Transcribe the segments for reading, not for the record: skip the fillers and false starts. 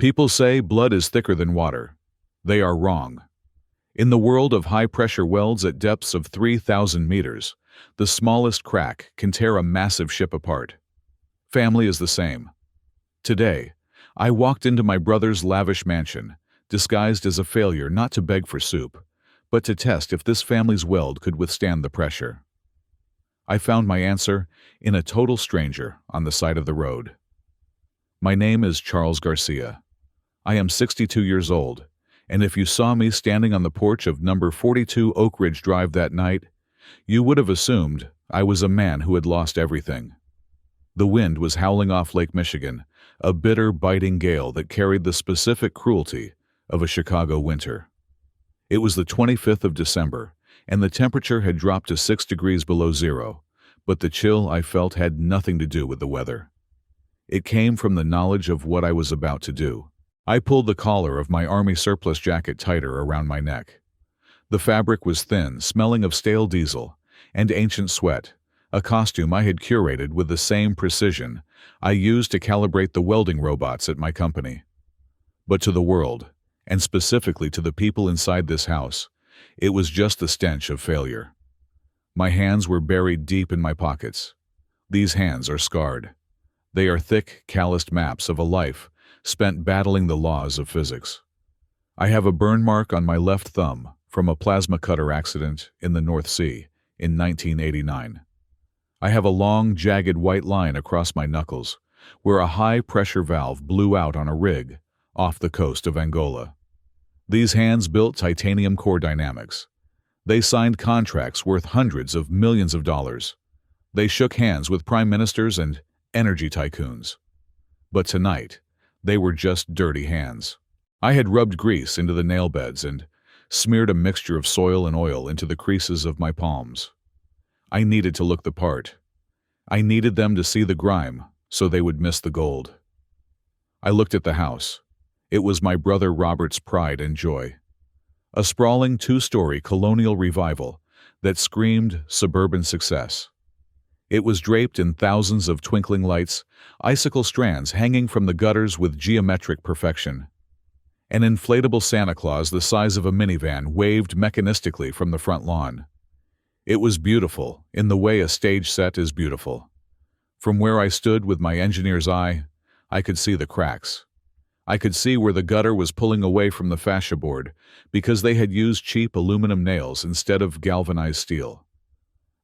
People say blood is thicker than water. They are wrong. In the world of high-pressure welds at depths of 3,000 meters, the smallest crack can tear a massive ship apart. Family is the same. Today, I walked into my brother's lavish mansion, disguised as a failure not to beg for soup, but to test if this family's weld could withstand the pressure. I found my answer in a total stranger on the side of the road. My name is Charles Garcia. I am 62 years old, and if you saw me standing on the porch of number 42 Oak Ridge Drive that night, you would have assumed I was a man who had lost everything. The wind was howling off Lake Michigan, a bitter, biting gale that carried the specific cruelty of a Chicago winter. It was the 25th of December, and the temperature had dropped to 6 degrees below zero, but the chill I felt had nothing to do with the weather. It came from the knowledge of what I was about to do. I pulled the collar of my army surplus jacket tighter around my neck. The fabric was thin, smelling of stale diesel and ancient sweat, a costume I had curated with the same precision I used to calibrate the welding robots at my company. But to the world, and specifically to the people inside this house, it was just the stench of failure. My hands were buried deep in my pockets. These hands are scarred. They are thick, calloused maps of a life spent battling the laws of physics. I have a burn mark on my left thumb from a plasma cutter accident in the North Sea in 1989. I have a long, jagged white line across my knuckles where a high-pressure valve blew out on a rig off the coast of Angola. These hands built titanium core dynamics. They signed contracts worth hundreds of millions of dollars. They shook hands with prime ministers and energy tycoons. But tonight, they were just dirty hands. I had rubbed grease into the nail beds and smeared a mixture of soil and oil into the creases of my palms. I needed to look the part. I needed them to see the grime so they would miss the gold. I looked at the house. It was my brother Robert's pride and joy. A sprawling two-story colonial revival that screamed suburban success. It was draped in thousands of twinkling lights, icicle strands hanging from the gutters with geometric perfection. An inflatable Santa Claus the size of a minivan waved mechanistically from the front lawn. It was beautiful in the way a stage set is beautiful. From where I stood with my engineer's eye, I could see the cracks. I could see where the gutter was pulling away from the fascia board because they had used cheap aluminum nails instead of galvanized steel.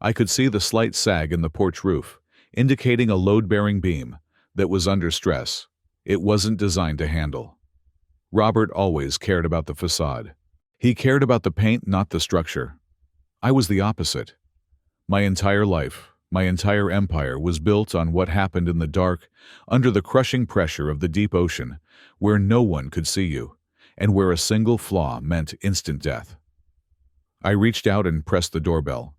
I could see the slight sag in the porch roof, indicating a load-bearing beam that was under stress. It wasn't designed to handle. Robert always cared about the facade. He cared about the paint, not the structure. I was the opposite. My entire life, my entire empire was built on what happened in the dark, under the crushing pressure of the deep ocean, where no one could see you, and where a single flaw meant instant death. I reached out and pressed the doorbell.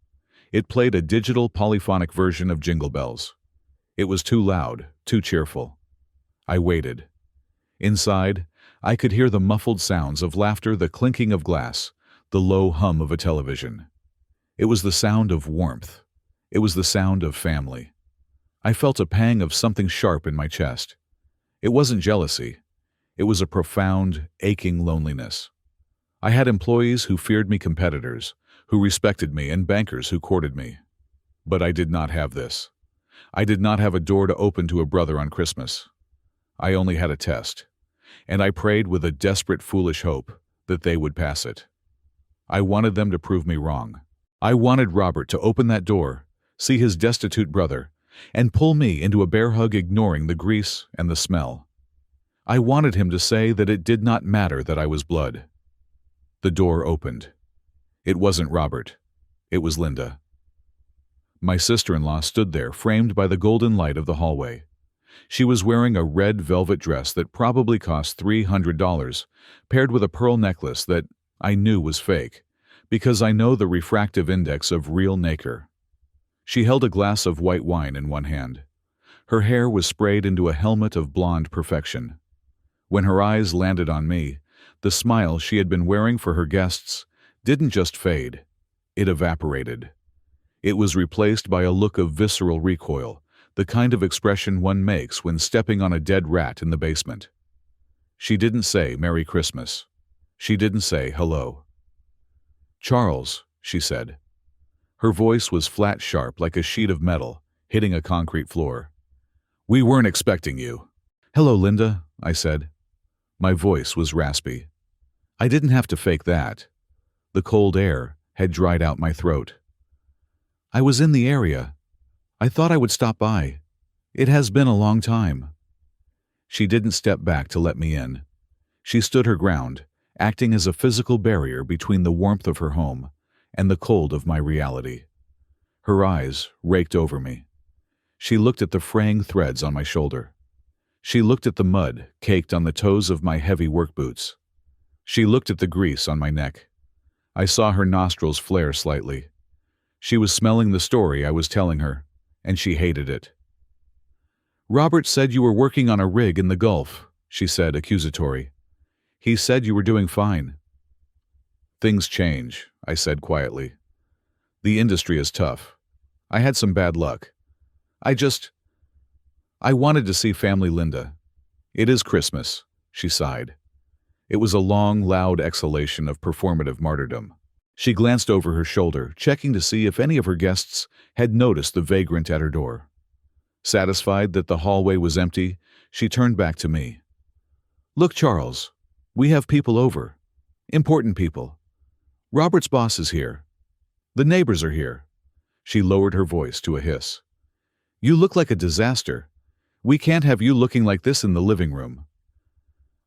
It played a digital polyphonic version of Jingle Bells. It was too loud, too cheerful. I waited. Inside, I could hear the muffled sounds of laughter, the clinking of glass, the low hum of a television. It was the sound of warmth. It was the sound of family. I felt a pang of something sharp in my chest. It wasn't jealousy. It was a profound, aching loneliness. I had employees who feared me, competitors who respected me, and bankers who courted me. But I did not have this. I did not have a door to open to a brother on Christmas. I only had a test, and I prayed with a desperate, foolish hope that they would pass it. I wanted them to prove me wrong. I wanted Robert to open that door, see his destitute brother, and pull me into a bear hug, ignoring the grease and the smell. I wanted him to say that it did not matter that I was blood. The door opened. It wasn't Robert. It was Linda. My sister-in-law stood there, framed by the golden light of the hallway. She was wearing a red velvet dress that probably cost $300, paired with a pearl necklace that I knew was fake, because I know the refractive index of real nacre. She held a glass of white wine in one hand. Her hair was sprayed into a helmet of blonde perfection. When her eyes landed on me, the smile she had been wearing for her guests didn't just fade, it evaporated. It was replaced by a look of visceral recoil, the kind of expression one makes when stepping on a dead rat in the basement. She didn't say Merry Christmas. She didn't say hello. "Charles," she said. Her voice was flat sharp like a sheet of metal, hitting a concrete floor. "We weren't expecting you." "Hello, Linda," I said. My voice was raspy. I didn't have to fake that. The cold air had dried out my throat. "I was in the area. I thought I would stop by. It has been a long time." She didn't step back to let me in. She stood her ground, acting as a physical barrier between the warmth of her home and the cold of my reality. Her eyes raked over me. She looked at the fraying threads on my shoulder. She looked at the mud caked on the toes of my heavy work boots. She looked at the grease on my neck. I saw her nostrils flare slightly. She was smelling the story I was telling her, and she hated it. "Robert said you were working on a rig in the Gulf," she said, accusatory. "He said you were doing fine." "Things change," I said quietly. "The industry is tough. I had some bad luck. I wanted to see family, Linda. It is Christmas," she sighed. It was a long, loud exhalation of performative martyrdom. She glanced over her shoulder, checking to see if any of her guests had noticed the vagrant at her door. Satisfied that the hallway was empty, she turned back to me. "Look, Charles, we have people over. Important people. Robert's boss is here. The neighbors are here." She lowered her voice to a hiss. "You look like a disaster. We can't have you looking like this in the living room."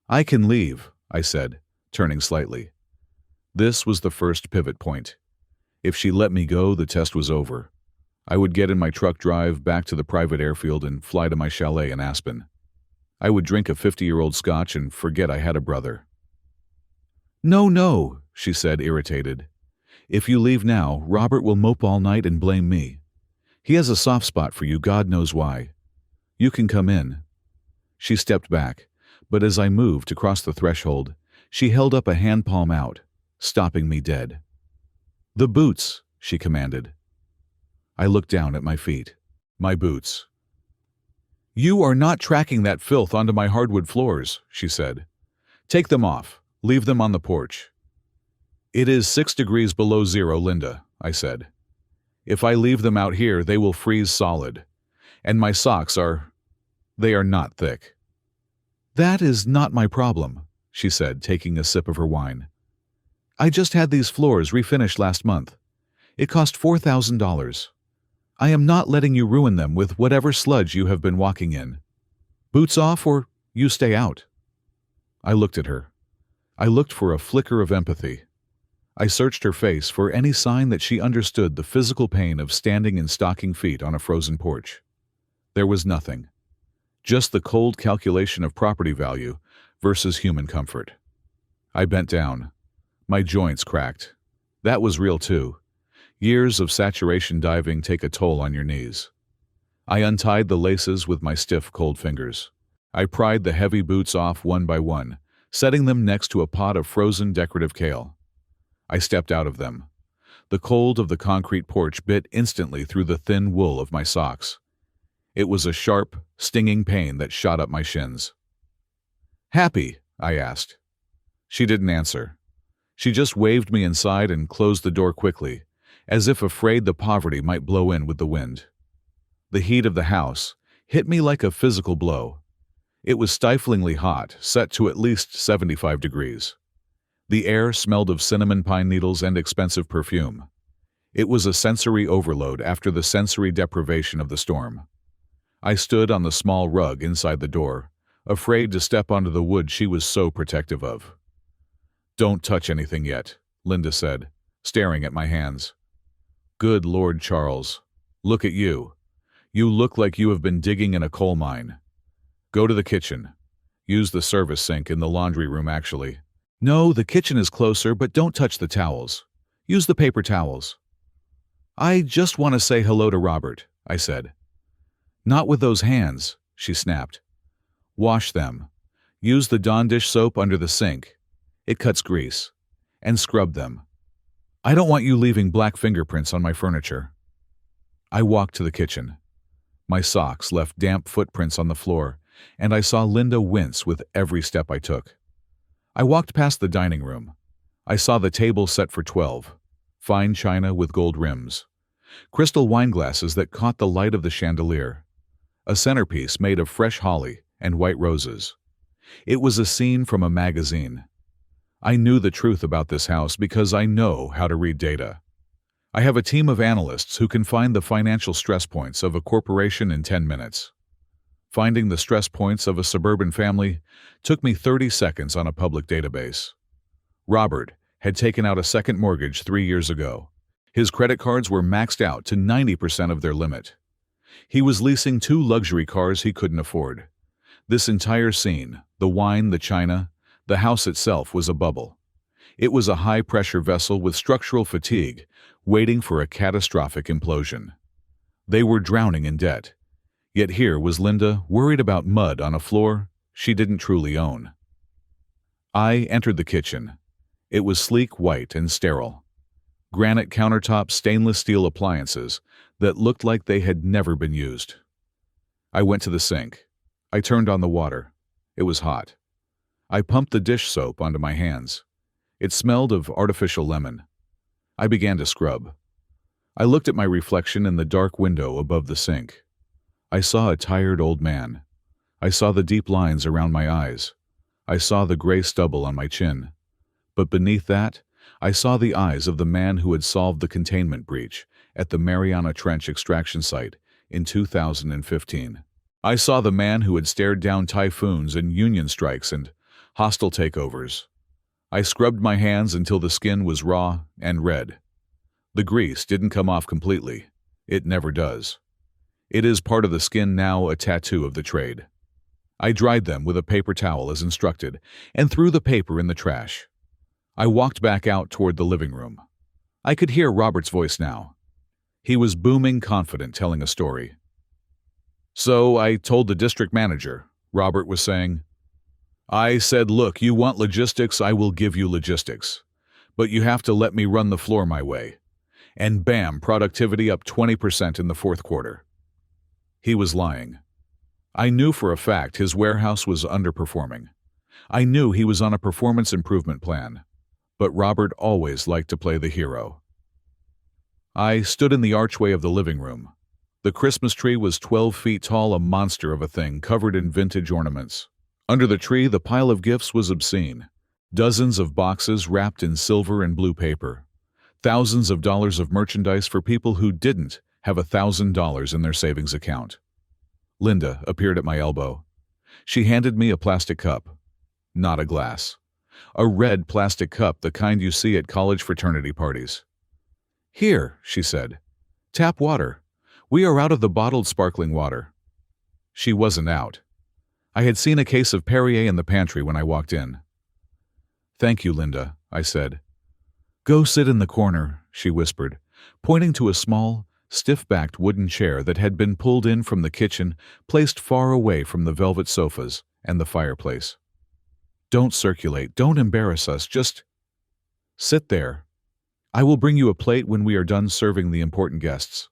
"I can leave," I said, turning slightly. This was the first pivot point. If she let me go, the test was over. I would get in my truck, drive back to the private airfield, and fly to my chalet in Aspen. I would drink a 50-year-old scotch and forget I had a brother. "No, no," she said, irritated. "If you leave now, Robert will mope all night and blame me. He has a soft spot for you, God knows why. You can come in." She stepped back, but as I moved to cross the threshold, she held up a hand palm out, stopping me dead. "The boots," she commanded. I looked down at my feet. My boots. "You are not tracking that filth onto my hardwood floors," she said. "Take them off. Leave them on the porch." "It is 6 degrees below zero, Linda," I said. "If I leave them out here, they will freeze solid. And my socks they are not thick." "That is not my problem," she said, taking a sip of her wine. "I just had these floors refinished last month. It cost $4,000. I am not letting you ruin them with whatever sludge you have been walking in. Boots off or you stay out." I looked at her. I looked for a flicker of empathy. I searched her face for any sign that she understood the physical pain of standing in stocking feet on a frozen porch. There was nothing. Just the cold calculation of property value versus human comfort. I bent down. My joints cracked. That was real too. Years of saturation diving take a toll on your knees. I untied the laces with my stiff, cold fingers. I pried the heavy boots off one by one, setting them next to a pot of frozen decorative kale. I stepped out of them. The cold of the concrete porch bit instantly through the thin wool of my socks. It was a sharp, stinging pain that shot up my shins. "Happy?" I asked. She didn't answer. She just waved me inside and closed the door quickly, as if afraid the poverty might blow in with the wind. The heat of the house hit me like a physical blow. It was stiflingly hot, set to at least 75 degrees. The air smelled of cinnamon pine needles and expensive perfume. It was a sensory overload after the sensory deprivation of the storm. I stood on the small rug inside the door, afraid to step onto the wood she was so protective of. "Don't touch anything yet," Linda said, staring at my hands. "Good Lord, Charles. Look at you. You look like you have been digging in a coal mine. Go to the kitchen. Use the service sink in the laundry room, actually. No, the kitchen is closer, but don't touch the towels. Use the paper towels." "I just want to say hello to Robert," I said. "Not with those hands," she snapped. "Wash them. Use the Dawn dish soap under the sink. It cuts grease. And scrub them. I don't want you leaving black fingerprints on my furniture." I walked to the kitchen. My socks left damp footprints on the floor, and I saw Linda wince with every step I took. I walked past the dining room. I saw the table set for 12, fine china with gold rims, crystal wine glasses that caught the light of the chandelier, a centerpiece made of fresh holly and white roses. It was a scene from a magazine. I knew the truth about this house because I know how to read data. I have a team of analysts who can find the financial stress points of a corporation in 10 minutes. Finding the stress points of a suburban family took me 30 seconds on a public database. Robert had taken out a second mortgage 3 years ago. His credit cards were maxed out to 90% of their limit. He was leasing 2 luxury cars he couldn't afford. This entire scene, the wine, the china, the house itself was a bubble. It was a high-pressure vessel with structural fatigue, waiting for a catastrophic implosion. They were drowning in debt. Yet here was Linda, worried about mud on a floor she didn't truly own. I entered the kitchen. It was sleek, white, and sterile. Granite countertop, stainless steel appliances that looked like they had never been used. I went to the sink. I turned on the water. It was hot. I pumped the dish soap onto my hands. It smelled of artificial lemon. I began to scrub. I looked at my reflection in the dark window above the sink. I saw a tired old man. I saw the deep lines around my eyes. I saw the gray stubble on my chin. But beneath that, I saw the eyes of the man who had solved the containment breach at the Mariana Trench extraction site in 2015. I saw the man who had stared down typhoons and union strikes and hostile takeovers. I scrubbed my hands until the skin was raw and red. The grease didn't come off completely. It never does. It is part of the skin now, a tattoo of the trade. I dried them with a paper towel as instructed and threw the paper in the trash. I walked back out toward the living room. I could hear Robert's voice now. He was booming, confident, telling a story. "So I told the district manager," Robert was saying. "I said, look, you want logistics, I will give you logistics. But you have to let me run the floor my way." And bam, productivity up 20% in the fourth quarter. He was lying. I knew for a fact his warehouse was underperforming. I knew he was on a performance improvement plan. But Robert always liked to play the hero. I stood in the archway of the living room. The Christmas tree was 12 feet tall, a monster of a thing covered in vintage ornaments. Under the tree, the pile of gifts was obscene. Dozens of boxes wrapped in silver and blue paper. Thousands of dollars of merchandise for people who didn't have $1,000 in their savings account. Linda appeared at my elbow. She handed me a plastic cup. Not a glass. A red plastic cup, the kind you see at college fraternity parties. "Here," she said. "Tap water. We are out of the bottled sparkling water." She wasn't out. I had seen a case of Perrier in the pantry when I walked in. "Thank you, Linda," I said. "Go sit in the corner," she whispered, pointing to a small, stiff-backed wooden chair that had been pulled in from the kitchen, placed far away from the velvet sofas and the fireplace. "Don't circulate, don't embarrass us, just sit there. I will bring you a plate when we are done serving the important guests."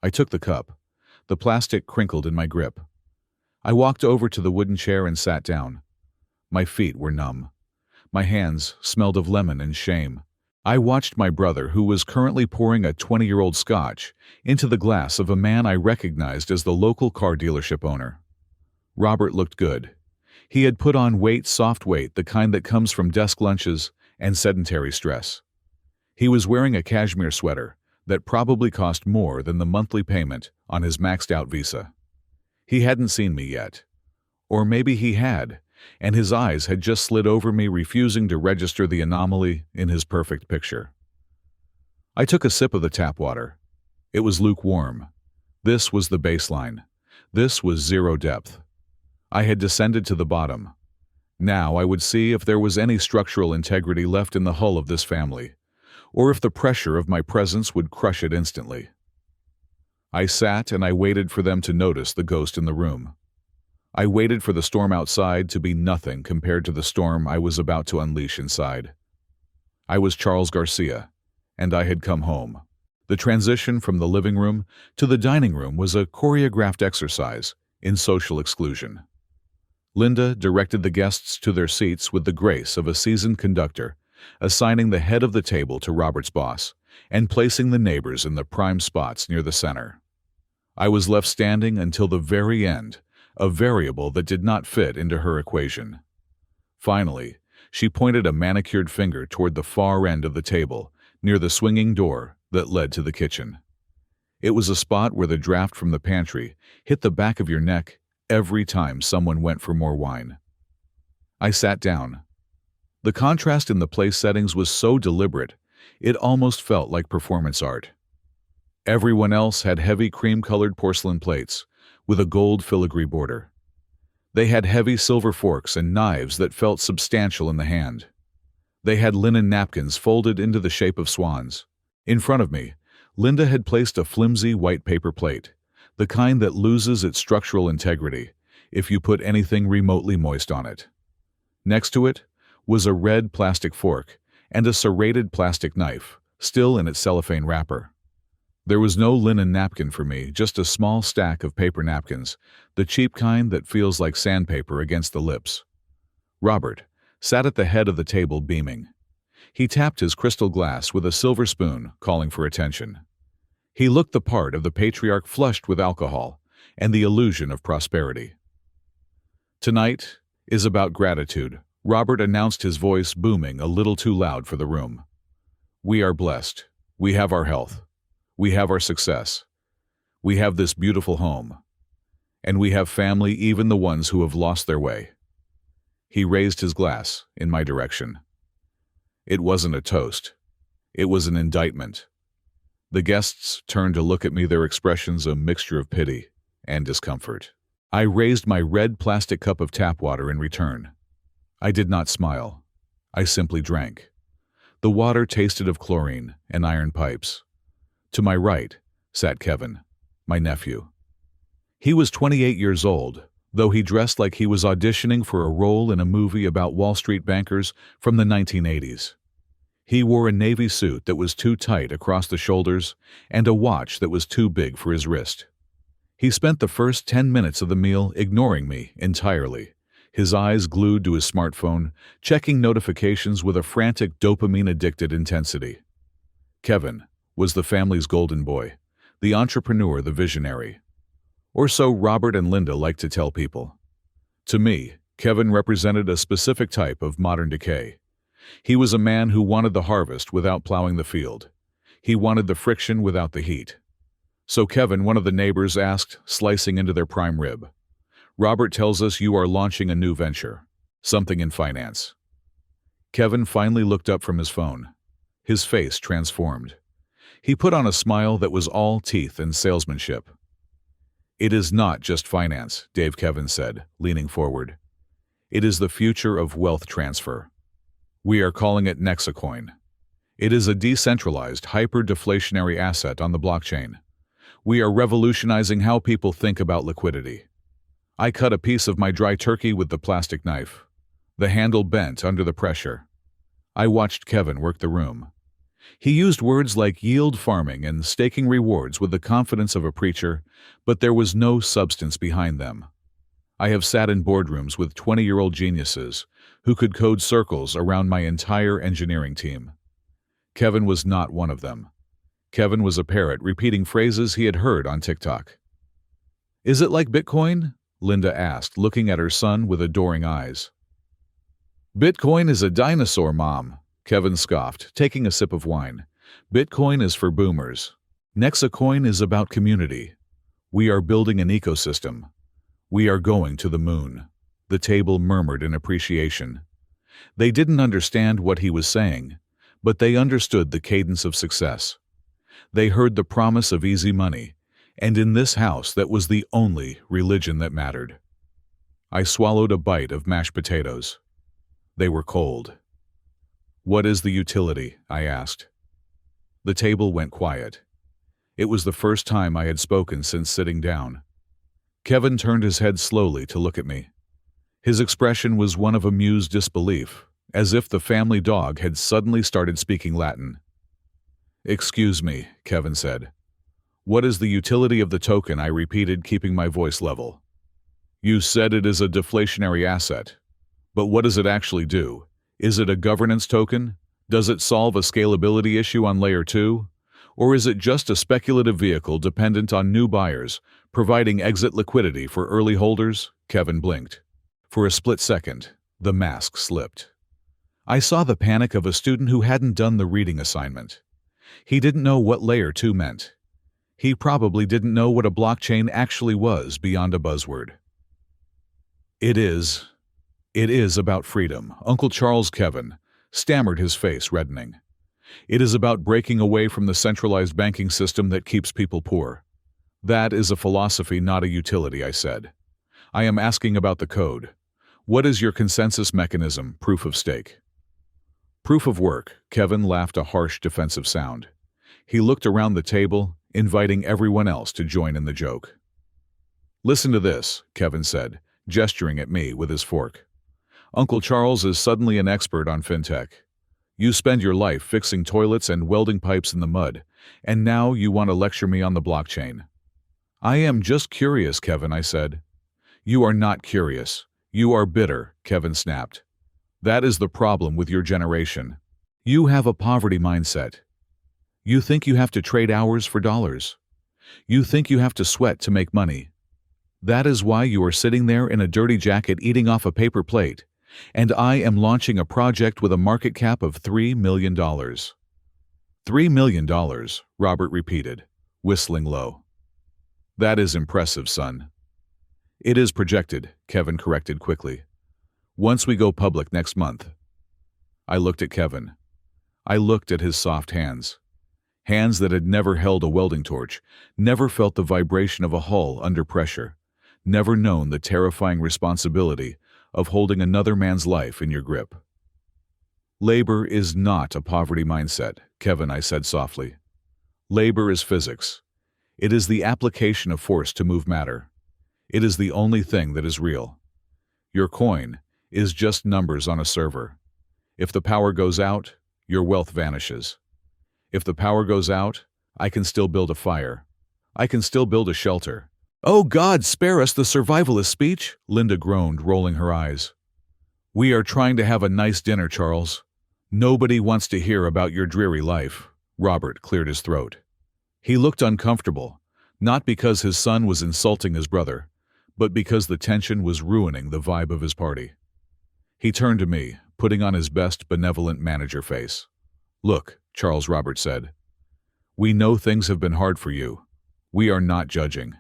I took the cup. The plastic crinkled in my grip. I walked over to the wooden chair and sat down. My feet were numb. My hands smelled of lemon and shame. I watched my brother, who was currently pouring a 20-year-old scotch into the glass of a man I recognized as the local car dealership owner. Robert looked good. He had put on weight, soft weight, the kind that comes from desk lunches and sedentary stress. He was wearing a cashmere sweater that probably cost more than the monthly payment on his maxed-out visa. He hadn't seen me yet. Or maybe he had, and his eyes had just slid over me, refusing to register the anomaly in his perfect picture. I took a sip of the tap water. It was lukewarm. This was the baseline. This was zero depth. I had descended to the bottom. Now I would see if there was any structural integrity left in the hull of this family, or if the pressure of my presence would crush it instantly. I sat and I waited for them to notice the ghost in the room. I waited for the storm outside to be nothing compared to the storm I was about to unleash inside. I was Charles Garcia, and I had come home. The transition from the living room to the dining room was a choreographed exercise in social exclusion. Linda directed the guests to their seats with the grace of a seasoned conductor, assigning the head of the table to Robert's boss and placing the neighbors in the prime spots near the center. I was left standing until the very end, a variable that did not fit into her equation. Finally, she pointed a manicured finger toward the far end of the table, near the swinging door that led to the kitchen. It was a spot where the draft from the pantry hit the back of your neck every time someone went for more wine. I sat down. The contrast in the place settings was so deliberate, it almost felt like performance art. Everyone else had heavy cream-colored porcelain plates with a gold filigree border. They had heavy silver forks and knives that felt substantial in the hand. They had linen napkins folded into the shape of swans. In front of me, Linda had placed a flimsy white paper plate, the kind that loses its structural integrity if you put anything remotely moist on it. Next to it was a red plastic fork and a serrated plastic knife, still in its cellophane wrapper. There was no linen napkin for me, just a small stack of paper napkins, the cheap kind that feels like sandpaper against the lips. Robert sat at the head of the table beaming. He tapped his crystal glass with a silver spoon, calling for attention. He looked the part of the patriarch flushed with alcohol and the illusion of prosperity. "Tonight is about gratitude," Robert announced, his voice booming a little too loud for the room. "We are blessed. We have our health. We have our success. We have this beautiful home. And we have family, even the ones who have lost their way." He raised his glass in my direction. It wasn't a toast. It was an indictment. The guests turned to look at me, their expressions a mixture of pity and discomfort. I raised my red plastic cup of tap water in return. I did not smile. I simply drank. The water tasted of chlorine and iron pipes. To my right sat Kevin, my nephew. He was 28 years old, though he dressed like he was auditioning for a role in a movie about Wall Street bankers from the 1980s. He wore a navy suit that was too tight across the shoulders and a watch that was too big for his wrist. He spent the first 10 minutes of the meal ignoring me entirely, his eyes glued to his smartphone, checking notifications with a frantic dopamine-addicted intensity. Kevin was the family's golden boy, the entrepreneur, the visionary. Or so Robert and Linda liked to tell people. To me, Kevin represented a specific type of modern decay. He was a man who wanted the harvest without plowing the field. He wanted the friction without the heat. So Kevin, one of the neighbors, asked, slicing into their prime rib, "Robert tells us you are launching a new venture, something in finance." Kevin finally looked up from his phone. His face transformed. He put on a smile that was all teeth and salesmanship. "It is not just finance," Kevin said, leaning forward. "It is the future of wealth transfer. We are calling it Nexacoin. It is a decentralized, hyper-deflationary asset on the blockchain. We are revolutionizing how people think about liquidity." I cut a piece of my dry turkey with the plastic knife. The handle bent under the pressure. I watched Kevin work the room. He used words like yield farming and staking rewards with the confidence of a preacher, but there was no substance behind them. I have sat in boardrooms with 20-year-old geniuses who could code circles around my entire engineering team. Kevin was not one of them. Kevin was a parrot repeating phrases he had heard on TikTok. "Is it like Bitcoin?" Linda asked, looking at her son with adoring eyes. "Bitcoin is a dinosaur, Mom," Kevin scoffed, taking a sip of wine. "Bitcoin is for boomers. Nexacoin is about community. We are building an ecosystem. We are going to the moon." The table murmured in appreciation. They didn't understand what he was saying, but they understood the cadence of success. They heard the promise of easy money, and in this house that was the only religion that mattered. I swallowed a bite of mashed potatoes. They were cold. "What is the utility?" I asked. The table went quiet. It was the first time I had spoken since sitting down. Kevin turned his head slowly to look at me. His expression was one of amused disbelief, as if the family dog had suddenly started speaking Latin. "Excuse me," Kevin said. "What is the utility of the token?" I repeated, keeping my voice level. You said it is a deflationary asset. But what does it actually do? Is it a governance token? Does it solve a scalability issue on Layer 2? Or is it just a speculative vehicle dependent on new buyers, providing exit liquidity for early holders? Kevin blinked. For a split second, the mask slipped. I saw the panic of a student who hadn't done the reading assignment. He didn't know what Layer 2 meant. He probably didn't know what a blockchain actually was beyond a buzzword. It is about freedom, Uncle Charles. Kevin stammered, his face reddening. It is about breaking away from the centralized banking system that keeps people poor. That is a philosophy, not a utility, I said. I am asking about the code. What is your consensus mechanism? Proof of stake. Proof of work. Kevin laughed, a harsh, defensive sound. He looked around the table, inviting everyone else to join in the joke. Listen to this, Kevin said, gesturing at me with his fork. Uncle Charles is suddenly an expert on fintech. You spend your life fixing toilets and welding pipes in the mud, and now you want to lecture me on the blockchain. I am just curious, Kevin, I said. You are not curious. You are bitter, Kevin snapped. That is the problem with your generation. You have a poverty mindset. You think you have to trade hours for dollars. You think you have to sweat to make money. That is why you are sitting there in a dirty jacket eating off a paper plate, and I am launching a project with a market cap of $3 million. $3 million, Robert repeated, whistling low. That is impressive, son. It is projected, Kevin corrected quickly. Once we go public next month. I looked at Kevin. I looked at his soft hands. Hands that had never held a welding torch, never felt the vibration of a hull under pressure, never known the terrifying responsibility of holding another man's life in your grip. Labor is not a poverty mindset, Kevin, I said softly. Labor is physics. It is the application of force to move matter. It is the only thing that is real. Your coin is just numbers on a server. If the power goes out, your wealth vanishes. If the power goes out, I can still build a fire. I can still build a shelter. Oh God, spare us the survivalist speech, Linda groaned, rolling her eyes. We are trying to have a nice dinner, Charles. Nobody wants to hear about your dreary life. Robert cleared his throat. He looked uncomfortable, not because his son was insulting his brother, but because the tension was ruining the vibe of his party. He turned to me, putting on his best benevolent manager face. Look, Charles, Robert said. We know things have been hard for you. We are not judging.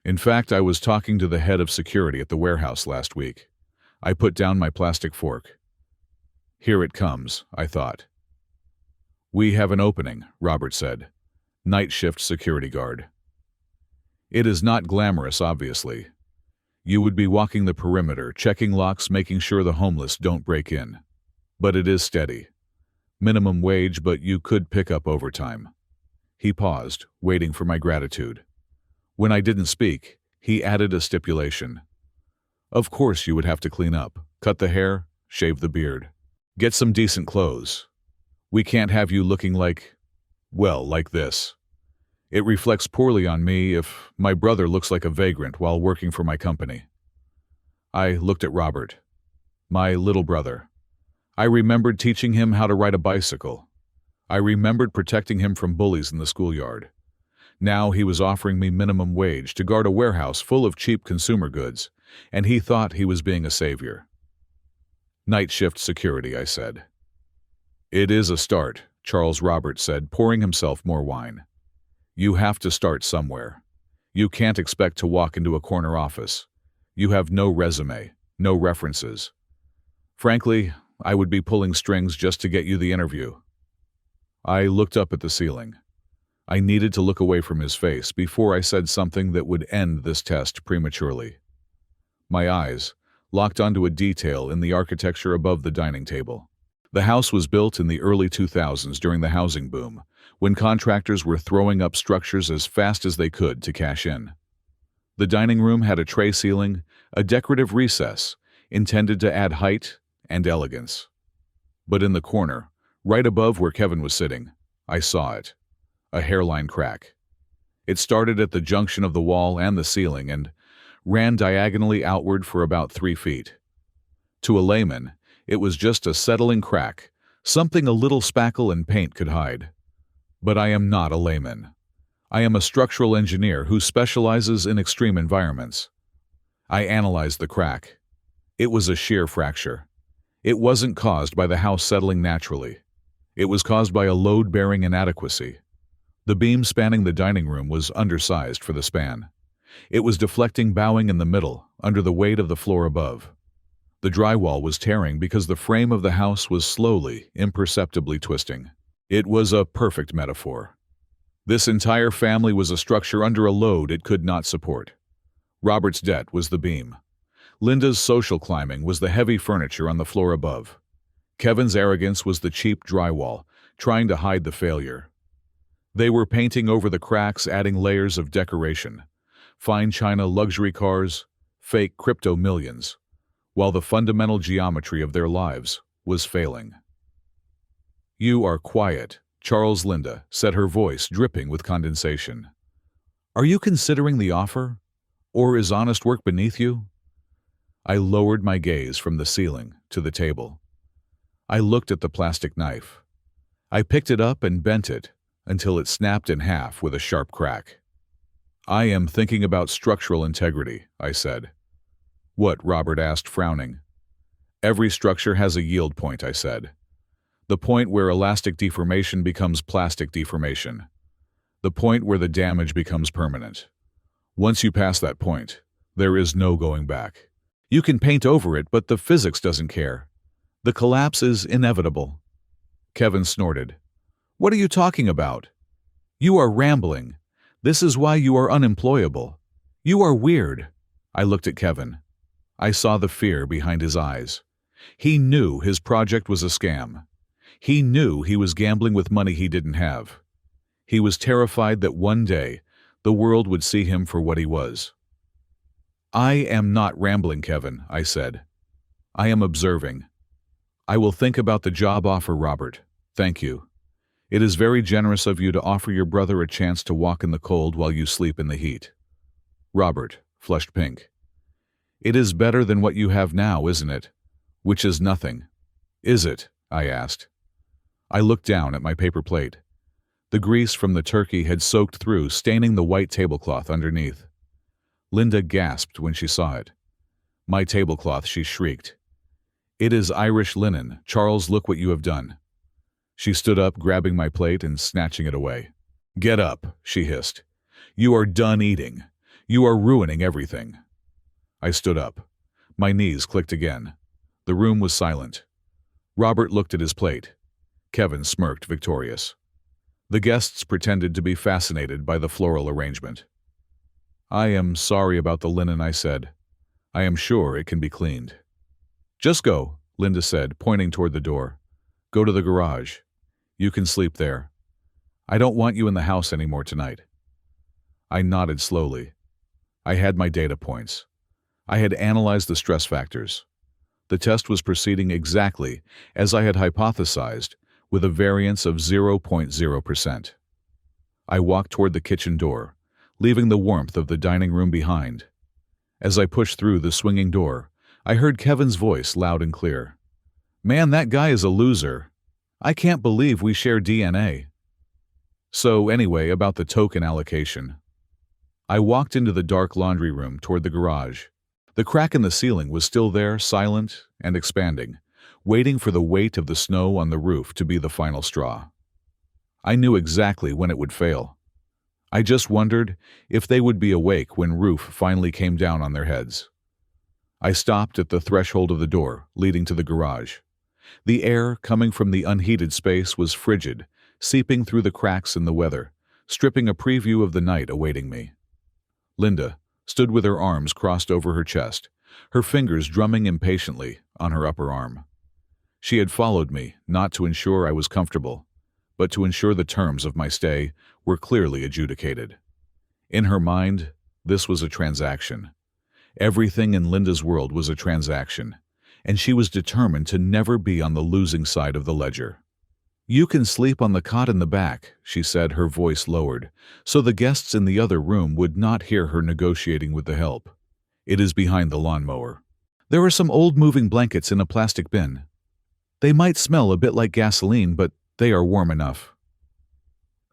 In fact, I was talking to the head of security at the warehouse last week. I put down my plastic fork. Here it comes, I thought. We have an opening, Robert said. Night shift security guard. It is not glamorous, obviously. You would be walking the perimeter, checking locks, making sure the homeless don't break in. But it is steady. Minimum wage, but you could pick up overtime. He paused, waiting for my gratitude. When I didn't speak, he added a stipulation. Of course you would have to clean up, cut the hair, shave the beard. Get some decent clothes. We can't have you looking like this. It reflects poorly on me if my brother looks like a vagrant while working for my company. I looked at Robert, my little brother. I remembered teaching him how to ride a bicycle. I remembered protecting him from bullies in the schoolyard. Now he was offering me minimum wage to guard a warehouse full of cheap consumer goods, and he thought he was being a savior. Night shift security, I said. It is a start, Charles Robert said, pouring himself more wine. You have to start somewhere. You can't expect to walk into a corner office. You have no resume, no references. Frankly, I would be pulling strings just to get you the interview. I looked up at the ceiling. I needed to look away from his face before I said something that would end this test prematurely. My eyes locked onto a detail in the architecture above the dining table. The house was built in the early 2000s during the housing boom, when contractors were throwing up structures as fast as they could to cash in. The dining room had a tray ceiling, a decorative recess, intended to add height and elegance. But in the corner, right above where Kevin was sitting, I saw it. A hairline crack. It started at the junction of the wall and the ceiling and ran diagonally outward for about 3 feet. To a layman, it was just a settling crack, something a little spackle and paint could hide. But I am not a layman. I am a structural engineer who specializes in extreme environments. I analyzed the crack. It was a shear fracture. It wasn't caused by the house settling naturally. It was caused by a load-bearing inadequacy. The beam spanning the dining room was undersized for the span. It was deflecting, bowing in the middle, under the weight of the floor above. The drywall was tearing because the frame of the house was slowly, imperceptibly twisting. It was a perfect metaphor. This entire family was a structure under a load it could not support. Robert's debt was the beam. Linda's social climbing was the heavy furniture on the floor above. Kevin's arrogance was the cheap drywall, trying to hide the failure. They were painting over the cracks, adding layers of decoration. Fine china, luxury cars, fake crypto millions, while the fundamental geometry of their lives was failing. "You are quiet," Charles Linda said, her voice dripping with condensation. "Are you considering the offer? Or is honest work beneath you?" I lowered my gaze from the ceiling to the table. I looked at the plastic knife. I picked it up and bent it until it snapped in half with a sharp crack. "I am thinking about structural integrity," I said. "What?" Robert asked, frowning. "Every structure has a yield point," I said. "The point where elastic deformation becomes plastic deformation. The point where the damage becomes permanent. Once you pass that point, there is no going back. You can paint over it, but the physics doesn't care. The collapse is inevitable." Kevin snorted. "What are you talking about? You are rambling. This is why you are unemployable. You are weird." I looked at Kevin. I saw the fear behind his eyes. He knew his project was a scam. He knew he was gambling with money he didn't have. He was terrified that one day the world would see him for what he was. "I am not rambling, Kevin," I said. "I am observing. I will think about the job offer, Robert. Thank you. It is very generous of you to offer your brother a chance to walk in the cold while you sleep in the heat." Robert flushed pink. "It is better than what you have now, isn't it? Which is nothing." "Is it?" I asked. I looked down at my paper plate. The grease from the turkey had soaked through, staining the white tablecloth underneath. Linda gasped when she saw it. "My tablecloth," she shrieked. "It is Irish linen. Charles, look what you have done." She stood up, grabbing my plate and snatching it away. "Get up," she hissed. "You are done eating. You are ruining everything." I stood up. My knees clicked again. The room was silent. Robert looked at his plate. Kevin smirked, victorious. The guests pretended to be fascinated by the floral arrangement. "I am sorry about the linen," I said. "I am sure it can be cleaned." "Just go," Linda said, pointing toward the door. "Go to the garage. You can sleep there. I don't want you in the house anymore tonight." I nodded slowly. I had my data points. I had analyzed the stress factors. The test was proceeding exactly as I had hypothesized, with a variance of 0.0%. I walked toward the kitchen door, leaving the warmth of the dining room behind. As I pushed through the swinging door, I heard Kevin's voice loud and clear. "Man, that guy is a loser. I can't believe we share DNA." So anyway, about the token allocation. I walked into the dark laundry room toward the garage. The crack in the ceiling was still there, silent and expanding, waiting for the weight of the snow on the roof to be the final straw. I knew exactly when it would fail. I just wondered if they would be awake when roof finally came down on their heads. I stopped at the threshold of the door leading to the garage. The air coming from the unheated space was frigid, seeping through the cracks in the weather, stripping a preview of the night awaiting me. Linda stood with her arms crossed over her chest, her fingers drumming impatiently on her upper arm. She had followed me not to ensure I was comfortable, but to ensure the terms of my stay were clearly adjudicated. In her mind, this was a transaction. Everything in Linda's world was a transaction, and she was determined to never be on the losing side of the ledger. "You can sleep on the cot in the back," she said, her voice lowered, so the guests in the other room would not hear her negotiating with the help. It is behind the lawnmower. There are some old moving blankets in a plastic bin. They might smell a bit like gasoline, but they are warm enough.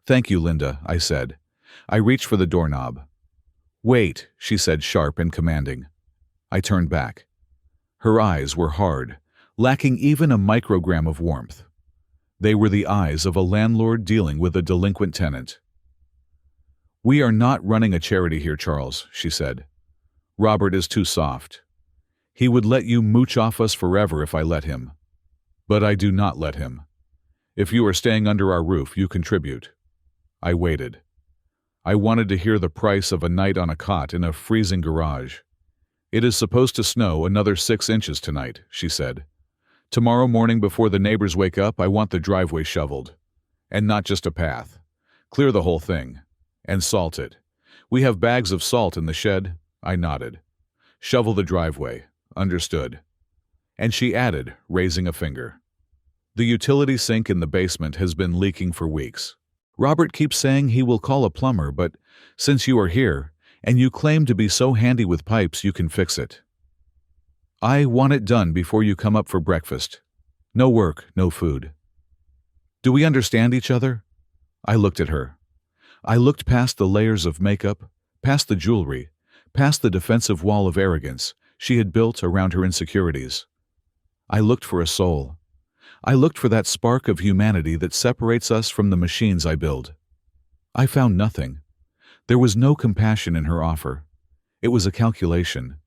Thank you, Linda, I said. I reached for the doorknob. Wait, she said, sharp and commanding. I turned back. Her eyes were hard, lacking even a microgram of warmth. They were the eyes of a landlord dealing with a delinquent tenant. We are not running a charity here, Charles, she said. Robert is too soft. He would let you mooch off us forever if I let him. But I do not let him. If you are staying under our roof, you contribute. I waited. I wanted to hear the price of a night on a cot in a freezing garage. It is supposed to snow another 6 inches tonight, she said. Tomorrow morning before the neighbors wake up, I want the driveway shoveled. And not just a path. Clear the whole thing. And salt it. We have bags of salt in the shed. I nodded. Shovel the driveway. Understood. And she added, raising a finger. The utility sink in the basement has been leaking for weeks. Robert keeps saying he will call a plumber, but since you are here, and you claim to be so handy with pipes, you can fix it. I want it done before you come up for breakfast. No work, no food. Do we understand each other? I looked at her. I looked past the layers of makeup, past the jewelry, past the defensive wall of arrogance she had built around her insecurities. I looked for a soul. I looked for that spark of humanity that separates us from the machines I build. I found nothing. There was no compassion in her offer. It was a calculation.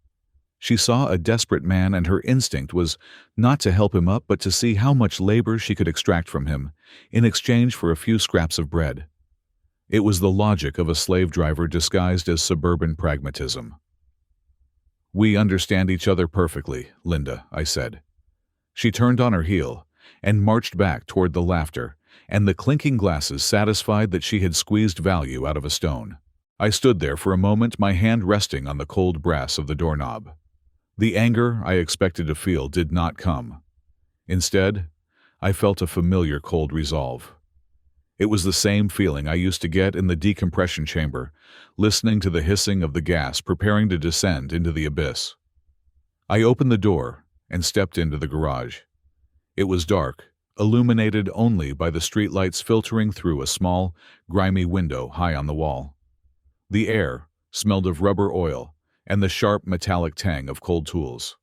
She saw a desperate man, and her instinct was not to help him up but to see how much labor she could extract from him in exchange for a few scraps of bread. It was the logic of a slave driver disguised as suburban pragmatism. We understand each other perfectly, Linda, I said. She turned on her heel and marched back toward the laughter and the clinking glasses, satisfied that she had squeezed value out of a stone. I stood there for a moment, my hand resting on the cold brass of the doorknob. The anger I expected to feel did not come. Instead, I felt a familiar cold resolve. It was the same feeling I used to get in the decompression chamber, listening to the hissing of the gas preparing to descend into the abyss. I opened the door and stepped into the garage. It was dark, illuminated only by the streetlights filtering through a small, grimy window high on the wall. The air smelled of rubber oil and the sharp metallic tang of cold tools.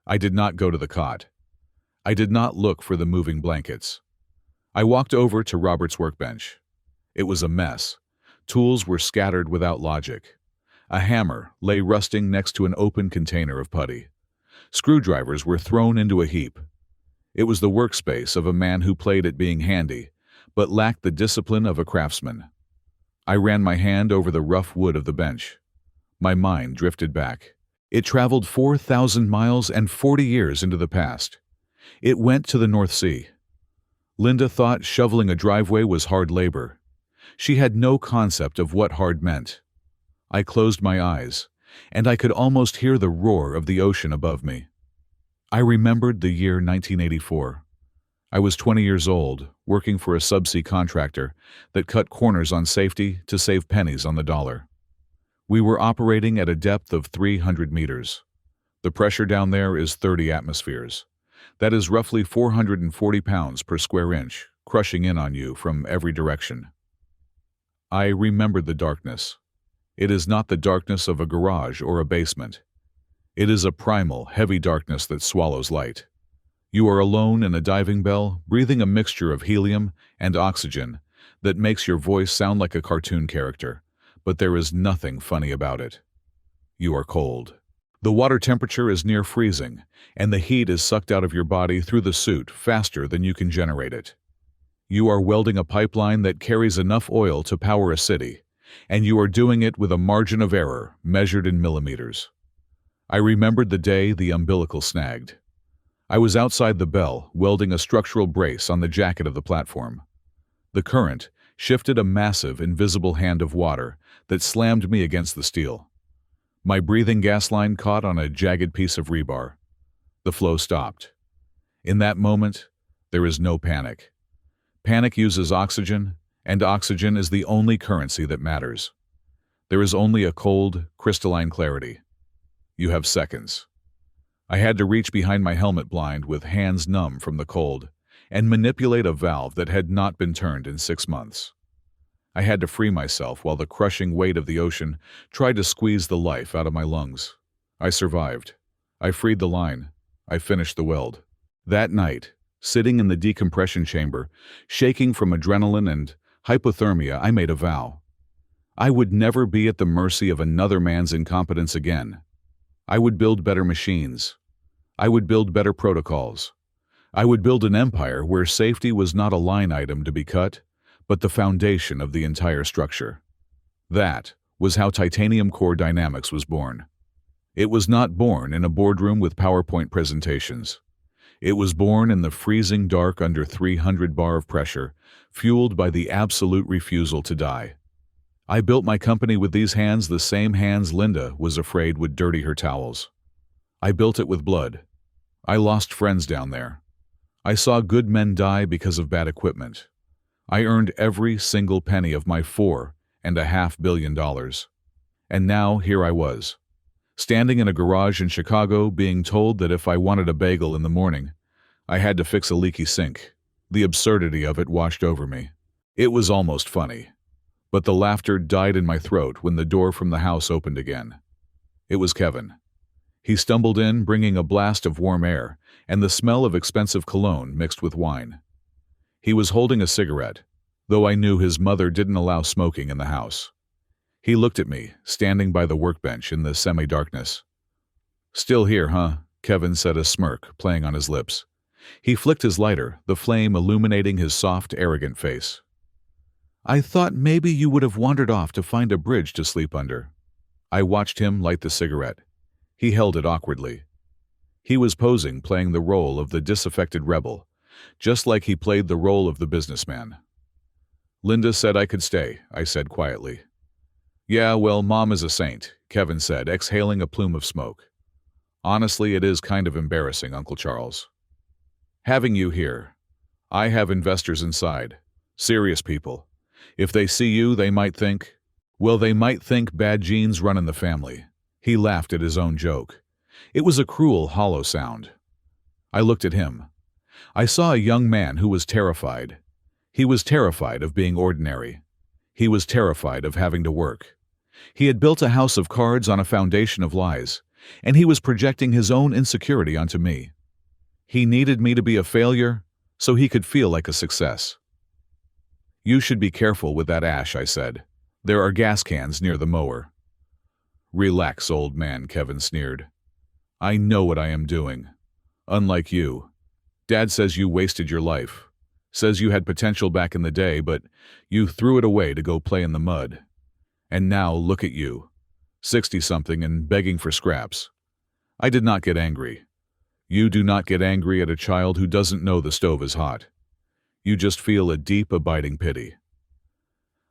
I did not go to the cot. I did not look for the moving blankets. I walked over to Robert's workbench. It was a mess. Tools were scattered without logic. A hammer lay rusting next to an open container of putty. Screwdrivers were thrown into a heap. It was the workspace of a man who played at being handy, but lacked the discipline of a craftsman. I ran my hand over the rough wood of the bench. My mind drifted back. It traveled 4,000 miles and 40 years into the past. It went to the North Sea. Linda thought shoveling a driveway was hard labor. She had no concept of what hard meant. I closed my eyes, and I could almost hear the roar of the ocean above me. I remembered the year 1984. I was 20 years old, working for a subsea contractor that cut corners on safety to save pennies on the dollar. We were operating at a depth of 300 meters. The pressure down there is 30 atmospheres. That is roughly 440 pounds per square inch, crushing in on you from every direction. I remembered the darkness. It is not the darkness of a garage or a basement. It is a primal, heavy darkness that swallows light. You are alone in a diving bell, breathing a mixture of helium and oxygen that makes your voice sound like a cartoon character, but there is nothing funny about it. You are cold. The water temperature is near freezing, and the heat is sucked out of your body through the suit faster than you can generate it. You are welding a pipeline that carries enough oil to power a city, and you are doing it with a margin of error measured in millimeters. I remembered the day the umbilical snagged. I was outside the bell, welding a structural brace on the jacket of the platform. The current shifted a massive, invisible hand of water that slammed me against the steel. My breathing gas line caught on a jagged piece of rebar. The flow stopped. In that moment, there is no panic. Panic uses oxygen, and oxygen is the only currency that matters. There is only a cold, crystalline clarity. You have seconds. I had to reach behind my helmet blind with hands numb from the cold and manipulate a valve that had not been turned in 6 months. I had to free myself while the crushing weight of the ocean tried to squeeze the life out of my lungs. I survived. I freed the line. I finished the weld. That night, sitting in the decompression chamber, shaking from adrenaline and hypothermia, I made a vow. I would never be at the mercy of another man's incompetence again. I would build better machines. I would build better protocols. I would build an empire where safety was not a line item to be cut, but the foundation of the entire structure. That was how Titanium Core Dynamics was born. It was not born in a boardroom with PowerPoint presentations. It was born in the freezing dark under 300 bar of pressure, fueled by the absolute refusal to die. I built my company with these hands, the same hands Linda was afraid would dirty her towels. I built it with blood. I lost friends down there. I saw good men die because of bad equipment. I earned every single penny of my $4.5 billion. And now here I was, standing in a garage in Chicago, being told that if I wanted a bagel in the morning, I had to fix a leaky sink. The absurdity of it washed over me. It was almost funny. But the laughter died in my throat when the door from the house opened again. It was Kevin. He stumbled in, bringing a blast of warm air and the smell of expensive cologne mixed with wine. He was holding a cigarette, though I knew his mother didn't allow smoking in the house. He looked at me, standing by the workbench in the semi-darkness. "Still here, huh?" Kevin said, a smirk playing on his lips. He flicked his lighter, the flame illuminating his soft, arrogant face. "I thought maybe you would have wandered off to find a bridge to sleep under." I watched him light the cigarette. He held it awkwardly. He was posing, playing the role of the disaffected rebel, just like he played the role of the businessman. "Linda said I could stay," I said quietly. "Yeah, well, Mom is a saint," Kevin said, exhaling a plume of smoke. "Honestly, it is kind of embarrassing, Uncle Charles. Having you here. I have investors inside. Serious people. If they see you, they might think bad genes run in the family." He laughed at his own joke. It was a cruel, hollow sound. I looked at him. I saw a young man who was terrified. He was terrified of being ordinary. He was terrified of having to work. He had built a house of cards on a foundation of lies, and he was projecting his own insecurity onto me. He needed me to be a failure so he could feel like a success. "You should be careful with that ash," I said. "There are gas cans near the mower." "Relax, old man," Kevin sneered. "I know what I am doing. Unlike you. Dad says you wasted your life. Says you had potential back in the day, but you threw it away to go play in the mud. And now look at you, 60-something and begging for scraps." I did not get angry. You do not get angry at a child who doesn't know the stove is hot. You just feel a deep, abiding pity.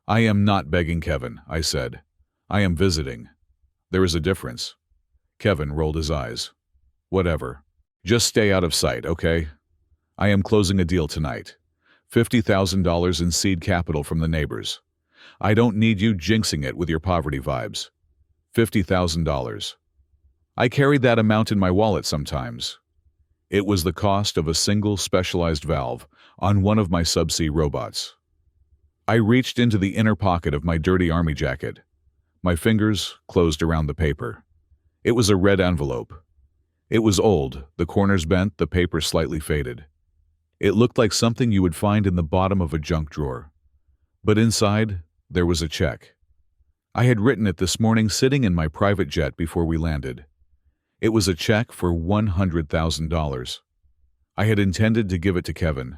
"I am not begging, Kevin," I said. "I am visiting. There is a difference." Kevin rolled his eyes. "Whatever. Just stay out of sight, okay? I am closing a deal tonight. $50,000 in seed capital from the neighbors. I don't need you jinxing it with your poverty vibes. $50,000. I carried that amount in my wallet sometimes. It was the cost of a single specialized valve on one of my subsea robots." I reached into the inner pocket of my dirty army jacket. My fingers closed around the paper. It was a red envelope. It was old, the corners bent, the paper slightly faded. It looked like something you would find in the bottom of a junk drawer. But inside, there was a check. I had written it this morning sitting in my private jet before we landed. It was a check for $100,000. I had intended to give it to Kevin.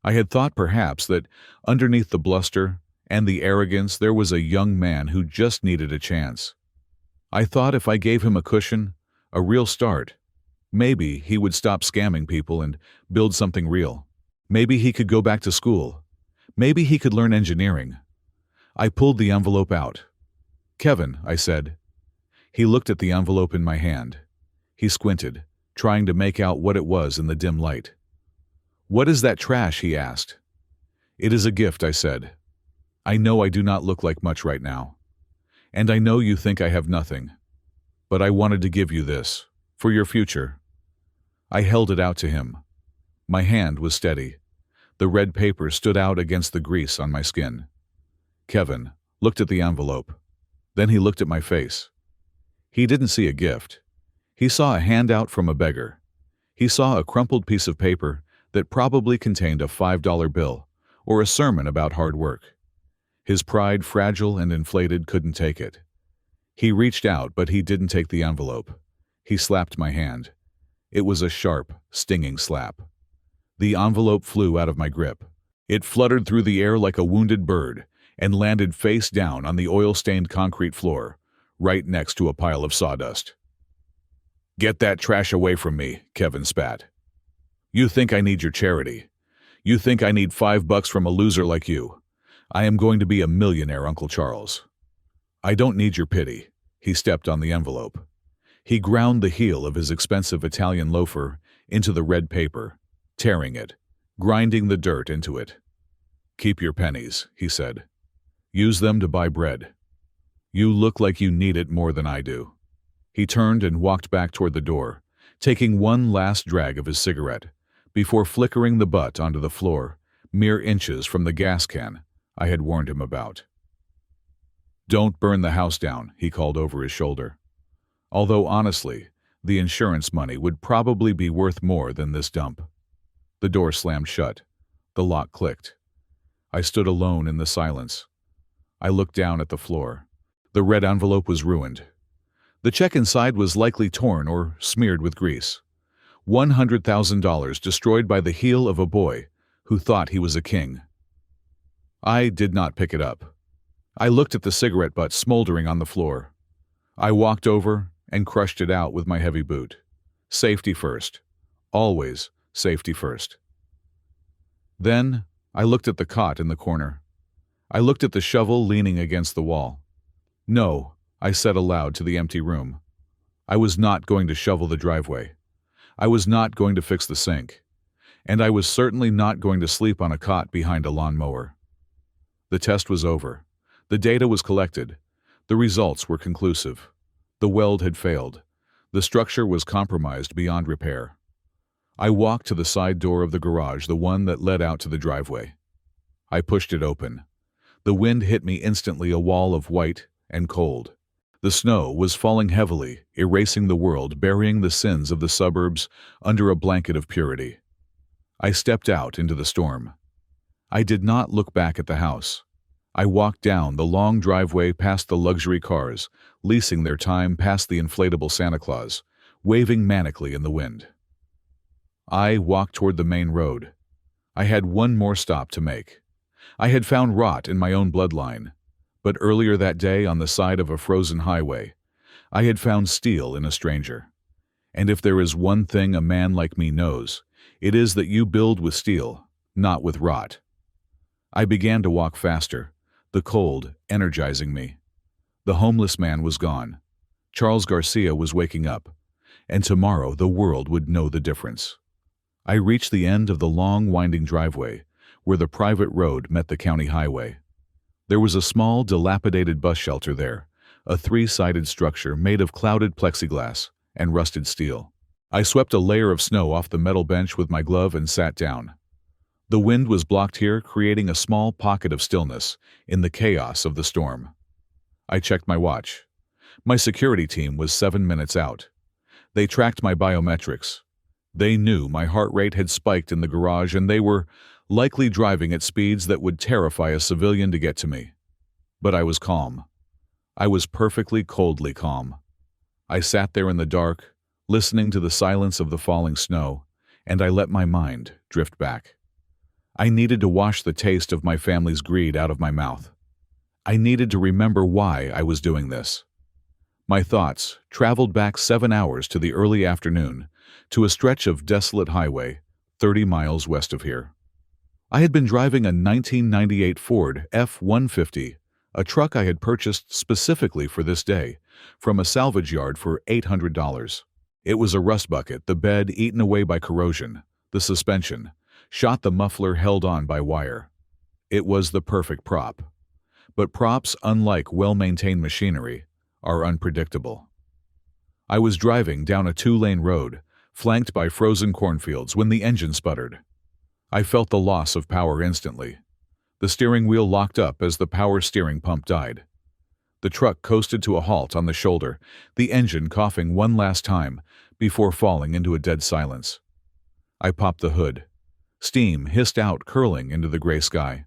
I had thought perhaps that underneath the bluster and the arrogance there was a young man who just needed a chance. I thought if I gave him a cushion, a real start, maybe he would stop scamming people and build something real. Maybe he could go back to school. Maybe he could learn engineering. I pulled the envelope out. "Kevin," I said. He looked at the envelope in my hand. He squinted, trying to make out what it was in the dim light. "What is that trash?" he asked. "It is a gift," I said. "I know I do not look like much right now. And I know you think I have nothing. but I wanted to give you this. For your future. I held it out to him. My hand was steady. The red paper stood out against the grease on my skin. Kevin looked at the envelope. Then he looked at my face. He didn't see a gift. He saw a handout from a beggar. He saw a crumpled piece of paper that probably contained a $5 bill or a sermon about hard work. His pride, fragile and inflated, couldn't take it. He reached out, but he didn't take the envelope. He slapped my hand. It was a sharp, stinging slap. The envelope flew out of my grip. It fluttered through the air like a wounded bird and landed face down on the oil-stained concrete floor, right next to a pile of sawdust. "Get that trash away from me," Kevin spat. "You think I need your charity. You think I need $5 from a loser like you. I am going to be a millionaire, Uncle Charles. I don't need your pity." He stepped on the envelope. He ground the heel of his expensive Italian loafer into the red paper, tearing it, grinding the dirt into it. "Keep your pennies," he said. "Use them to buy bread. You look like you need it more than I do." He turned and walked back toward the door, taking one last drag of his cigarette, before flickering the butt onto the floor, mere inches from the gas can I had warned him about. "Don't burn the house down," he called over his shoulder. Although honestly, the insurance money would probably be worth more than this dump. The door slammed shut. The lock clicked. I stood alone in the silence. I looked down at the floor. The red envelope was ruined. The check inside was likely torn or smeared with grease. $100,000 destroyed by the heel of a boy who thought he was a king. I did not pick it up. I looked at the cigarette butt smoldering on the floor. I walked over and crushed it out with my heavy boot. Safety first. Always safety first. Then I looked at the cot in the corner. I looked at the shovel leaning against the wall. "No," I said aloud to the empty room. I was not going to shovel the driveway. I was not going to fix the sink. And I was certainly not going to sleep on a cot behind a lawnmower. The test was over. The data was collected. The results were conclusive. The weld had failed. The structure was compromised beyond repair. I walked to the side door of the garage, the one that led out to the driveway. I pushed it open. The wind hit me instantly, a wall of white and cold. The snow was falling heavily, erasing the world, burying the sins of the suburbs under a blanket of purity. I stepped out into the storm. I did not look back at the house. I walked down the long driveway past the luxury cars, leasing their time, past the inflatable Santa Claus, waving manically in the wind. I walked toward the main road. I had one more stop to make. I had found rot in my own bloodline, but earlier that day on the side of a frozen highway, I had found steel in a stranger. And if there is one thing a man like me knows, it is that you build with steel, not with rot. I began to walk faster, the cold energizing me. The homeless man was gone. Charles Garcia was waking up, and tomorrow the world would know the difference. I reached the end of the long, winding driveway, where the private road met the county highway. There was a small, dilapidated bus shelter there, a three-sided structure made of clouded plexiglass and rusted steel. I swept a layer of snow off the metal bench with my glove and sat down. The wind was blocked here, creating a small pocket of stillness in the chaos of the storm. I checked my watch. My security team was 7 minutes out. They tracked my biometrics. They knew my heart rate had spiked in the garage, and they were likely driving at speeds that would terrify a civilian to get to me. But I was calm. I was perfectly coldly calm. I sat there in the dark, listening to the silence of the falling snow, and I let my mind drift back. I needed to wash the taste of my family's greed out of my mouth. I needed to remember why I was doing this. My thoughts traveled back 7 hours to the early afternoon, to a stretch of desolate highway 30 miles west of here. I had been driving a 1998 Ford F-150, a truck I had purchased specifically for this day, from a salvage yard for $800. It was a rust bucket, the bed eaten away by corrosion, the suspension, shot, the muffler held on by wire. It was the perfect prop. But props, unlike well-maintained machinery, are unpredictable. I was driving down a two-lane road, flanked by frozen cornfields, when the engine sputtered. I felt the loss of power instantly. The steering wheel locked up as the power steering pump died. The truck coasted to a halt on the shoulder, the engine coughing one last time before falling into a dead silence. I popped the hood. Steam hissed out, curling into the gray sky.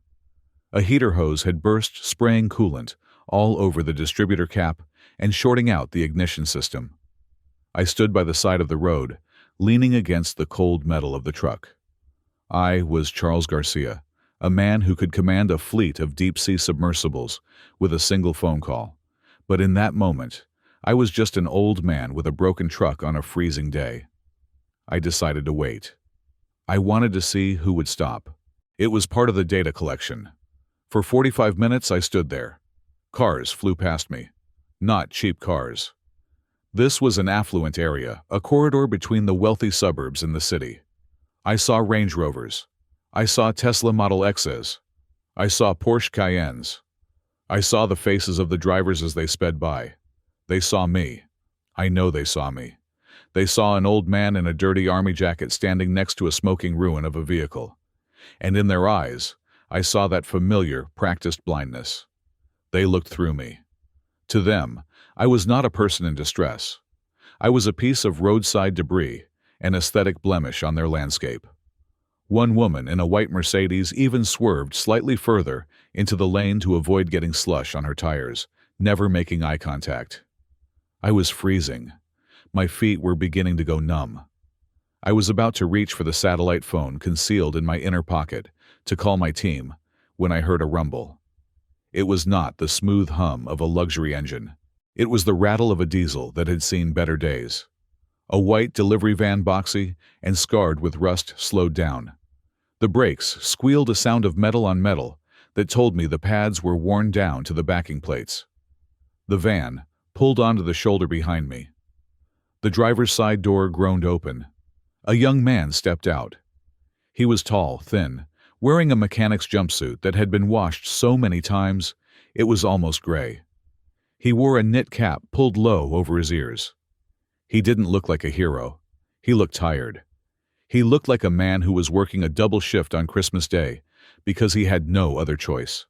A heater hose had burst, spraying coolant all over the distributor cap and shorting out the ignition system. I stood by the side of the road, leaning against the cold metal of the truck. I was Charles Garcia, a man who could command a fleet of deep-sea submersibles with a single phone call. But in that moment, I was just an old man with a broken truck on a freezing day. I decided to wait. I wanted to see who would stop. It was part of the data collection. For 45 minutes I stood there. Cars flew past me. Not cheap cars. This was an affluent area, a corridor between the wealthy suburbs and the city. I saw Range Rovers. I saw Tesla Model X's. I saw Porsche Cayennes. I saw the faces of the drivers as they sped by. They saw me. I know they saw me. They saw an old man in a dirty army jacket standing next to a smoking ruin of a vehicle. And in their eyes, I saw that familiar, practiced blindness. They looked through me. To them, I was not a person in distress. I was a piece of roadside debris, an aesthetic blemish on their landscape. One woman in a white Mercedes even swerved slightly further into the lane to avoid getting slush on her tires, never making eye contact. I was freezing. My feet were beginning to go numb. I was about to reach for the satellite phone concealed in my inner pocket to call my team when I heard a rumble. It was not the smooth hum of a luxury engine. It was the rattle of a diesel that had seen better days. A white delivery van, boxy and scarred with rust, slowed down. The brakes squealed a sound of metal on metal that told me the pads were worn down to the backing plates. The van pulled onto the shoulder behind me. The driver's side door groaned open. A young man stepped out. He was tall, thin, wearing a mechanic's jumpsuit that had been washed so many times it was almost gray. He wore a knit cap pulled low over his ears. He didn't look like a hero. He looked tired. He looked like a man who was working a double shift on Christmas Day because he had no other choice.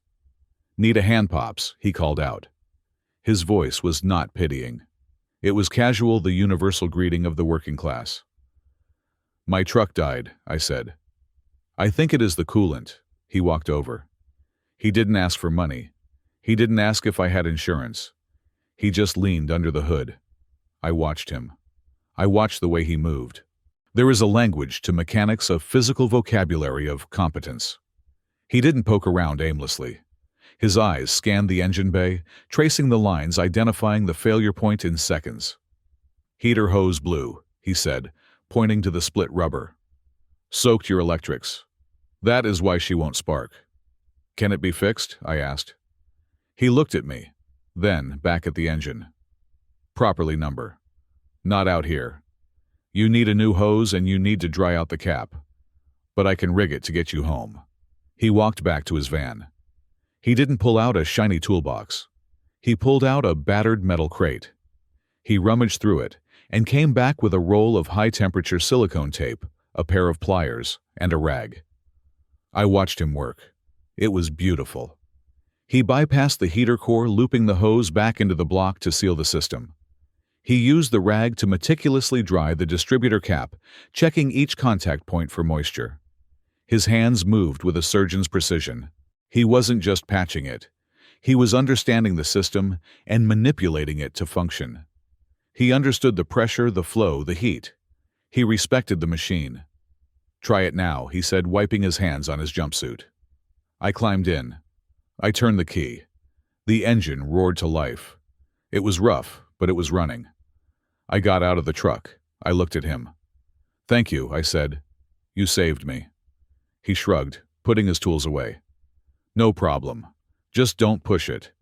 "Need a hand, Pops," he called out. His voice was not pitying. It was casual, the universal greeting of the working class. "My truck died," I said. "I think it is the coolant." He walked over. He didn't ask for money. He didn't ask if I had insurance. He just leaned under the hood. I watched him. I watched the way he moved. There is a language to mechanics, a physical vocabulary of competence. He didn't poke around aimlessly. His eyes scanned the engine bay, tracing the lines, identifying the failure point in seconds. "Heater hose blew," he said, pointing to the split rubber. "Soaked your electrics. That is why she won't spark." "Can it be fixed?" I asked. He looked at me, then back at the engine. "Properly number. Not out here. You need a new hose and you need to dry out the cap. But I can rig it to get you home." He walked back to his van. He didn't pull out a shiny toolbox. He pulled out a battered metal crate. He rummaged through it and came back with a roll of high-temperature silicone tape, a pair of pliers, and a rag. I watched him work. It was beautiful. He bypassed the heater core, looping the hose back into the block to seal the system. He used the rag to meticulously dry the distributor cap, checking each contact point for moisture. His hands moved with a surgeon's precision. He wasn't just patching it. He was understanding the system and manipulating it to function. He understood the pressure, the flow, the heat. He respected the machine. "Try it now," he said, wiping his hands on his jumpsuit. I climbed in. I turned the key. The engine roared to life. It was rough, but it was running. I got out of the truck. I looked at him. "Thank you," I said. "You saved me." He shrugged, putting his tools away. "No problem. Just don't push it.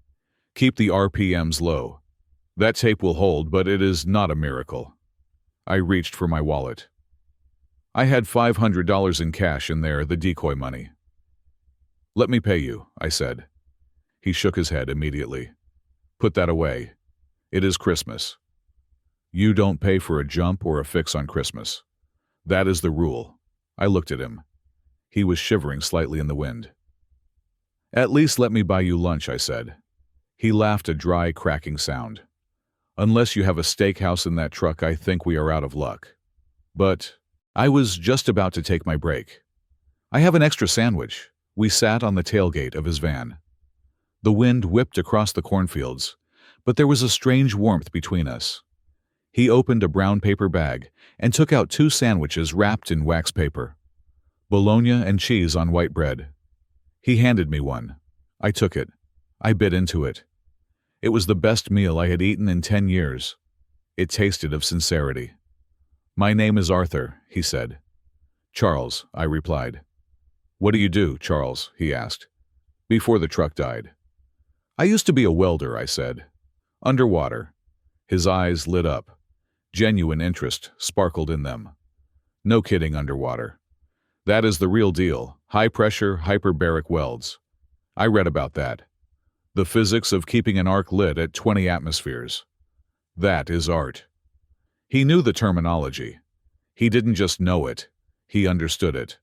Keep the RPMs low. That tape will hold, but it is not a miracle." I reached for my wallet. I had $500 in cash in there, the decoy money. "Let me pay you," I said. He shook his head immediately. "Put that away. It is Christmas." You don't pay for a jump or a fix on Christmas. That is the rule. I looked at him. He was shivering slightly in the wind. At least let me buy you lunch, I said. He laughed a dry, cracking sound. Unless you have a steakhouse in that truck, I think we are out of luck. But I was just about to take my break. I have an extra sandwich. We sat on the tailgate of his van. The wind whipped across the cornfields, but there was a strange warmth between us. He opened a brown paper bag and took out 2 sandwiches wrapped in wax paper. Bologna and cheese on white bread. He handed me one. I took it. I bit into it. It was the best meal I had eaten in 10 years. It tasted of sincerity. My name is Arthur, he said. Charles, I replied. What do you do, Charles? He asked. Before the truck died. I used to be a welder, I said. Underwater. His eyes lit up. Genuine interest sparkled in them. No kidding, underwater. That is the real deal. High-pressure, hyperbaric welds. I read about that. The physics of keeping an arc lit at 20 atmospheres. That is art. He knew the terminology. He didn't just know it. He understood it.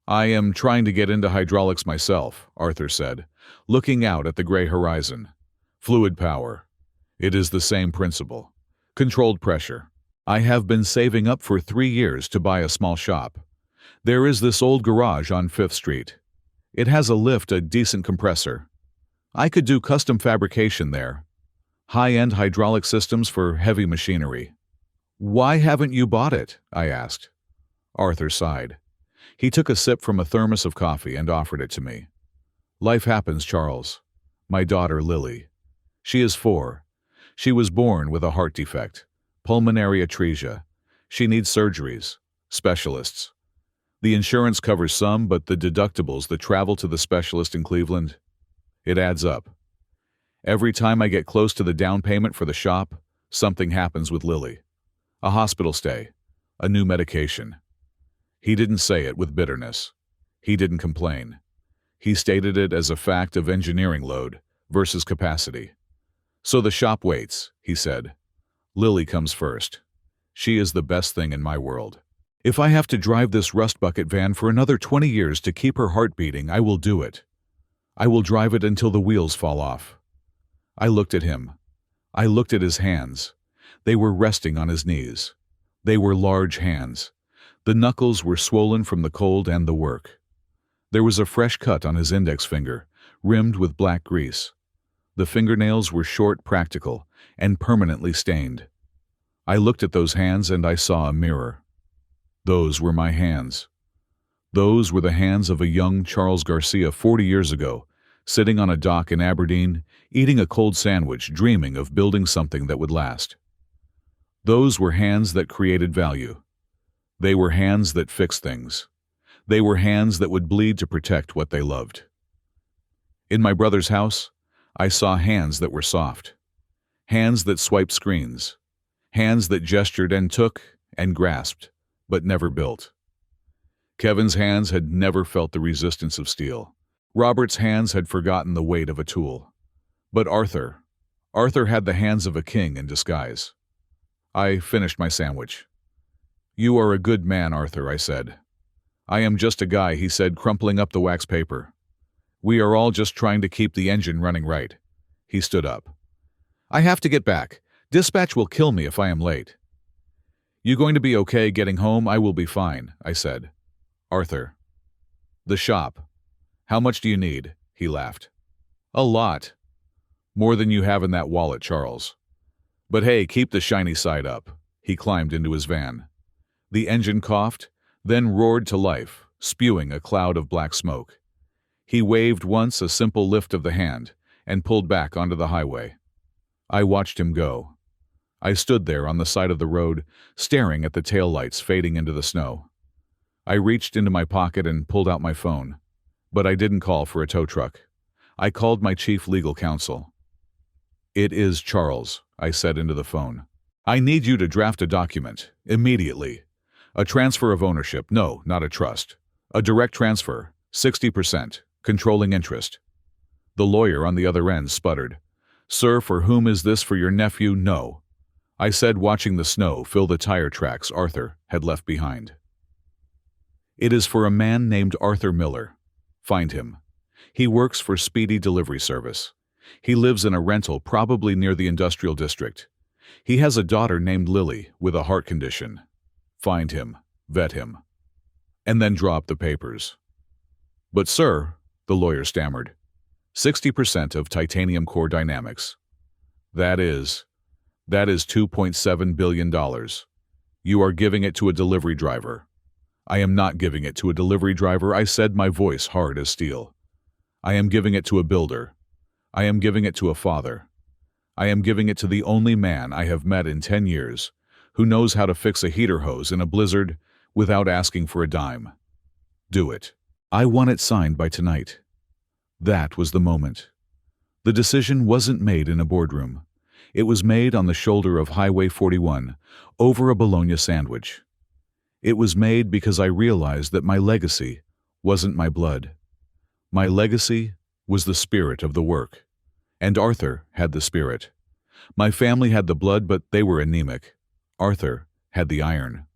I am trying to get into hydraulics myself, Arthur said, looking out at the gray horizon. Fluid power. It is the same principle. Controlled pressure. I have been saving up for 3 years to buy a small shop. There is this old garage on 5th Street. It has a lift, a decent compressor. I could do custom fabrication there. High-end hydraulic systems for heavy machinery. Why haven't you bought it? I asked. Arthur sighed. He took a sip from a thermos of coffee and offered it to me. Life happens, Charles. My daughter, Lily. She is 4. She was born with a heart defect, pulmonary atresia. She needs surgeries, specialists. The insurance covers some, but the deductibles that travel to the specialist in Cleveland, it adds up. Every time I get close to the down payment for the shop, something happens with Lily. A hospital stay, a new medication. He didn't say it with bitterness. He didn't complain. He stated it as a fact of engineering load versus capacity. So the shop waits, he said. Lily comes first. She is the best thing in my world. If I have to drive this rust bucket van for another 20 years to keep her heart beating, I will do it. I will drive it until the wheels fall off. I looked at him. I looked at his hands. They were resting on his knees. They were large hands. The knuckles were swollen from the cold and the work. There was a fresh cut on his index finger, rimmed with black grease. The fingernails were short, practical, and permanently stained. I looked at those hands and I saw a mirror. Those were my hands. Those were the hands of a young Charles Garcia 40 years ago, sitting on a dock in Aberdeen, eating a cold sandwich, dreaming of building something that would last. Those were hands that created value. They were hands that fixed things. They were hands that would bleed to protect what they loved. In my brother's house, I saw hands that were soft. Hands that swiped screens. Hands that gestured and took and grasped, but never built. Kevin's hands had never felt the resistance of steel. Robert's hands had forgotten the weight of a tool. But Arthur had the hands of a king in disguise. I finished my sandwich. You are a good man, Arthur, I said. I am just a guy, he said, crumpling up the wax paper. We are all just trying to keep the engine running right. He stood up. I have to get back. Dispatch will kill me if I am late. You going to be okay getting home? I will be fine, I said. Arthur. The shop. How much do you need? He laughed. A lot. More than you have in that wallet, Charles. But hey, keep the shiny side up. He climbed into his van. The engine coughed, then roared to life, spewing a cloud of black smoke. He waved once, a simple lift of the hand, and pulled back onto the highway. I watched him go. I stood there on the side of the road, staring at the taillights fading into the snow. I reached into my pocket and pulled out my phone, but I didn't call for a tow truck. I called my chief legal counsel. It is Charles, I said into the phone. I need you to draft a document, immediately. A transfer of ownership, no, not a trust. A direct transfer, 60%, controlling interest. The lawyer on the other end sputtered. Sir, for whom is this? For your nephew? No. I said, watching the snow fill the tire tracks Arthur had left behind. It is for a man named Arthur Miller. Find him. He works for Speedy Delivery Service. He lives in a rental probably near the industrial district. He has a daughter named Lily with a heart condition. Find him, vet him, and then draw up the papers. But sir, the lawyer stammered, 60% of titanium core dynamics. That is $2.7 billion. You are giving it to a delivery driver. I am not giving it to a delivery driver, I said, my voice hard as steel. I am giving it to a builder. I am giving it to a father. I am giving it to the only man I have met in 10 years who knows how to fix a heater hose in a blizzard without asking for a dime. Do it. I want it signed by tonight. That was the moment. The decision wasn't made in a boardroom. It was made on the shoulder of Highway 41, over a bologna sandwich. It was made because I realized that my legacy wasn't my blood. My legacy was the spirit of the work. And Arthur had the spirit. My family had the blood, but they were anemic. Arthur had the iron.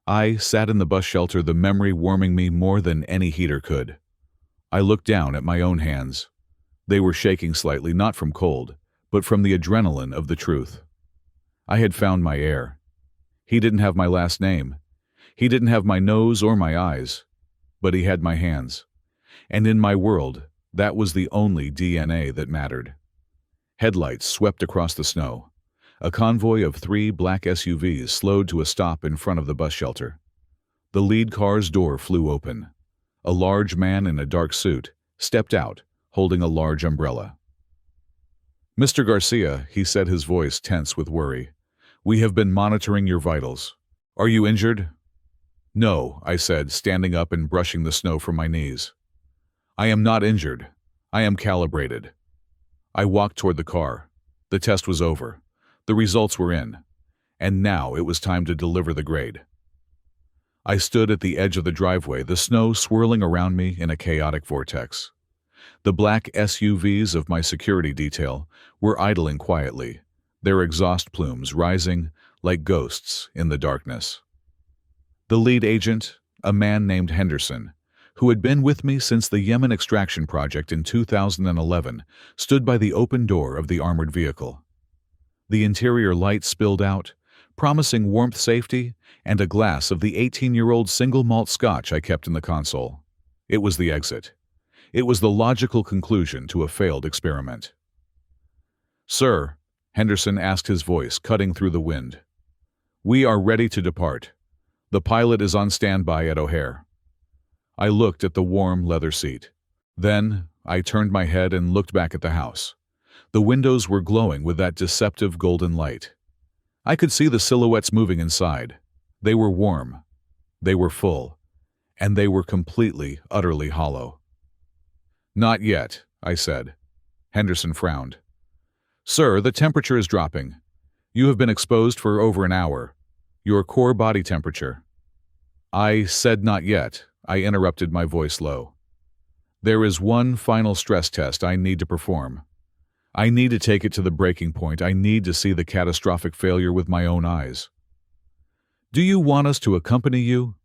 I sat in the bus shelter, the memory warming me more than any heater could. I looked down at my own hands. They were shaking slightly, not from cold, but from the adrenaline of the truth. I had found my heir. He didn't have my last name. He didn't have my nose or my eyes, but he had my hands. And in my world, that was the only DNA that mattered. Headlights swept across the snow. A convoy of 3 black SUVs slowed to a stop in front of the bus shelter. The lead car's door flew open. A large man in a dark suit stepped out, holding a large umbrella. Mr. Garcia, he said, his voice tense with worry, we have been monitoring your vitals. Are you injured? No, I said, standing up and brushing the snow from my knees. I am not injured. I am calibrated. I walked toward the car. The test was over. The results were in. And now it was time to deliver the grade. I stood at the edge of the driveway, the snow swirling around me in a chaotic vortex. The black SUVs of my security detail were idling quietly, their exhaust plumes rising like ghosts in the darkness. The lead agent, a man named Henderson, who had been with me since the Yemen extraction project in 2011, stood by the open door of the armored vehicle. The interior light spilled out, promising warmth, safety, and a glass of the 18-year-old single malt scotch I kept in the console. It was the exit. It was the logical conclusion to a failed experiment. Sir, Henderson asked, his voice cutting through the wind. We are ready to depart. The pilot is on standby at O'Hare. I looked at the warm leather seat. Then I turned my head and looked back at the house. The windows were glowing with that deceptive golden light. I could see the silhouettes moving inside. They were warm. They were full. And they were completely, utterly hollow. Not yet, I said. Henderson frowned. Sir, the temperature is dropping. You have been exposed for over an hour. Your core body temperature. I said not yet. I interrupted, my voice low. There is one final stress test I need to perform. I need to take it to the breaking point. I need to see the catastrophic failure with my own eyes. Do you want us to accompany you?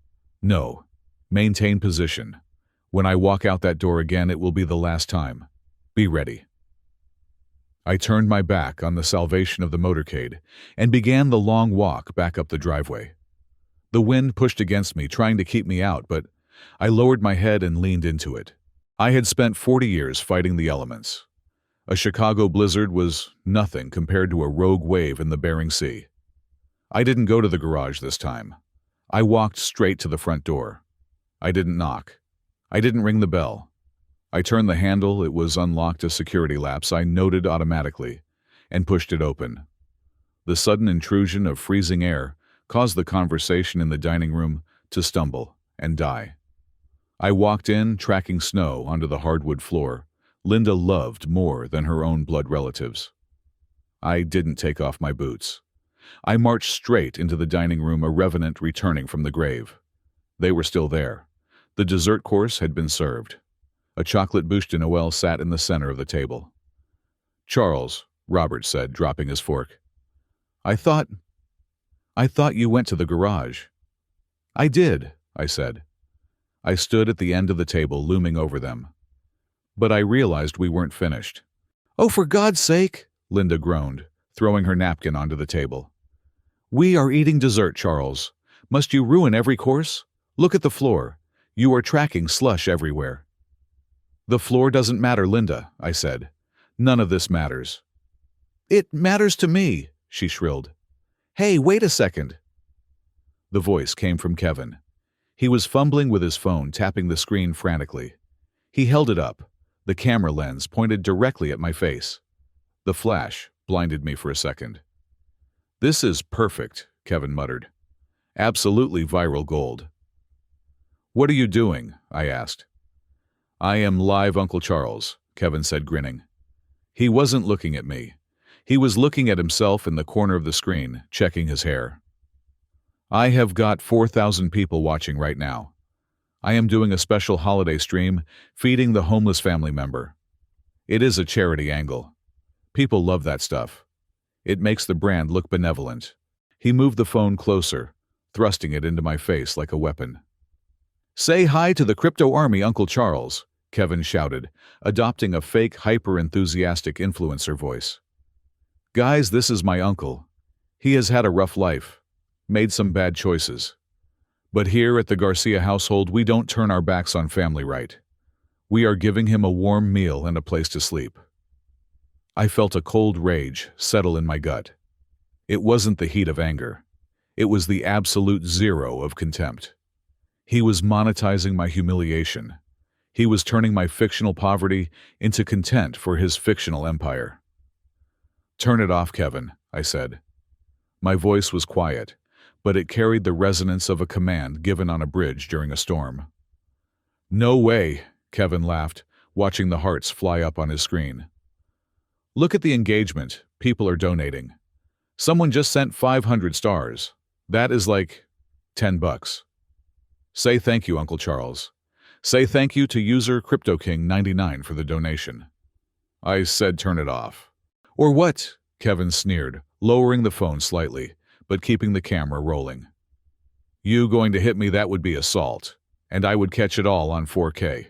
No. Maintain position. When I walk out that door again, it will be the last time. Be ready. I turned my back on the salvation of the motorcade and began the long walk back up the driveway. The wind pushed against me, trying to keep me out, but I lowered my head and leaned into it. I had spent 40 years fighting the elements. A Chicago blizzard was nothing compared to a rogue wave in the Bering Sea. I didn't go to the garage this time. I walked straight to the front door. I didn't knock. I didn't ring the bell. I turned the handle. It was unlocked, a security lapse I noted automatically, and pushed it open. The sudden intrusion of freezing air caused the conversation in the dining room to stumble and die. I walked in, tracking snow onto the hardwood floor Linda loved more than her own blood relatives. I didn't take off my boots. I marched straight into the dining room, a revenant returning from the grave. They were still there. The dessert course had been served. A chocolate bûche de Noël sat in the center of the table. Charles, Robert said, dropping his fork. I thought, I thought you went to the garage. I did, I said. I stood at the end of the table looming over them. But I realized we weren't finished. Oh, for God's sake, Linda groaned, throwing her napkin onto the table. We are eating dessert, Charles. Must you ruin every course? Look at the floor. You are tracking slush everywhere. The floor doesn't matter, Linda, I said. None of this matters. It matters to me, she shrilled. Hey, wait a second. The voice came from Kevin. He was fumbling with his phone, tapping the screen frantically. He held it up, the camera lens pointed directly at my face. The flash blinded me for a second. This is perfect, Kevin muttered. Absolutely viral gold. What are you doing? I asked. I am live, Uncle Charles, Kevin said, grinning. He wasn't looking at me. He was looking at himself in the corner of the screen, checking his hair. I have got 4,000 people watching right now. I am doing a special holiday stream, feeding the homeless family member. It is a charity angle. People love that stuff. It makes the brand look benevolent. He moved the phone closer, thrusting it into my face like a weapon. Say hi to the crypto army, Uncle Charles, Kevin shouted, adopting a fake hyper-enthusiastic influencer voice. Guys, this is my uncle. He has had a rough life, made some bad choices. But here at the Garcia household, we don't turn our backs on family right. We are giving him a warm meal and a place to sleep. I felt a cold rage settle in my gut. It wasn't the heat of anger. It was the absolute zero of contempt. He was monetizing my humiliation. He was turning my fictional poverty into content for his fictional empire. Turn it off, Kevin, I said. My voice was quiet, but it carried the resonance of a command given on a bridge during a storm. No way, Kevin laughed, watching the hearts fly up on his screen. Look at the engagement. People are donating. Someone just sent 500 stars. That is like $10. Say thank you, Uncle Charles. Say thank you to user CryptoKing99 for the donation. I said turn it off. Or what? Kevin sneered, lowering the phone slightly, but keeping the camera rolling. You going to hit me? That would be assault, and I would catch it all on 4K.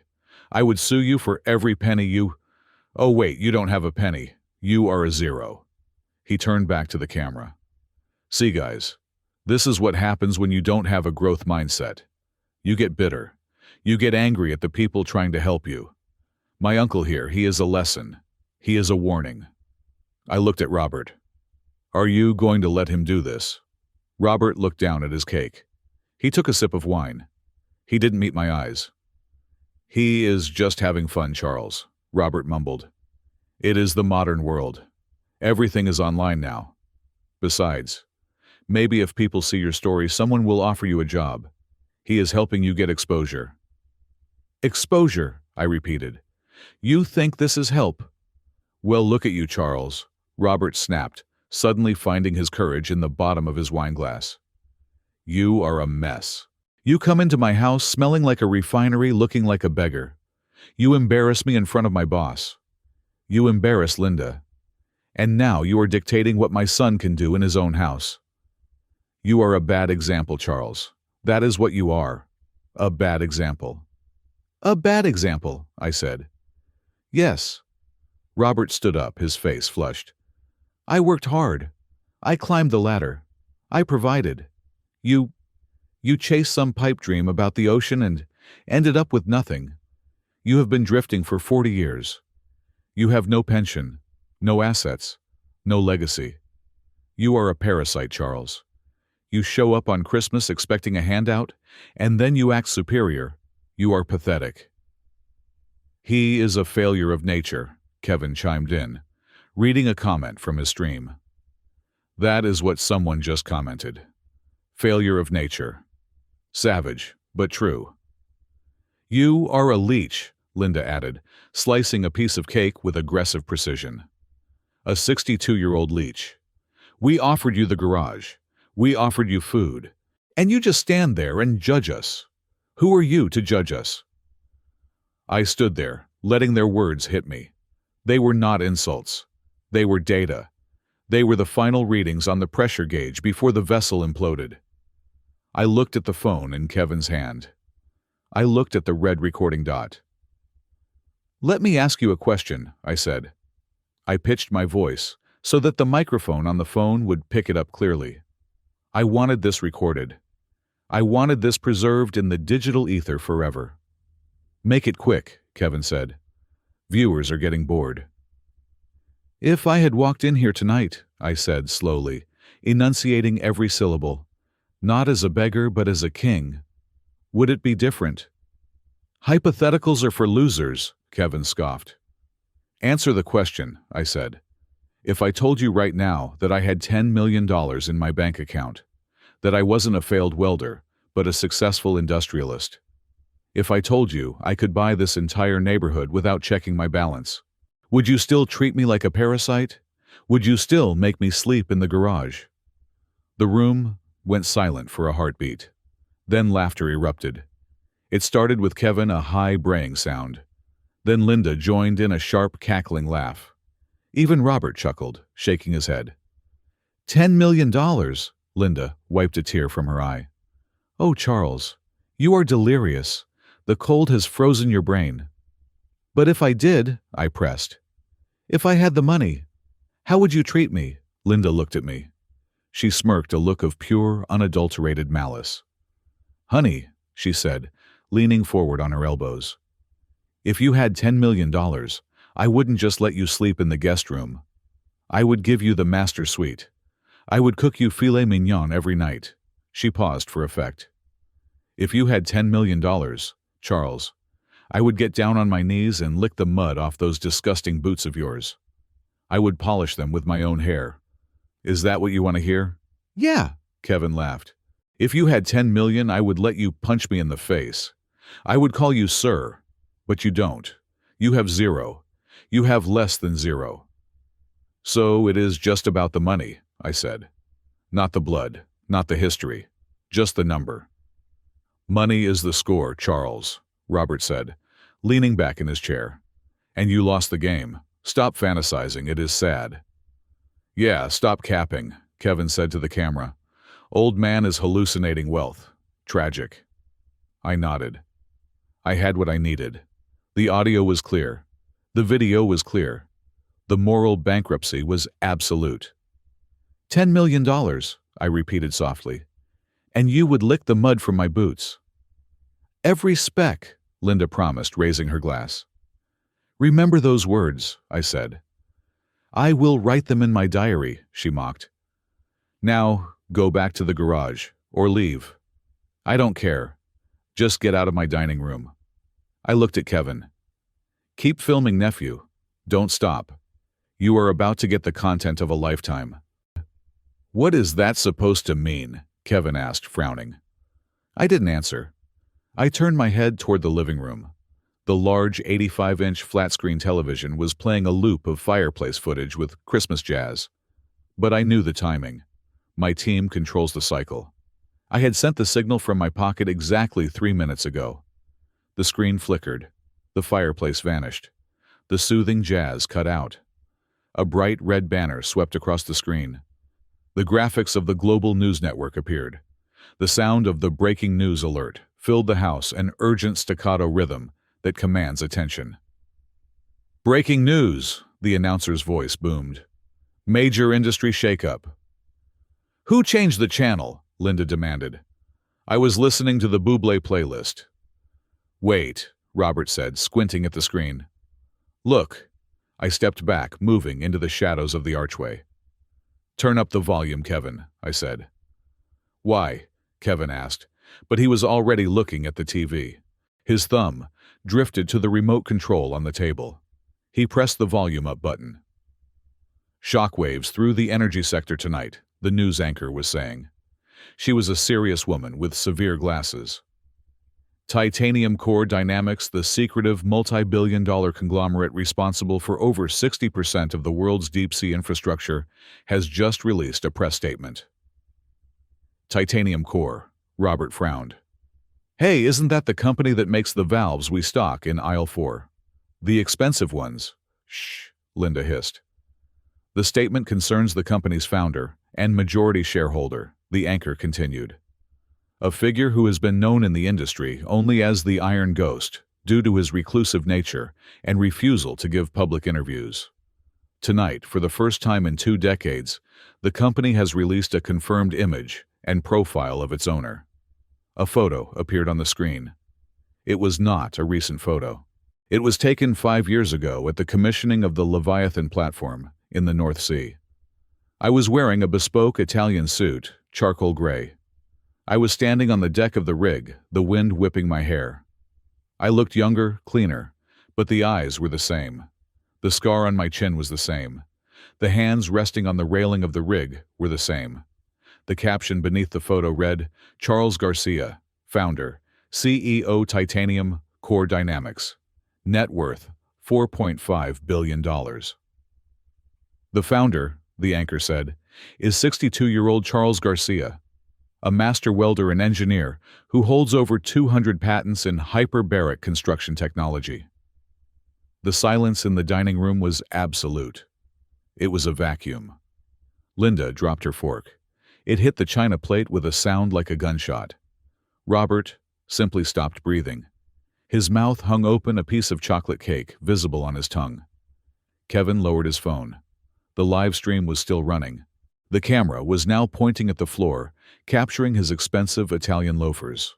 I would sue you for every penny you... Oh wait, you don't have a penny. You are a zero. He turned back to the camera. See guys, this is what happens when you don't have a growth mindset. You get bitter. You get angry at the people trying to help you. My uncle here, he is a lesson. He is a warning. I looked at Robert. Are you going to let him do this? Robert looked down at his cake. He took a sip of wine. He didn't meet my eyes. He is just having fun, Charles, Robert mumbled. It is the modern world. Everything is online now. Besides, maybe if people see your story, someone will offer you a job. He is helping you get exposure. Exposure, I repeated. You think this is help? Well, look at you, Charles, Robert snapped, suddenly finding his courage in the bottom of his wineglass. You are a mess. You come into my house smelling like a refinery, looking like a beggar. You embarrass me in front of my boss. You embarrass Linda. And now you are dictating what my son can do in his own house. You are a bad example, Charles. That is what you are. A bad example. A bad example, I said. Yes. Robert stood up, his face flushed. I worked hard. I climbed the ladder. I provided. You chased some pipe dream about the ocean and ended up with nothing. You have been drifting for 40 years. You have no pension, no assets, no legacy. You are a parasite, Charles. You show up on Christmas expecting a handout, and then you act superior. You are pathetic. He is a failure of nature, Kevin chimed in, reading a comment from his stream. That is what someone just commented. Failure of nature. Savage, but true. You are a leech, Linda added, slicing a piece of cake with aggressive precision. A 62-year-old leech. We offered you the garage. We offered you food. And you just stand there and judge us. Who are you to judge us? I stood there, letting their words hit me. They were not insults. They were data. They were the final readings on the pressure gauge before the vessel imploded. I looked at the phone in Kevin's hand. I looked at the red recording dot. "Let me ask you a question," I said. I pitched my voice so that the microphone on the phone would pick it up clearly. I wanted this recorded. I wanted this preserved in the digital ether forever. "Make it quick," Kevin said. "Viewers are getting bored." "If I had walked in here tonight," I said slowly, enunciating every syllable, "not as a beggar but as a king, would it be different?" "Hypotheticals are for losers," Kevin scoffed. "Answer the question," I said. "If I told you right now that I had $10 million in my bank account, that I wasn't a failed welder, but a successful industrialist, if I told you I could buy this entire neighborhood without checking my balance, would you still treat me like a parasite? Would you still make me sleep in the garage?" The room went silent for a heartbeat. Then laughter erupted. It started with Kevin, a high braying sound. Then Linda joined in a sharp cackling laugh. Even Robert chuckled, shaking his head. $10 million, Linda wiped a tear from her eye. "Oh, Charles, you are delirious. The cold has frozen your brain." "But if I did," I pressed. "If I had the money, how would you treat me?" Linda looked at me. She smirked, a look of pure, unadulterated malice. "Honey," she said, leaning forward on her elbows, "if you had $10 million, I wouldn't just let you sleep in the guest room. I would give you the master suite. I would cook you filet mignon every night." She paused for effect. "If you had $10 million, Charles, I would get down on my knees and lick the mud off those disgusting boots of yours. I would polish them with my own hair. Is that what you want to hear?" "Yeah," Kevin laughed. "If you had $10 million, I would let you punch me in the face. I would call you sir, but you don't. You have zero. You have less than zero." "So it is just about the money," I said. "Not the blood, not the history, just the number." "Money is the score, Charles," Robert said, leaning back in his chair. "And you lost the game. Stop fantasizing, it is sad." "Yeah, stop capping," Kevin said to the camera. "Old man is hallucinating wealth. Tragic." I nodded. I had what I needed. The audio was clear. The video was clear. The moral bankruptcy was absolute. $10 million, I repeated softly. "And you would lick the mud from my boots." "Every speck," Linda promised, raising her glass. "Remember those words," I said. "I will write them in my diary," she mocked. "Now, go back to the garage, or leave. I don't care. Just get out of my dining room." I looked at Kevin. "Keep filming, nephew. Don't stop. You are about to get the content of a lifetime." "What is that supposed to mean?" Kevin asked, frowning. I didn't answer. I turned my head toward the living room. The large 85-inch flat-screen television was playing a loop of fireplace footage with Christmas jazz. But I knew the timing. My team controls the cycle. I had sent the signal from my pocket exactly 3 minutes ago. The screen flickered. The fireplace vanished. The soothing jazz cut out. A bright red banner swept across the screen. The graphics of the global news network appeared. The sound of the breaking news alert filled the house, an urgent staccato rhythm that commands attention. "Breaking news," the announcer's voice boomed. "Major industry shakeup." "Who changed the channel?" Linda demanded. "I was listening to the Bublé playlist." "Wait," Robert said, squinting at the screen. "Look." I stepped back, moving into the shadows of the archway. "Turn up the volume, Kevin," I said. "Why?" Kevin asked, but he was already looking at the TV. His thumb drifted to the remote control on the table. He pressed the volume up button. "Shockwaves through the energy sector tonight," the news anchor was saying. She was a serious woman with severe glasses. "Titanium Core Dynamics, the secretive multi-billion-dollar conglomerate responsible for over 60% of the world's deep-sea infrastructure, has just released a press statement." "Titanium Core," Robert frowned. "Hey, isn't that the company that makes the valves we stock in aisle 4? The expensive ones." "Shh," Linda hissed. The statement concerns the company's founder and majority shareholder, the anchor continued. A figure who has been known in the industry only as the Iron Ghost due to his reclusive nature and refusal to give public interviews. Tonight, for the first time in 2 decades, the company has released a confirmed image and profile of its owner. A photo appeared on the screen. It was not a recent photo. It was taken 5 years ago at the commissioning of the Leviathan platform in the North Sea. I was wearing a bespoke Italian suit, charcoal gray. I was standing on the deck of the rig, the wind whipping my hair. I looked younger, cleaner, but the eyes were the same. The scar on my chin was the same. The hands resting on the railing of the rig were the same. The caption beneath the photo read, Charles Garcia, founder, CEO Titanium Core Dynamics. Net worth, $4.5 billion. The founder, the anchor said, is 62-year-old Charles Garcia, a master welder and engineer who holds over 200 patents in hyperbaric construction technology. The silence in the dining room was absolute. It was a vacuum. Linda dropped her fork. It hit the china plate with a sound like a gunshot. Robert simply stopped breathing. His mouth hung open, a piece of chocolate cake visible on his tongue. Kevin lowered his phone. The live stream was still running. The camera was now pointing at the floor, capturing his expensive Italian loafers.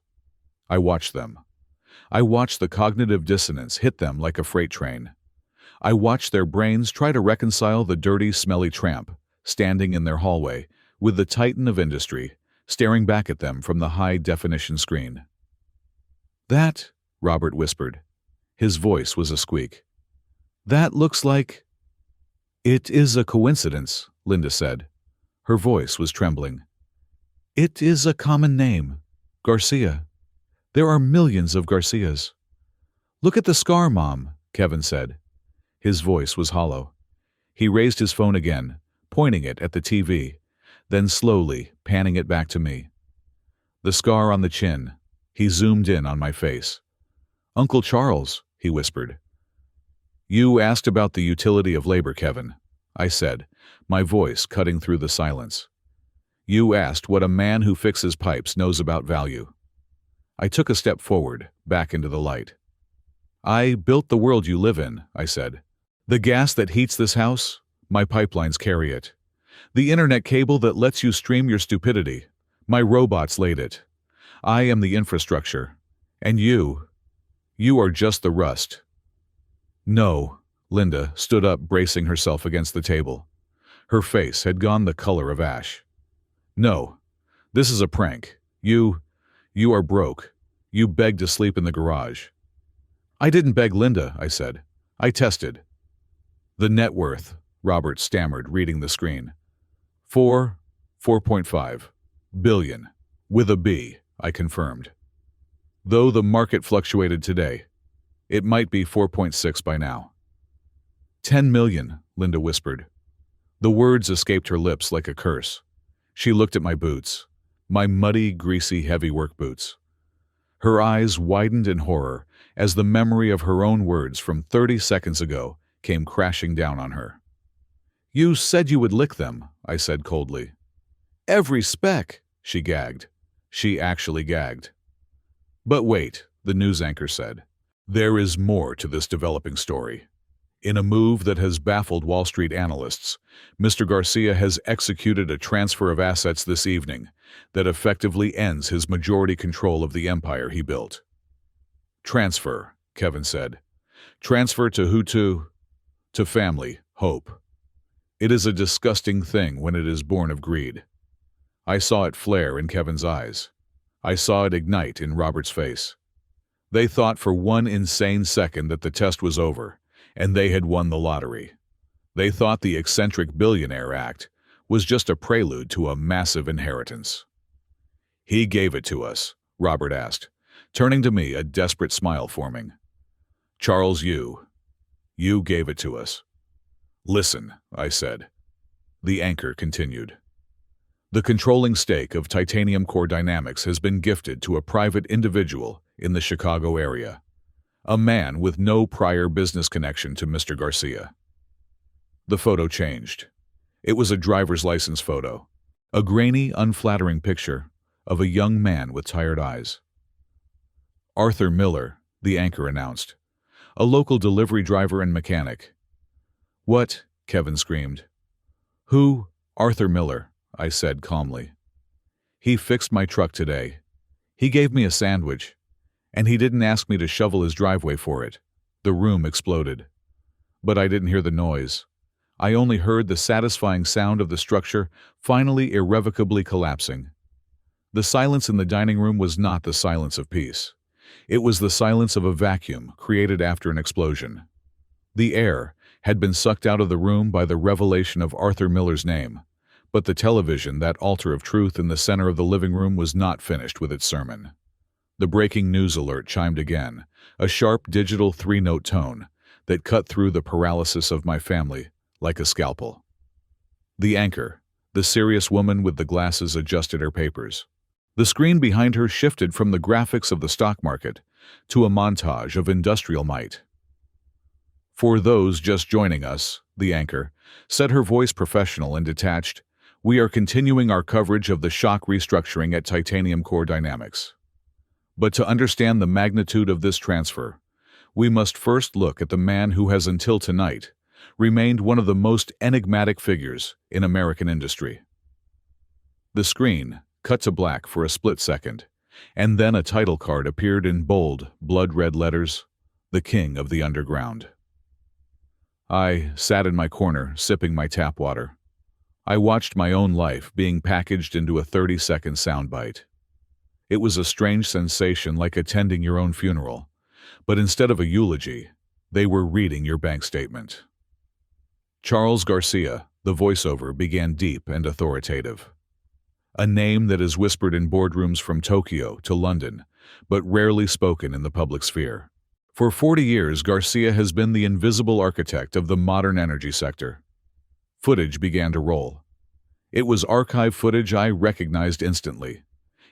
I watched them. I watched the cognitive dissonance hit them like a freight train. I watched their brains try to reconcile the dirty, smelly tramp, standing in their hallway, with the titan of industry, staring back at them from the high-definition screen. That, Robert whispered. His voice was a squeak. That looks like... It is a coincidence, Linda said. Her voice was trembling. It is a common name, Garcia. There are millions of Garcias. Look at the scar, Mom, Kevin said. His voice was hollow. He raised his phone again, pointing it at the TV, then slowly panning it back to me. The scar on the chin. He zoomed in on my face. Uncle Charles, he whispered. You asked about the utility of labor, Kevin, I said, my voice cutting through the silence. You asked what a man who fixes pipes knows about value. I took a step forward, back into the light. I built the world you live in, I said. The gas that heats this house, my pipelines carry it. The internet cable that lets you stream your stupidity, my robots laid it. I am the infrastructure. And you are just the rust. No, Linda stood up, bracing herself against the table. Her face had gone the color of ash. No, this is a prank. You are broke. You begged to sleep in the garage. I didn't beg, Linda, I said. I tested. The net worth, Robert stammered, reading the screen. 4.5 billion. With a B, I confirmed. Though the market fluctuated today, it might be 4.6 by now. 10 million, Linda whispered. The words escaped her lips like a curse. She looked at my boots, my muddy, greasy, heavy work boots. Her eyes widened in horror as the memory of her own words from 30 seconds ago came crashing down on her. You said you would lick them, I said coldly. Every speck, she gagged. She actually gagged. But wait, the news anchor said. There is more to this developing story. In a move that has baffled Wall Street analysts, Mr. Garcia has executed a transfer of assets this evening that effectively ends his majority control of the empire he built. Transfer, Kevin said. Transfer to who? To family, hope. It is a disgusting thing when it is born of greed. I saw it flare in Kevin's eyes. I saw it ignite in Robert's face. They thought for one insane second that the test was over, and they had won the lottery. They thought the eccentric Billionaire Act was just a prelude to a massive inheritance. He gave it to us, Robert asked, turning to me, a desperate smile forming. Charles, you gave it to us. Listen, I said. The anchor continued. The controlling stake of Titanium Core Dynamics has been gifted to a private individual in the Chicago area, a man with no prior business connection to Mr. Garcia. The photo changed. It was a driver's license photo. A grainy, unflattering picture of a young man with tired eyes. Arthur Miller, the anchor announced. A local delivery driver and mechanic. What? Kevin screamed. Who? Arthur Miller, I said calmly. He fixed my truck today. He gave me a sandwich. And he didn't ask me to shovel his driveway for it. The room exploded. But I didn't hear the noise. I only heard the satisfying sound of the structure finally irrevocably collapsing. The silence in the dining room was not the silence of peace. It was the silence of a vacuum created after an explosion. The air had been sucked out of the room by the revelation of Arthur Miller's name, but the television, that altar of truth in the center of the living room, was not finished with its sermon. The breaking news alert chimed again, a sharp digital three-note tone that cut through the paralysis of my family like a scalpel. The anchor, the serious woman with the glasses, adjusted her papers. The screen behind her shifted from the graphics of the stock market to a montage of industrial might. For those just joining us, the anchor said, her voice professional and detached, we are continuing our coverage of the shock restructuring at Titanium Core Dynamics. But to understand the magnitude of this transfer, we must first look at the man who has until tonight remained one of the most enigmatic figures in American industry. The screen cut to black for a split second, and then a title card appeared in bold, blood-red letters, The King of the Underground. I sat in my corner, sipping my tap water. I watched my own life being packaged into a 30-second soundbite. It was a strange sensation, like attending your own funeral, but instead of a eulogy, they were reading your bank statement. Charles Garcia, the voiceover, began deep and authoritative. A name that is whispered in boardrooms from Tokyo to London, but rarely spoken in the public sphere. For 40 years, Garcia has been the invisible architect of the modern energy sector. Footage began to roll. It was archive footage I recognized instantly.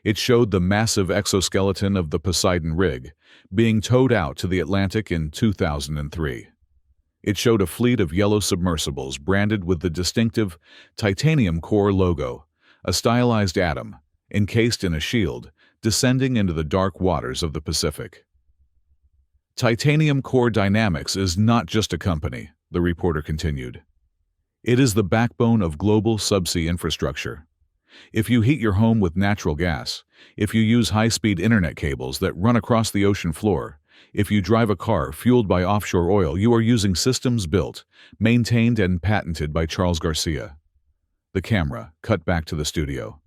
It showed the massive exoskeleton of the Poseidon rig being towed out to the Atlantic in 2003. It showed a fleet of yellow submersibles branded with the distinctive Titanium Core logo, a stylized atom, encased in a shield, descending into the dark waters of the Pacific. Titanium Core Dynamics is not just a company, the reporter continued. It is the backbone of global subsea infrastructure. If you heat your home with natural gas, if you use high-speed internet cables that run across the ocean floor, if you drive a car fueled by offshore oil, you are using systems built, maintained, and patented by Charles Garcia. The camera cut back to the studio.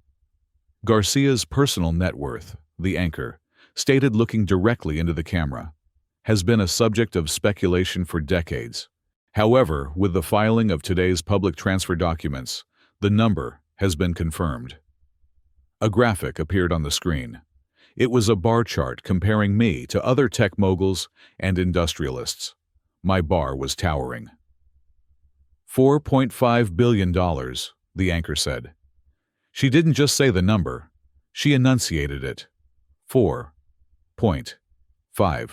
Garcia's personal net worth, the anchor, stated looking directly into the camera, has been a subject of speculation for decades. However, with the filing of today's public transfer documents, the number has been confirmed. A graphic appeared on the screen. It was a bar chart comparing me to other tech moguls and industrialists. My bar was towering. $4.5 billion, the anchor said. She didn't just say the number, she enunciated it. 4.5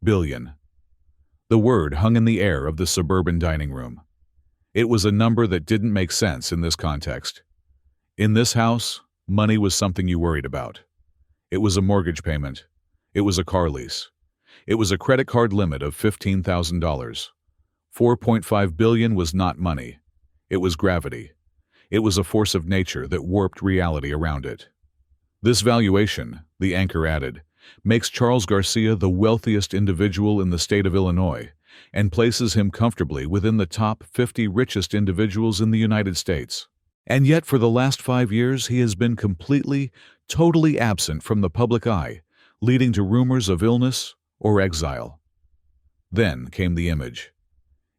billion. The word hung in the air of the suburban dining room. It was a number that didn't make sense in this context. In this house, money was something you worried about. It was a mortgage payment. It was a car lease. It was a credit card limit of $15,000. 4.5 billion was not money. It was gravity. It was a force of nature that warped reality around it. This valuation, the anchor added, makes Charles Garcia the wealthiest individual in the state of Illinois and places him comfortably within the top 50 richest individuals in the United States. And yet for the last 5 years he has been totally absent from the public eye, leading to rumors of illness or exile. Then came the image.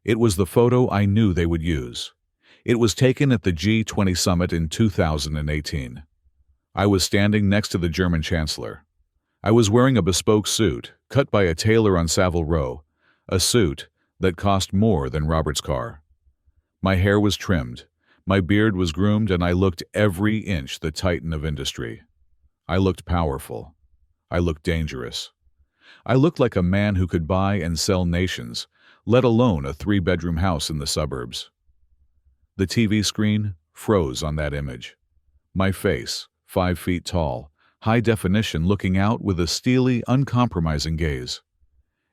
It was the photo I knew they would use. It was taken at the G20 summit in 2018. I was standing next to the German chancellor. I was wearing a bespoke suit, cut by a tailor on Savile Row, a suit that cost more than Robert's car. My hair was trimmed, my beard was groomed, and I looked every inch the titan of industry. I looked powerful. I looked dangerous. I looked like a man who could buy and sell nations, let alone a 3-bedroom house in the suburbs. The TV screen froze on that image. My face, 5 feet tall, high definition, looking out with a steely, uncompromising gaze.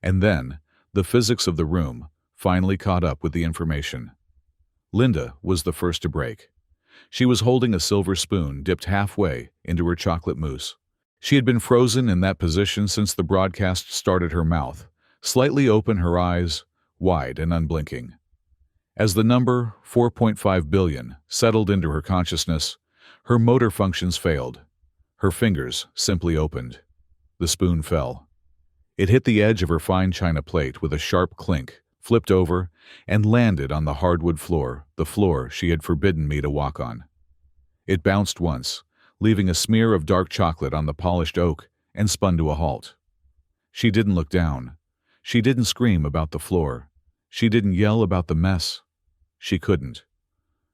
And then, the physics of the room finally caught up with the information. Linda was the first to break. She was holding a silver spoon dipped halfway into her chocolate mousse. She had been frozen in that position since the broadcast started, her mouth slightly open, her eyes wide and unblinking. As the number 4.5 billion settled into her consciousness, her motor functions failed. Her fingers simply opened. The spoon fell. It hit the edge of her fine china plate with a sharp clink, flipped over, and landed on the hardwood floor, the floor she had forbidden me to walk on. It bounced once, leaving a smear of dark chocolate on the polished oak, and spun to a halt. She didn't look down. She didn't scream about the floor. She didn't yell about the mess. She couldn't.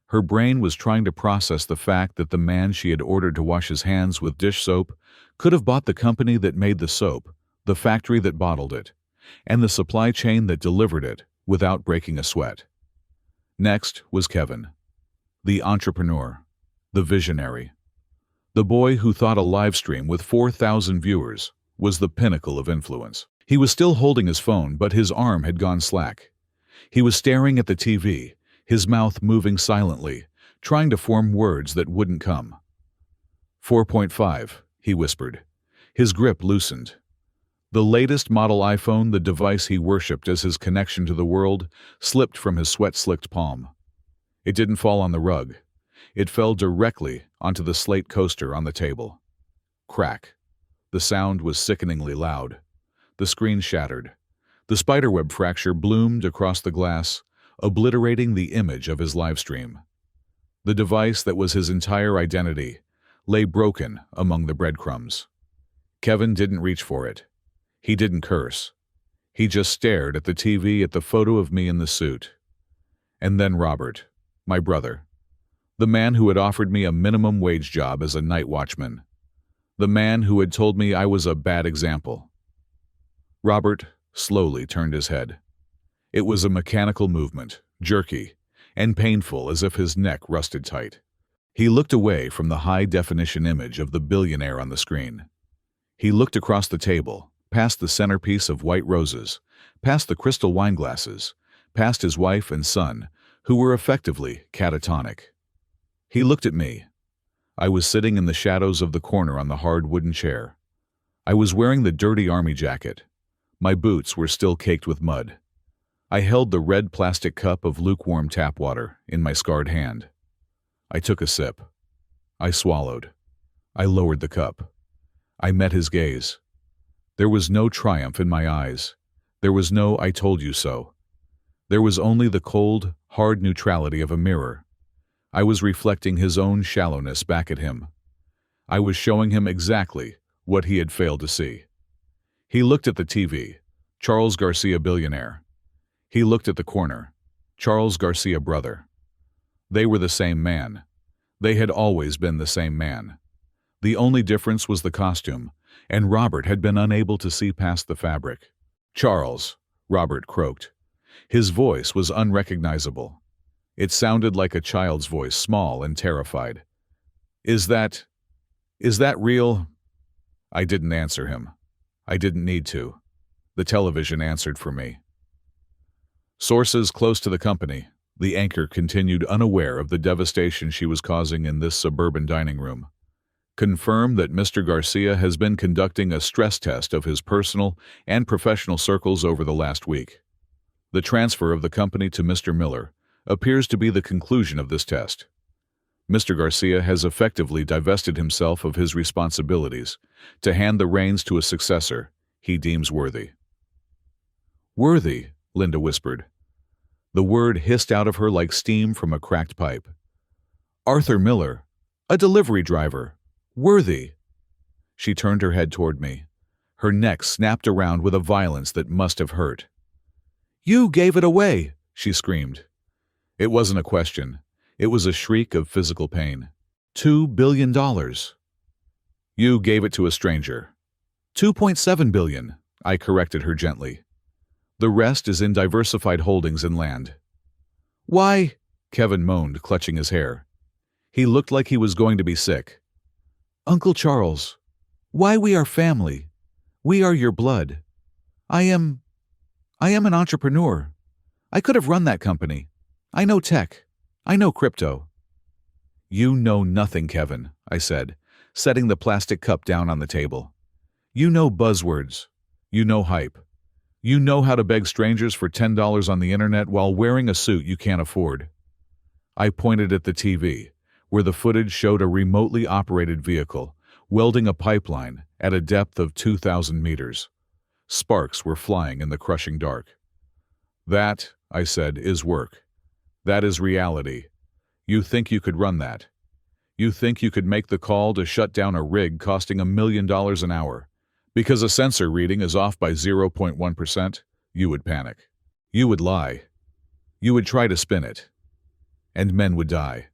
Her brain was trying to process the fact that the man she had ordered to wash his hands with dish soap could have bought the company that made the soap, the factory that bottled it, and the supply chain that delivered it without breaking a sweat. Next was Kevin, the entrepreneur, the visionary, the boy who thought a live stream with 4,000 viewers was the pinnacle of influence. He was still holding his phone, but his arm had gone slack. He was staring at the TV, his mouth moving silently, trying to form words that wouldn't come. 4.5, he whispered. His grip loosened. The latest model iPhone, the device he worshipped as his connection to the world, slipped from his sweat-slicked palm. It didn't fall on the rug. It fell directly onto the slate coaster on the table. Crack. The sound was sickeningly loud. The screen shattered. The spiderweb fracture bloomed across the glass, obliterating the image of his live stream. The device that was his entire identity lay broken among the breadcrumbs. Kevin didn't reach for it. He didn't curse. He just stared at the TV, at the photo of me in the suit. And then Robert, my brother, the man who had offered me a minimum wage job as a night watchman, the man who had told me I was a bad example. Robert slowly turned his head. It was a mechanical movement, jerky and painful, as if his neck rusted tight. He looked away from the high-definition image of the billionaire on the screen. He looked across the table, past the centerpiece of white roses, past the crystal wine glasses, past his wife and son, who were effectively catatonic. He looked at me. I was sitting in the shadows of the corner on the hard wooden chair. I was wearing the dirty army jacket. My boots were still caked with mud. I held the red plastic cup of lukewarm tap water in my scarred hand. I took a sip. I swallowed. I lowered the cup. I met his gaze. There was no triumph in my eyes. There was no "I told you so." There was only the cold, hard neutrality of a mirror. I was reflecting his own shallowness back at him. I was showing him exactly what he had failed to see. He looked at the TV, Charles Garcia, billionaire. He looked at the corner, Charles Garcia, brother. They were the same man. They had always been the same man. The only difference was the costume, and Robert had been unable to see past the fabric. "Charles," Robert croaked. His voice was unrecognizable. It sounded like a child's voice, small and terrified. Is that real?" I didn't answer him. I didn't need to. The television answered for me. "Sources close to the company," the anchor continued, unaware of the devastation she was causing in this suburban dining room, "confirm that Mr. Garcia has been conducting a stress test of his personal and professional circles over the last week. The transfer of the company to Mr. Miller appears to be the conclusion of this test. Mr. Garcia has effectively divested himself of his responsibilities to hand the reins to a successor he deems worthy." "Worthy?" Linda whispered. The word hissed out of her like steam from a cracked pipe. "Arthur Miller, a delivery driver. Worthy?" She turned her head toward me. Her neck snapped around with a violence that must have hurt. "You gave it away!" she screamed. It wasn't a question. It was a shriek of physical pain. $2 billion. "You gave it to a stranger." $2.7 billion, I corrected her gently. "The rest is in diversified holdings and land." "Why?" Kevin moaned, clutching his hair. He looked like he was going to be sick. Uncle Charles, why we are family. We are your blood. I am an entrepreneur. I could have run that company. I know tech. I know crypto. You know nothing, Kevin, I said, setting the plastic cup down on the table. You know buzzwords. You know hype. You know how to beg strangers for $10 on the internet while wearing a suit you can't afford. I pointed at the TV, where the footage showed a remotely operated vehicle welding a pipeline at a depth of 2,000 meters. Sparks were flying in the crushing dark. That, I said, is work. That is reality. You think you could run that? You think you could make the call to shut down a rig costing $1 million an hour? Because a sensor reading is off by 0.1%, you would panic. You would lie. You would try to spin it. And men would die.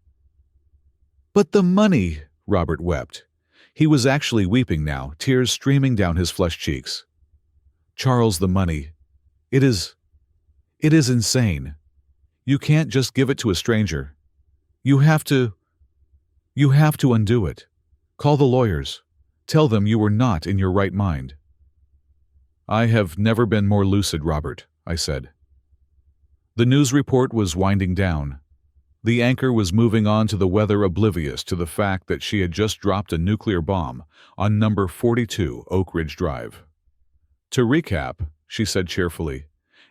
But the money, Robert wept. He was actually weeping now, tears streaming down his flushed cheeks. Charles, the money. It is insane. You can't just give it to a stranger. You have to undo it. Call the lawyers. Tell them you were not in your right mind. I have never been more lucid, Robert, I said. The news report was winding down. The anchor was moving on to the weather, oblivious to the fact that she had just dropped a nuclear bomb on number 42 Oak Ridge Drive. To recap, she said cheerfully,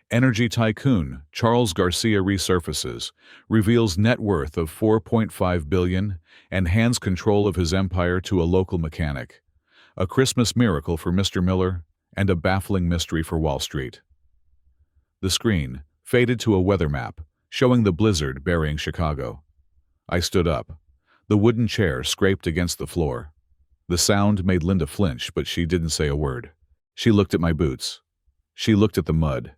energy tycoon Charles Garcia resurfaces, reveals net worth of $4.5 billion, and hands control of his empire to a local mechanic. A Christmas miracle for Mr. Miller, and a baffling mystery for Wall Street. The screen faded to a weather map, showing the blizzard burying Chicago. I stood up. The wooden chair scraped against the floor. The sound made Linda flinch, but she didn't say a word. She looked at my boots. She looked at the mud.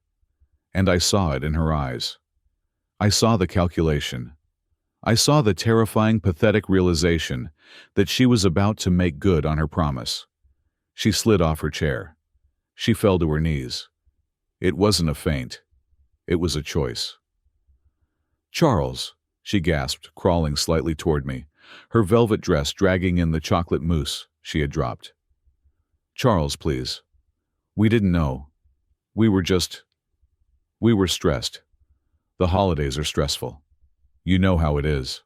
And I saw it in her eyes. I saw the calculation. I saw the terrifying, pathetic realization that she was about to make good on her promise. She slid off her chair. She fell to her knees. It wasn't a feint. It was a choice. Charles, she gasped, crawling slightly toward me, her velvet dress dragging in the chocolate mousse she had dropped. Charles, please. We didn't know. We were stressed. The holidays are stressful. You know how it is.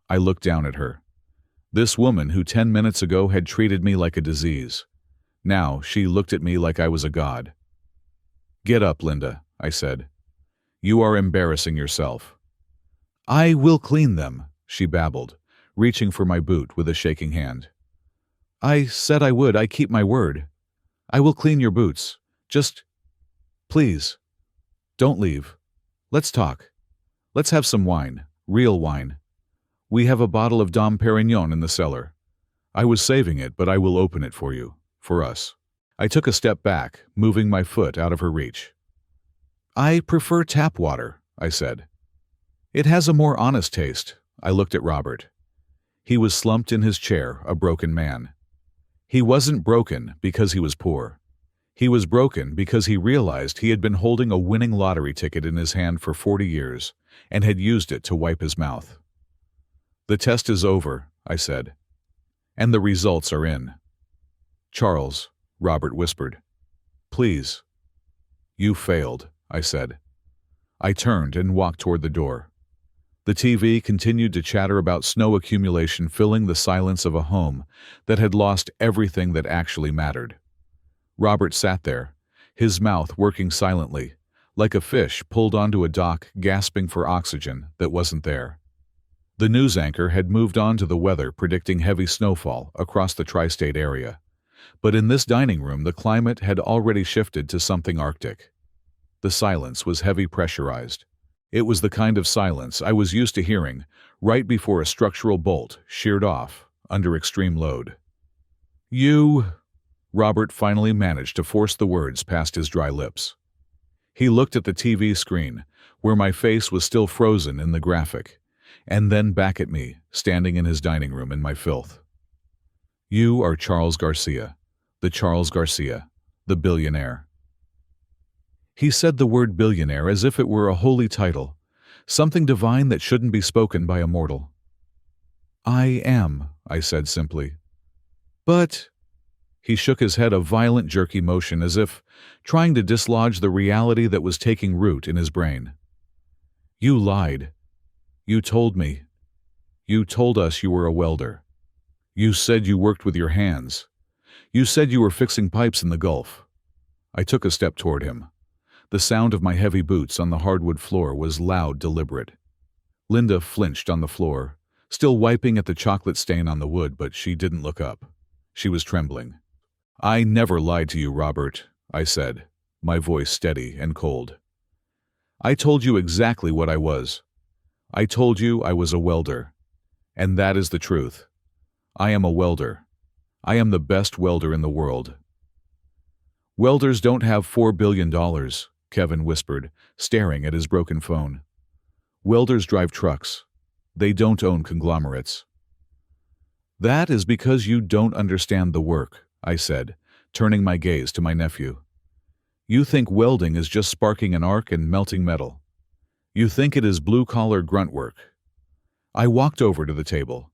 I looked down at her. This woman who 10 minutes ago had treated me like a disease. Now she looked at me like I was a god. Get up, Linda, I said. You are embarrassing yourself. I will clean them, she babbled, reaching for my boot with a shaking hand. I said I would. I keep my word. I will clean your boots. Just, please, don't leave. Let's talk. Let's have some wine, real wine. We have a bottle of Dom Perignon in the cellar. I was saving it, but I will open it for you, for us. I took a step back, moving my foot out of her reach. I prefer tap water, I said. It has a more honest taste. I looked at Robert. He was slumped in his chair, a broken man. He wasn't broken because he was poor. He was broken because he realized he had been holding a winning lottery ticket in his hand for 40 years and had used it to wipe his mouth. The test is over, I said. And the results are in. Charles, Robert whispered. Please. You failed, I said. I turned and walked toward the door. The TV continued to chatter about snow accumulation filling the silence of a home that had lost everything that actually mattered. Robert sat there, his mouth working silently, like a fish pulled onto a dock gasping for oxygen that wasn't there. The news anchor had moved on to the weather, predicting heavy snowfall across the tri-state area. But in this dining room, the climate had already shifted to something Arctic. The silence was heavy, pressurized. It was the kind of silence I was used to hearing right before a structural bolt sheared off under extreme load. You... Robert finally managed to force the words past his dry lips. He looked at the TV screen, where my face was still frozen in the graphic, and then back at me, standing in his dining room in my filth. You are Charles Garcia, the billionaire. He said the word billionaire as if it were a holy title, something divine that shouldn't be spoken by a mortal. I am, I said simply. But he shook his head, a violent jerky motion as if trying to dislodge the reality that was taking root in his brain. You lied. You told me. You told us you were a welder. You said you worked with your hands. You said you were fixing pipes in the Gulf. I took a step toward him. The sound of my heavy boots on the hardwood floor was loud, deliberate. Linda flinched on the floor, still wiping at the chocolate stain on the wood, but she didn't look up. She was trembling. I never lied to you, Robert, I said, my voice steady and cold. I told you exactly what I was. I told you I was a welder. And that is the truth. I am a welder. I am the best welder in the world. Welders don't have $4 billion, Kevin whispered, staring at his broken phone. Welders drive trucks. They don't own conglomerates. That is because you don't understand the work, I said, turning my gaze to my nephew. You think welding is just sparking an arc and melting metal. You think it is blue-collar grunt work. I walked over to the table.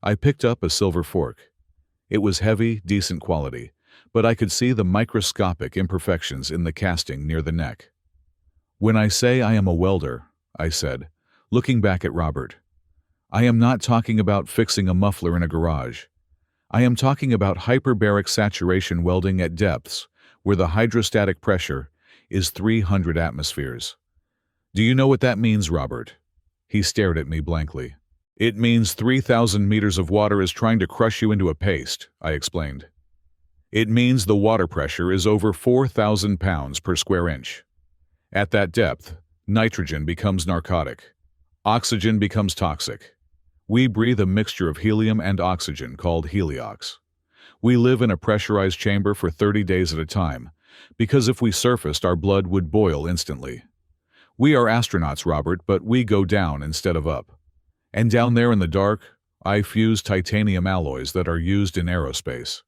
I picked up a silver fork. It was heavy, decent quality, but I could see the microscopic imperfections in the casting near the neck. When I say I am a welder, I said, looking back at Robert, I am not talking about fixing a muffler in a garage. I am talking about hyperbaric saturation welding at depths where the hydrostatic pressure is 300 atmospheres. Do you know what that means, Robert? He stared at me blankly. It means 3,000 meters of water is trying to crush you into a paste, I explained. It means the water pressure is over 4,000 pounds per square inch. At that depth, nitrogen becomes narcotic. Oxygen becomes toxic. We breathe a mixture of helium and oxygen called heliox. We live in a pressurized chamber for 30 days at a time, because if we surfaced, our blood would boil instantly. We are astronauts, Robert, but we go down instead of up. And down there in the dark, I fuse titanium alloys that are used in aerospace.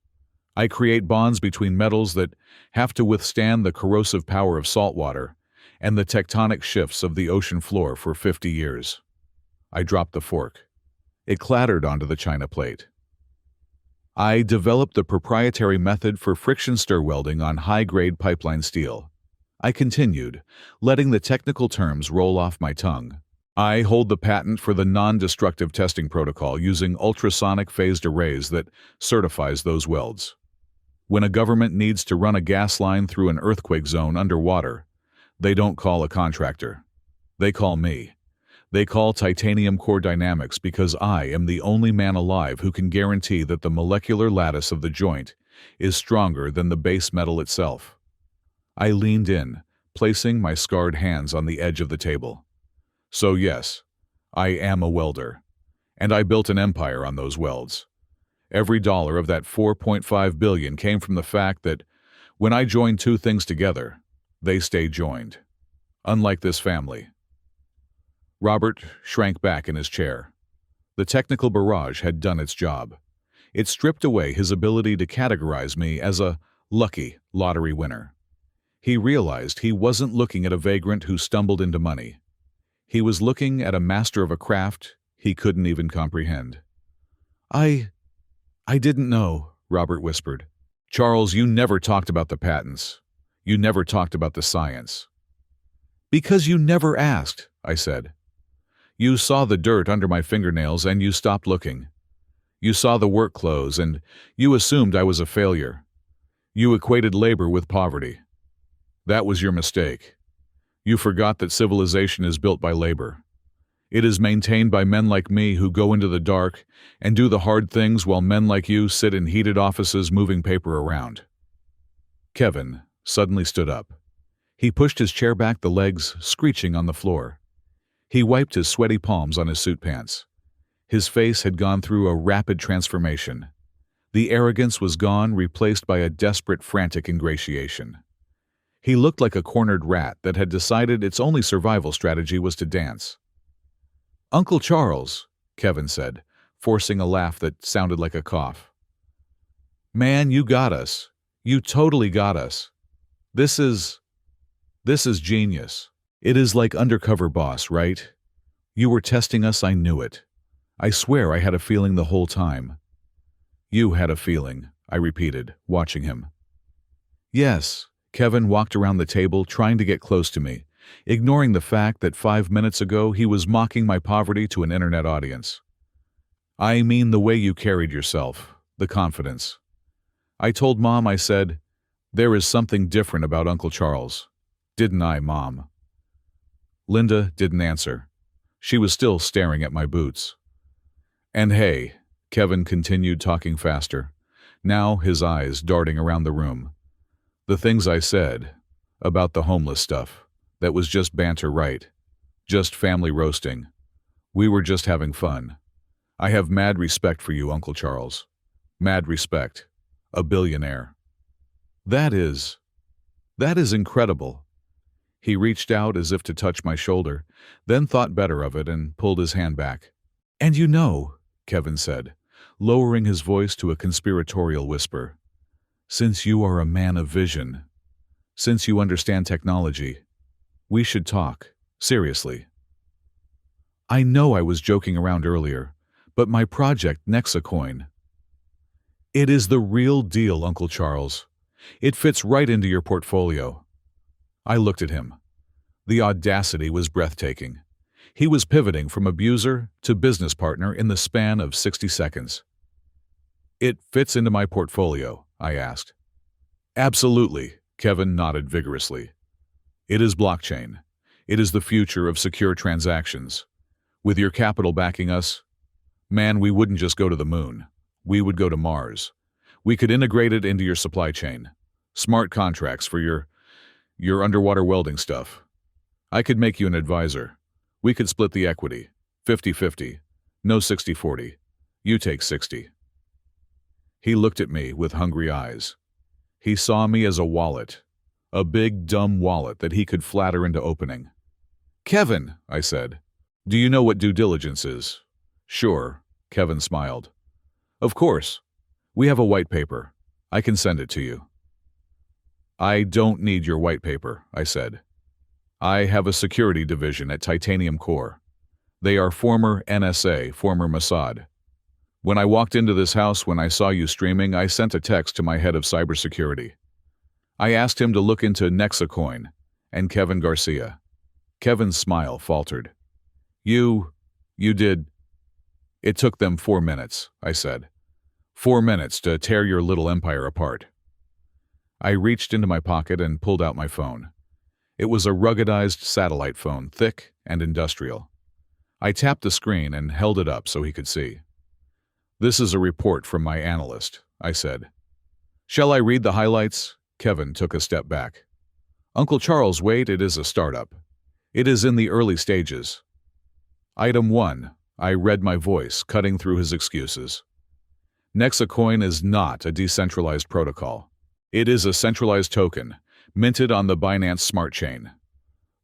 I create bonds between metals that have to withstand the corrosive power of salt water and the tectonic shifts of the ocean floor for 50 years. I dropped the fork. It clattered onto the china plate. I developed the proprietary method for friction stir welding on high-grade pipeline steel. I continued, letting the technical terms roll off my tongue. I hold the patent for the non-destructive testing protocol using ultrasonic phased arrays that certifies those welds. When a government needs to run a gas line through an earthquake zone underwater, they don't call a contractor. They call me. They call Titanium Core Dynamics because I am the only man alive who can guarantee that the molecular lattice of the joint is stronger than the base metal itself. I leaned in, placing my scarred hands on the edge of the table. So yes, I am a welder, and I built an empire on those welds. Every dollar of that $4.5 billion came from the fact that when I joined two things together, they stay joined. Unlike this family. Robert shrank back in his chair. The technical barrage had done its job. It stripped away his ability to categorize me as a lucky lottery winner. He realized he wasn't looking at a vagrant who stumbled into money. He was looking at a master of a craft he couldn't even comprehend. I didn't know, Robert whispered. Charles, you never talked about the patents. You never talked about the science. Because you never asked, I said. You saw the dirt under my fingernails and you stopped looking. You saw the work clothes and you assumed I was a failure. You equated labor with poverty. That was your mistake. You forgot that civilization is built by labor. It is maintained by men like me who go into the dark and do the hard things while men like you sit in heated offices moving paper around. Kevin suddenly stood up. He pushed his chair back, the legs screeching on the floor. He wiped his sweaty palms on his suit pants. His face had gone through a rapid transformation. The arrogance was gone, replaced by a desperate, frantic ingratiation. He looked like a cornered rat that had decided its only survival strategy was to dance. Uncle Charles, Kevin said, forcing a laugh that sounded like a cough. Man, you got us. You totally got us. This is genius. It is like Undercover Boss, right? You were testing us, I knew it. I swear I had a feeling the whole time. You had a feeling, I repeated, watching him. Yes, Kevin walked around the table trying to get close to me, ignoring the fact that 5 minutes ago he was mocking my poverty to an internet audience. I mean the way you carried yourself, the confidence. I told Mom, I said, there is something different about Uncle Charles. Didn't I, Mom? Linda didn't answer. She was still staring at my boots. And hey, Kevin continued talking faster, now his eyes darting around the room. The things I said about the homeless stuff, that was just banter, right? Just family roasting. We were just having fun. I have mad respect for you, Uncle Charles. Mad respect. A billionaire. That is incredible. He reached out as if to touch my shoulder, then thought better of it and pulled his hand back. And you know, Kevin said, lowering his voice to a conspiratorial whisper, since you are a man of vision, since you understand technology, we should talk, seriously. I know I was joking around earlier, but my project Nexacoin. It is the real deal, Uncle Charles. It fits right into your portfolio. I looked at him. The audacity was breathtaking. He was pivoting from abuser to business partner in the span of 60 seconds. It fits into my portfolio, I asked. Absolutely, Kevin nodded vigorously. It is blockchain. It is the future of secure transactions. With your capital backing us, man, we wouldn't just go to the moon. We would go to Mars. We could integrate it into your supply chain. Smart contracts for your underwater welding stuff. I could make you an advisor. We could split the equity, 50-50, no 60-40. You take 60. He looked at me with hungry eyes. He saw me as a wallet, a big, dumb wallet that he could flatter into opening. Kevin, I said, do you know what due diligence is? Sure, Kevin smiled. Of course. We have a white paper. I can send it to you. I don't need your white paper, I said. I have a security division at Titanium Core. They are former NSA, former Mossad. When I walked into this house when I saw you streaming, I sent a text to my head of cybersecurity. I asked him to look into Nexacoin and Kevin Garcia. Kevin's smile faltered. You did. It took them 4 minutes, I said. 4 minutes to tear your little empire apart. I reached into my pocket and pulled out my phone. It was a ruggedized satellite phone, thick and industrial. I tapped the screen and held it up so he could see. This is a report from my analyst, I said. Shall I read the highlights? Kevin took a step back. Uncle Charles, wait, it is a startup. It is in the early stages. Item 1. I read my voice, cutting through his excuses. Nexacoin is not a decentralized protocol. It is a centralized token, minted on the Binance Smart Chain.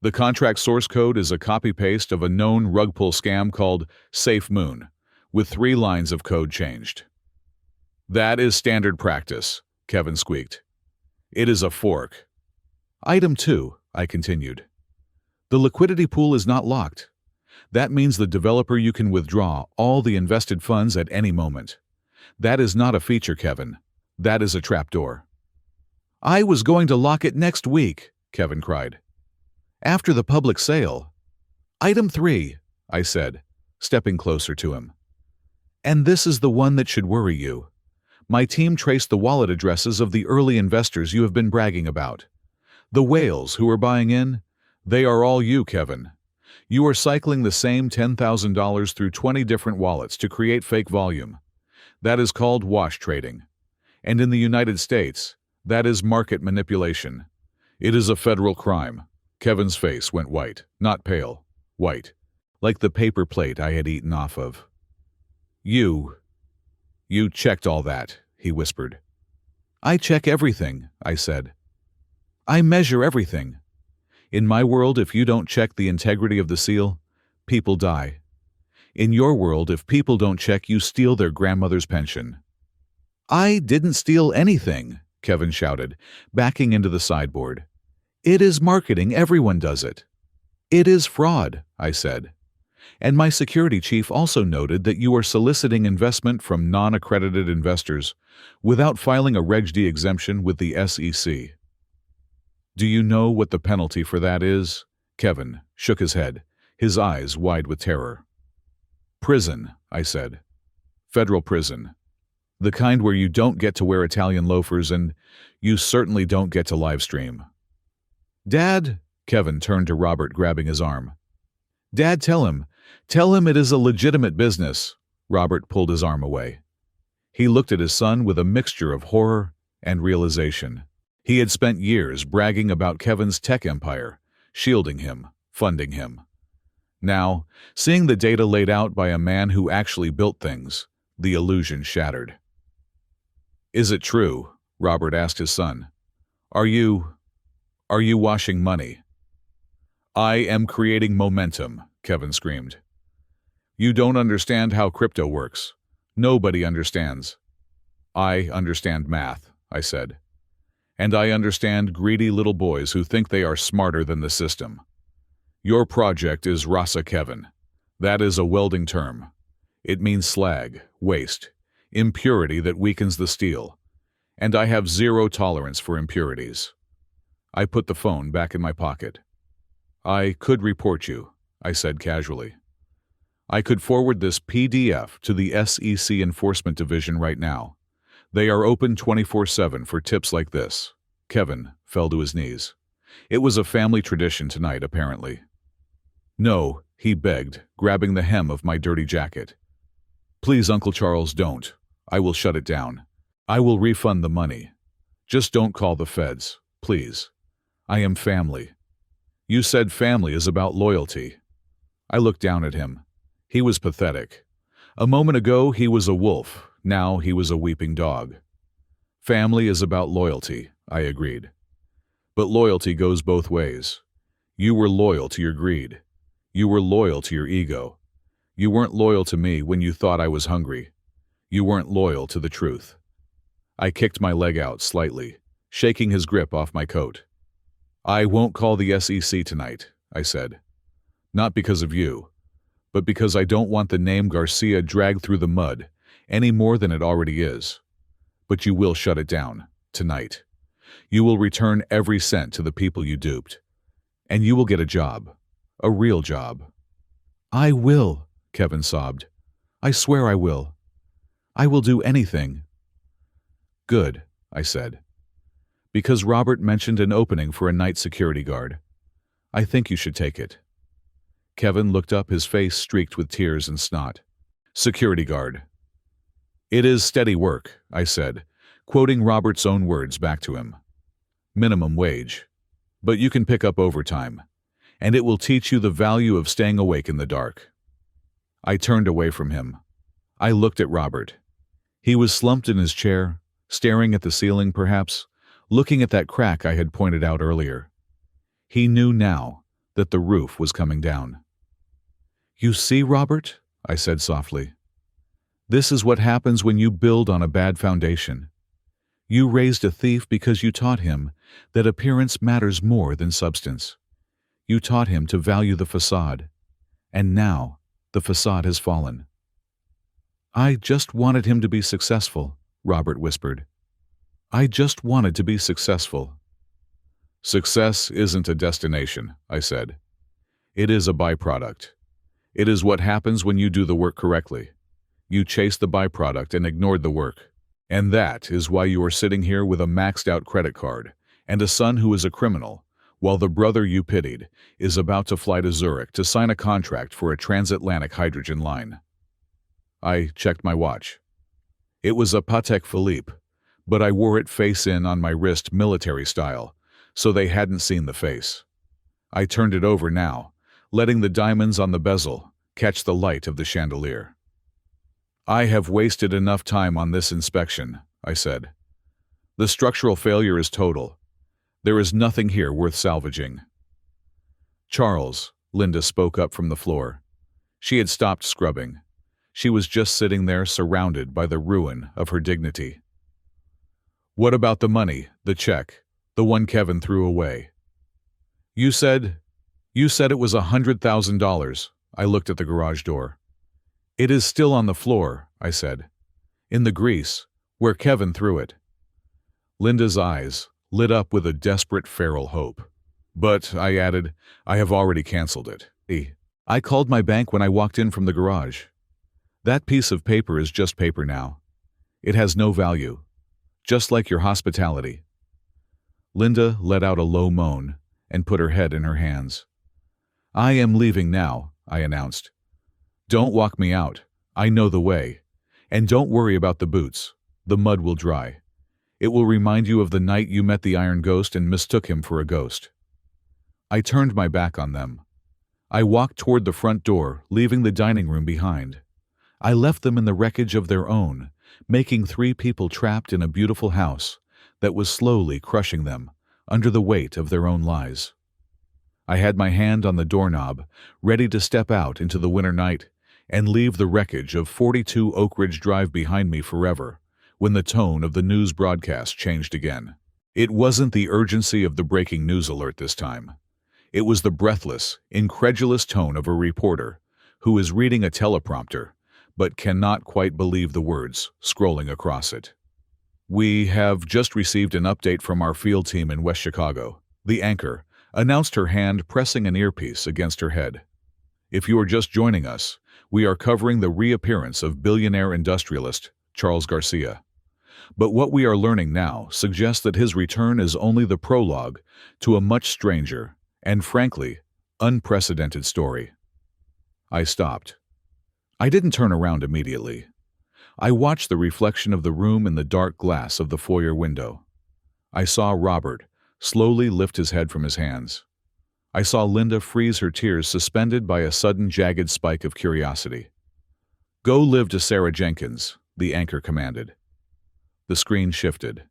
The contract source code is a copy-paste of a known rug pull scam called Safe Moon, with 3 lines of code changed. That is standard practice, Kevin squeaked. It is a fork. Item 2, I continued. The liquidity pool is not locked. That means the developer you can withdraw all the invested funds at any moment. That is not a feature, Kevin. That is a trapdoor. I was going to lock it next week, Kevin cried. After the public sale. Item 3, I said, stepping closer to him. And this is the one that should worry you. My team traced the wallet addresses of the early investors you have been bragging about. The whales who are buying in, they are all you, Kevin. You are cycling the same $10,000 through 20 different wallets to create fake volume. That is called wash trading. And in the United States, that is market manipulation. It is a federal crime. Kevin's face went white, not pale, white, like the paper plate I had eaten off of. You checked all that, he whispered. I check everything, I said. I measure everything. In my world, if you don't check the integrity of the seal, people die. In your world, if people don't check, you steal their grandmother's pension. I didn't steal anything, Kevin shouted, backing into the sideboard. It is marketing, everyone does it. It is fraud, I said. And my security chief also noted that you are soliciting investment from non-accredited investors without filing a Reg D exemption with the SEC. Do you know what the penalty for that is? Kevin shook his head, his eyes wide with terror. Prison, I said. Federal prison. The kind where you don't get to wear Italian loafers and you certainly don't get to live stream. Dad, Kevin turned to Robert, grabbing his arm. Dad, tell him it is a legitimate business. Robert pulled his arm away. He looked at his son with a mixture of horror and realization. He had spent years bragging about Kevin's tech empire, shielding him, funding him. Now, seeing the data laid out by a man who actually built things, the illusion shattered. Is it true? Robert asked his son. Are you washing money? I am creating momentum, Kevin screamed. You don't understand how crypto works. Nobody understands. I understand math, I said. And I understand greedy little boys who think they are smarter than the system. Your project is Rasa Kevin. That is a welding term. It means slag, waste, impurity that weakens the steel. And I have zero tolerance for impurities. I put the phone back in my pocket. I could report you, I said casually. I could forward this PDF to the SEC Enforcement Division right now. They are open 24/7 for tips like this. Kevin fell to his knees. It was a family tradition tonight, apparently. No, he begged, grabbing the hem of my dirty jacket. Please, Uncle Charles, don't. I will shut it down. I will refund the money. Just don't call the feds, please. I am family. You said family is about loyalty. I looked down at him. He was pathetic. A moment ago he was a wolf, now he was a weeping dog. Family is about loyalty, I agreed. But loyalty goes both ways. You were loyal to your greed. You were loyal to your ego. You weren't loyal to me when you thought I was hungry. You weren't loyal to the truth. I kicked my leg out slightly, shaking his grip off my coat. I won't call the SEC tonight, I said. Not because of you, but because I don't want the name Garcia dragged through the mud any more than it already is. But you will shut it down, tonight. You will return every cent to the people you duped. And you will get a job. A real job. I will, Kevin sobbed. I swear I will. I will do anything. Good, I said. Because Robert mentioned an opening for a night security guard. I think you should take it. Kevin looked up, his face streaked with tears and snot. Security guard. It is steady work, I said, quoting Robert's own words back to him. Minimum wage. But you can pick up overtime, and it will teach you the value of staying awake in the dark. I turned away from him. I looked at Robert. He was slumped in his chair, staring at the ceiling perhaps, looking at that crack I had pointed out earlier. He knew now that the roof was coming down. You see, Robert, I said softly. This is what happens when you build on a bad foundation. You raised a thief because you taught him that appearance matters more than substance. You taught him to value the facade, and now the facade has fallen. I just wanted him to be successful, Robert whispered. I just wanted to be successful. Success isn't a destination, I said. It is a byproduct. It is what happens when you do the work correctly. You chased the byproduct and ignored the work. And that is why you are sitting here with a maxed-out credit card and a son who is a criminal, while the brother you pitied is about to fly to Zurich to sign a contract for a transatlantic hydrogen line. I checked my watch. It was a Patek Philippe, but I wore it face-in on my wrist military style, so they hadn't seen the face. I turned it over now, letting the diamonds on the bezel catch the light of the chandelier. I have wasted enough time on this inspection, I said. The structural failure is total. There is nothing here worth salvaging. Charles, Linda spoke up from the floor. She had stopped scrubbing. She was just sitting there surrounded by the ruin of her dignity. What about the money, the check, the one Kevin threw away? You said it was $100,000, I looked at the garage door. "It is still on the floor," I said. "In the grease, where Kevin threw it." Linda's eyes lit up with a desperate feral hope. "But," I added, "I have already canceled it. I called my bank when I walked in from the garage. That piece of paper is just paper now. It has no value, just like your hospitality." Linda let out a low moan and put her head in her hands. "I am leaving now," I announced. "Don't walk me out. I know the way. And don't worry about the boots. The mud will dry. It will remind you of the night you met the Iron Ghost and mistook him for a ghost." I turned my back on them. I walked toward the front door, leaving the dining room behind. I left them in the wreckage of their own, making 3 people trapped in a beautiful house that was slowly crushing them under the weight of their own lies. I had my hand on the doorknob, ready to step out into the winter night and leave the wreckage of 42 Oak Ridge Drive behind me forever, when the tone of the news broadcast changed again. It wasn't the urgency of the breaking news alert this time. It was the breathless, incredulous tone of a reporter who is reading a teleprompter but cannot quite believe the words scrolling across it. "We have just received an update from our field team in West Chicago," the anchor announced, her hand pressing an earpiece against her head. "If you are just joining us, we are covering the reappearance of billionaire industrialist Charles Garcia. But what we are learning now suggests that his return is only the prologue to a much stranger and, frankly, unprecedented story." I stopped. I didn't turn around immediately. I watched the reflection of the room in the dark glass of the foyer window. I saw Robert slowly lift his head from his hands. I saw Linda freeze, her tears suspended by a sudden jagged spike of curiosity. "Go live to Sarah Jenkins," the anchor commanded. The screen shifted.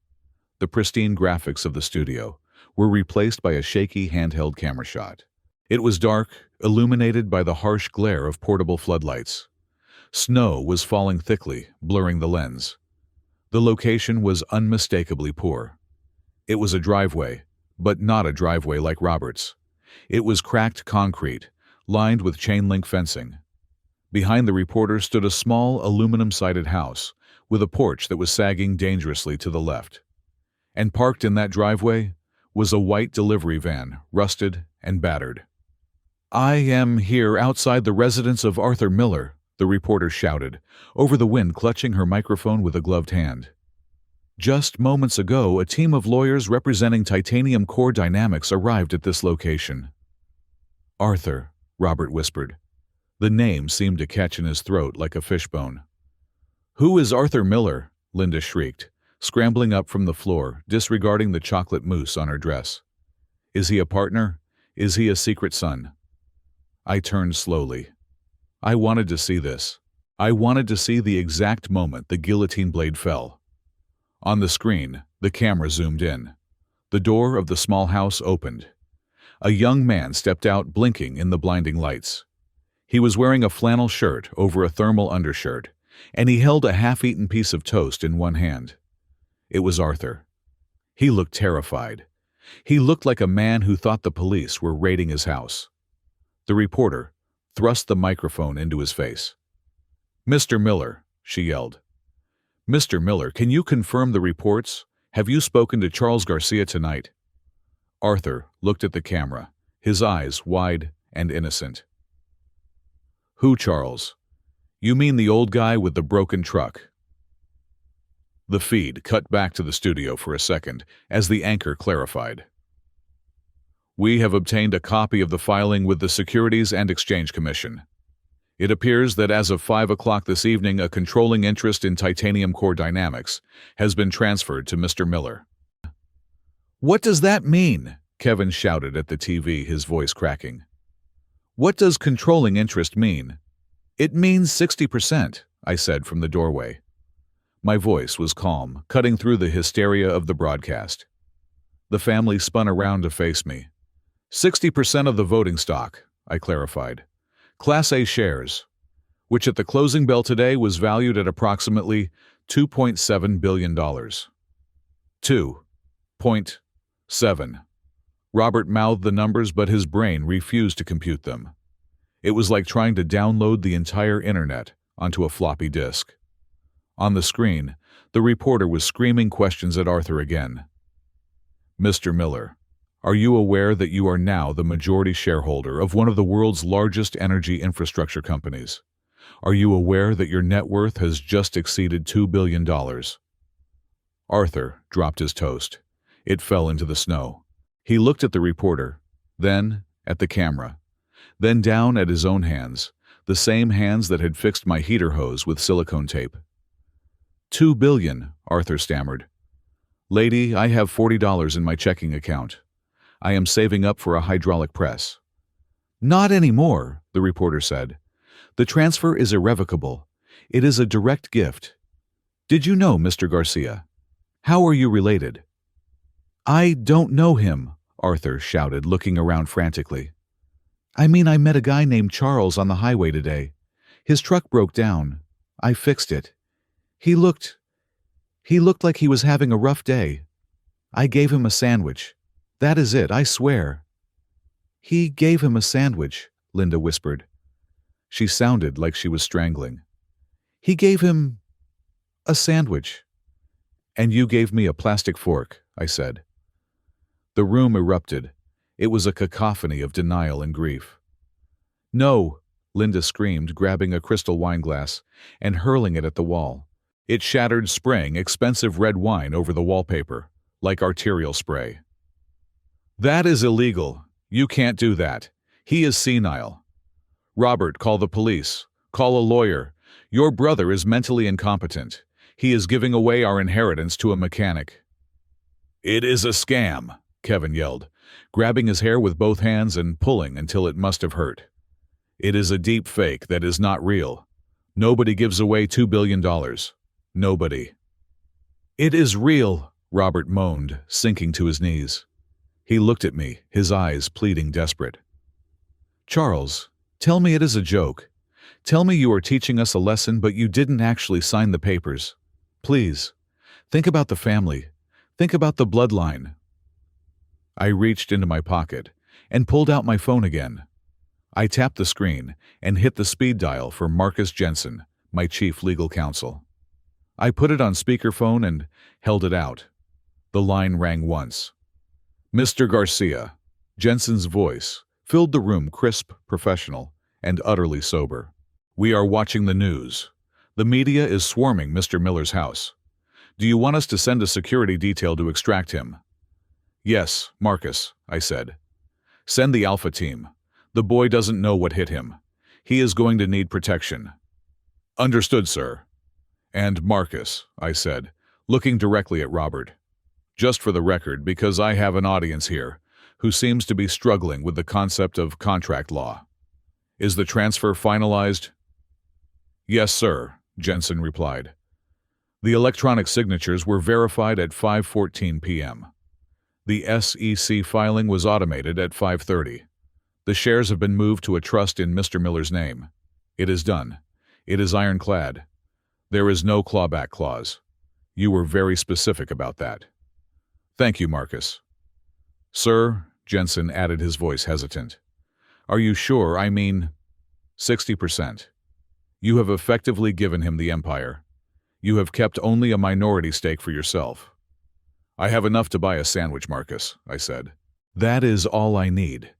The pristine graphics of the studio were replaced by a shaky handheld camera shot. It was dark, illuminated by the harsh glare of portable floodlights. Snow was falling thickly, blurring the lens. The location was unmistakably poor. It was a driveway, but not a driveway like Robert's. It was cracked concrete, lined with chain-link fencing. Behind the reporter stood a small, aluminum-sided house with a porch that was sagging dangerously to the left. And parked in that driveway was a white delivery van, rusted and battered. "I am here outside the residence of Arthur Miller," the reporter shouted, over the wind, clutching her microphone with a gloved hand. "Just moments ago, a team of lawyers representing Titanium Core Dynamics arrived at this location." "Arthur," Robert whispered. The name seemed to catch in his throat like a fishbone. "Who is Arthur Miller?" Linda shrieked, scrambling up from the floor, disregarding the chocolate mousse on her dress. "Is he a partner? Is he a secret son?" I turned slowly. I wanted to see this. I wanted to see the exact moment the guillotine blade fell. On the screen, the camera zoomed in. The door of the small house opened. A young man stepped out, blinking in the blinding lights. He was wearing a flannel shirt over a thermal undershirt, and he held a half-eaten piece of toast in one hand. It was Arthur. He looked terrified. He looked like a man who thought the police were raiding his house. The reporter thrust the microphone into his face. "Mr. Miller," she yelled. "Mr. Miller, can you confirm the reports? Have you spoken to Charles Garcia tonight?" Arthur looked at the camera, his eyes wide and innocent. "Who Charles? You mean the old guy with the broken truck?" The feed cut back to the studio for a second as the anchor clarified. "We have obtained a copy of the filing with the Securities and Exchange Commission. It appears that as of 5 o'clock this evening, a controlling interest in Titanium Core Dynamics has been transferred to Mr. Miller." "What does that mean?" Kevin shouted at the TV, his voice cracking. "What does controlling interest mean?" "It means 60%, I said from the doorway. My voice was calm, cutting through the hysteria of the broadcast. The family spun around to face me. 60% of the voting stock, I clarified. Class A shares, which at the closing bell today was valued at approximately $2.7 billion. 2.7. Robert mouthed the numbers, but his brain refused to compute them. It was like trying to download the entire internet onto a floppy disk. On the screen, the reporter was screaming questions at Arthur again. "Mr. Miller, are you aware that you are now the majority shareholder of one of the world's largest energy infrastructure companies? Are you aware that your net worth has just exceeded $2 billion? Arthur dropped his toast. It fell into the snow. He looked at the reporter, then at the camera, then down at his own hands, the same hands that had fixed my heater hose with silicone tape. $2 billion, Arthur stammered. Lady, I have $40 in my checking account. I am saving up for a hydraulic press. Not anymore, the reporter said. The transfer is irrevocable. It is a direct gift. Did you know Mr. Garcia? How are you related? I don't know him, Arthur shouted, looking around frantically. I mean, I met a guy named Charles on the highway today. His truck broke down. I fixed it. He looked like he was having a rough day. I gave him a sandwich. That is it, I swear. He gave him a sandwich, Linda whispered. She sounded like she was strangling. He gave him a sandwich. And you gave me a plastic fork, I said. The room erupted. It was a cacophony of denial and grief. No, Linda screamed, grabbing a crystal wine glass and hurling it at the wall. It shattered, spraying expensive red wine over the wallpaper, like arterial spray. That is illegal. You can't do that. He is senile. Robert, call the police. Call a lawyer. Your brother is mentally incompetent. He is giving away our inheritance to a mechanic. It is a scam, Kevin yelled, grabbing his hair with both hands and pulling until it must have hurt. It is a deep fake that is not real. Nobody gives away $2 billion. Nobody. It is real, Robert moaned, sinking to his knees. He looked at me, his eyes pleading desperate. Charles, tell me it is a joke. Tell me you are teaching us a lesson, but you didn't actually sign the papers. Please, think about the family. Think about the bloodline. I reached into my pocket and pulled out my phone again. I tapped the screen and hit the speed dial for Marcus Jensen, my chief legal counsel. I put it on speakerphone and held it out. The line rang once. Mr. Garcia. Jensen's voice filled the room, crisp, professional, and utterly sober. We are watching the news. The media is swarming Mr. Miller's house. Do you want us to send a security detail to extract him? Yes, Marcus, I said. Send the Alpha team. The boy doesn't know what hit him. He is going to need protection. Understood, sir. And Marcus, I said, looking directly at Robert. Just for the record, because I have an audience here who seems to be struggling with the concept of contract law. Is the transfer finalized? Yes, sir, Jensen replied. The electronic signatures were verified at 5:14 p.m. The SEC filing was automated at 5:30. The shares have been moved to a trust in Mr. Miller's name. It is done. It is ironclad. There is no clawback clause. You were very specific about that. Thank you, Marcus. Sir, Jensen added, his voice hesitant. Are you sure? I mean, 60%. You have effectively given him the empire. You have kept only a minority stake for yourself. I have enough to buy a sandwich, Marcus, I said. That is all I need.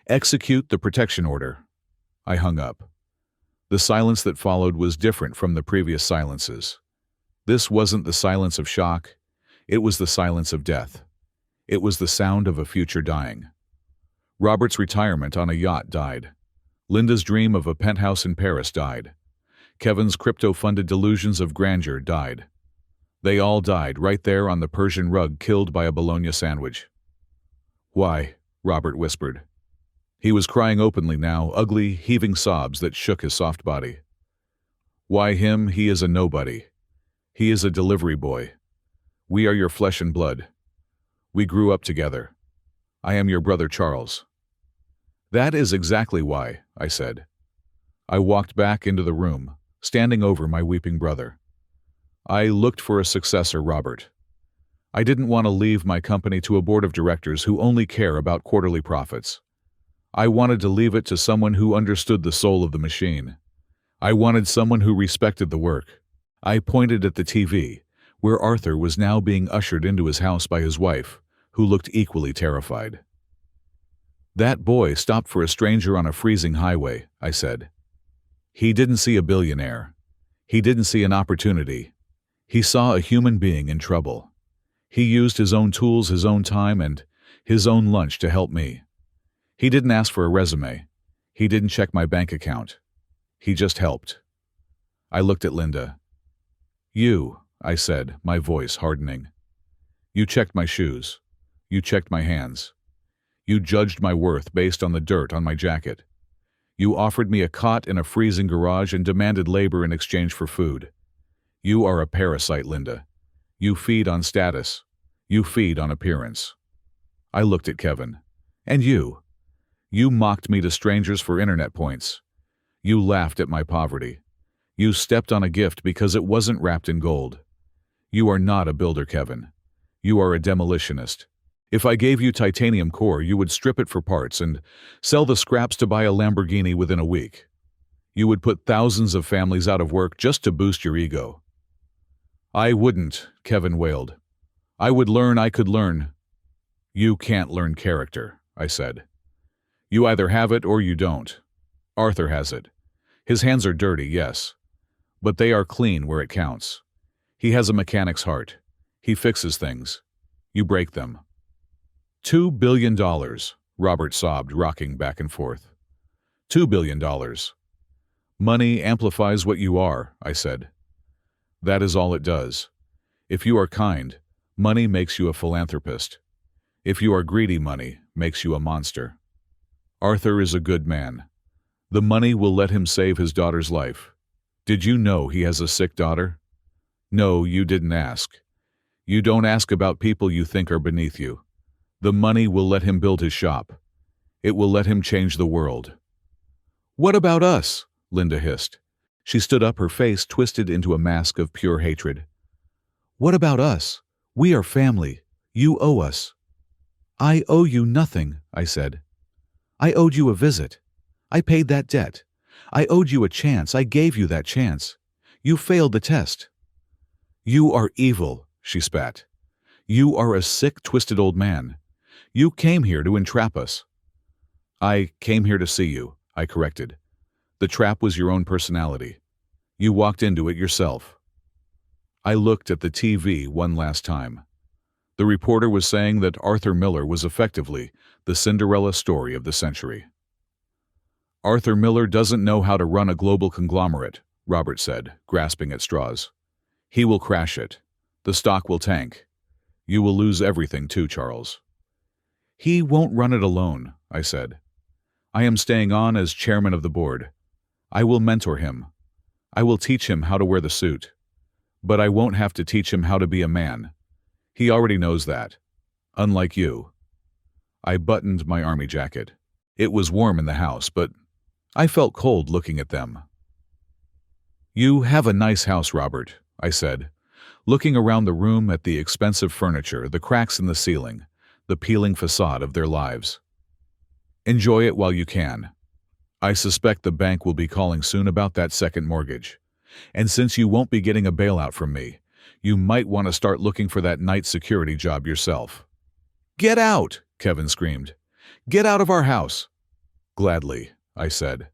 Execute the protection order. I hung up. The silence that followed was different from the previous silences. This wasn't the silence of shock. It was the silence of death. It was the sound of a future dying. Robert's retirement on a yacht died. Linda's dream of a penthouse in Paris died. Kevin's crypto-funded delusions of grandeur died. They all died right there on the Persian rug, killed by a bologna sandwich. Why? Robert whispered. He was crying openly now, ugly, heaving sobs that shook his soft body. Why him? He is a nobody. He is a delivery boy. We are your flesh and blood. We grew up together. I am your brother Charles. That is exactly why, I said. I walked back into the room, standing over my weeping brother. I looked for a successor, Robert. I didn't want to leave my company to a board of directors who only care about quarterly profits. I wanted to leave it to someone who understood the soul of the machine. I wanted someone who respected the work. I pointed at the TV, where Arthur was now being ushered into his house by his wife, who looked equally terrified. "That boy stopped for a stranger on a freezing highway," I said. "He didn't see a billionaire. He didn't see an opportunity. He saw a human being in trouble. He used his own tools, his own time, and his own lunch to help me. He didn't ask for a resume. He didn't check my bank account. He just helped." I looked at Linda. "You," I said, my voice hardening. "You checked my shoes. You checked my hands. You judged my worth based on the dirt on my jacket. You offered me a cot in a freezing garage and demanded labor in exchange for food. You are a parasite, Linda. You feed on status. You feed on appearance." I looked at Kevin. "And you? You mocked me to strangers for internet points. You laughed at my poverty. You stepped on a gift because it wasn't wrapped in gold. You are not a builder, Kevin. You are a demolitionist. If I gave you titanium core, you would strip it for parts and sell the scraps to buy a Lamborghini within a week. You would put thousands of families out of work just to boost your ego." "I wouldn't," Kevin wailed. "I would learn I could learn." "You can't learn character," I said. "You either have it or you don't. Arthur has it. His hands are dirty, yes, but they are clean where it counts. He has a mechanic's heart. He fixes things. You break them." $2 billion, Robert sobbed, rocking back and forth. $2 billion. "Money amplifies what you are," I said. "That is all it does. If you are kind, money makes you a philanthropist. If you are greedy, money makes you a monster. Arthur is a good man. The money will let him save his daughter's life. Did you know he has a sick daughter? No, you didn't ask. You don't ask about people you think are beneath you. The money will let him build his shop. It will let him change the world." "What about us?" Linda hissed. She stood up, her face twisted into a mask of pure hatred. "What about us? We are family. You owe us." "I owe you nothing," I said. "I owed you a visit. I paid that debt. I owed you a chance. I gave you that chance. You failed the test." "You are evil," she spat. "You are a sick, twisted old man. You came here to entrap us." "I came here to see you," I corrected. "The trap was your own personality. You walked into it yourself." I looked at the TV one last time. The reporter was saying that Arthur Miller was effectively the Cinderella story of the century. "Arthur Miller doesn't know how to run a global conglomerate," Robert said, grasping at straws. "He will crash it. The stock will tank. You will lose everything too, Charles." "He won't run it alone," I said. "I am staying on as chairman of the board. I will mentor him. I will teach him how to wear the suit. But I won't have to teach him how to be a man. He already knows that. Unlike you." I buttoned my army jacket. It was warm in the house, but I felt cold looking at them. "You have a nice house, Robert," I said, looking around the room at the expensive furniture, the cracks in the ceiling, the peeling facade of their lives. "Enjoy it while you can. I suspect the bank will be calling soon about that second mortgage. And since you won't be getting a bailout from me, you might want to start looking for that night security job yourself." "Get out!" Kevin screamed. "Get out of our house!" "Gladly," I said.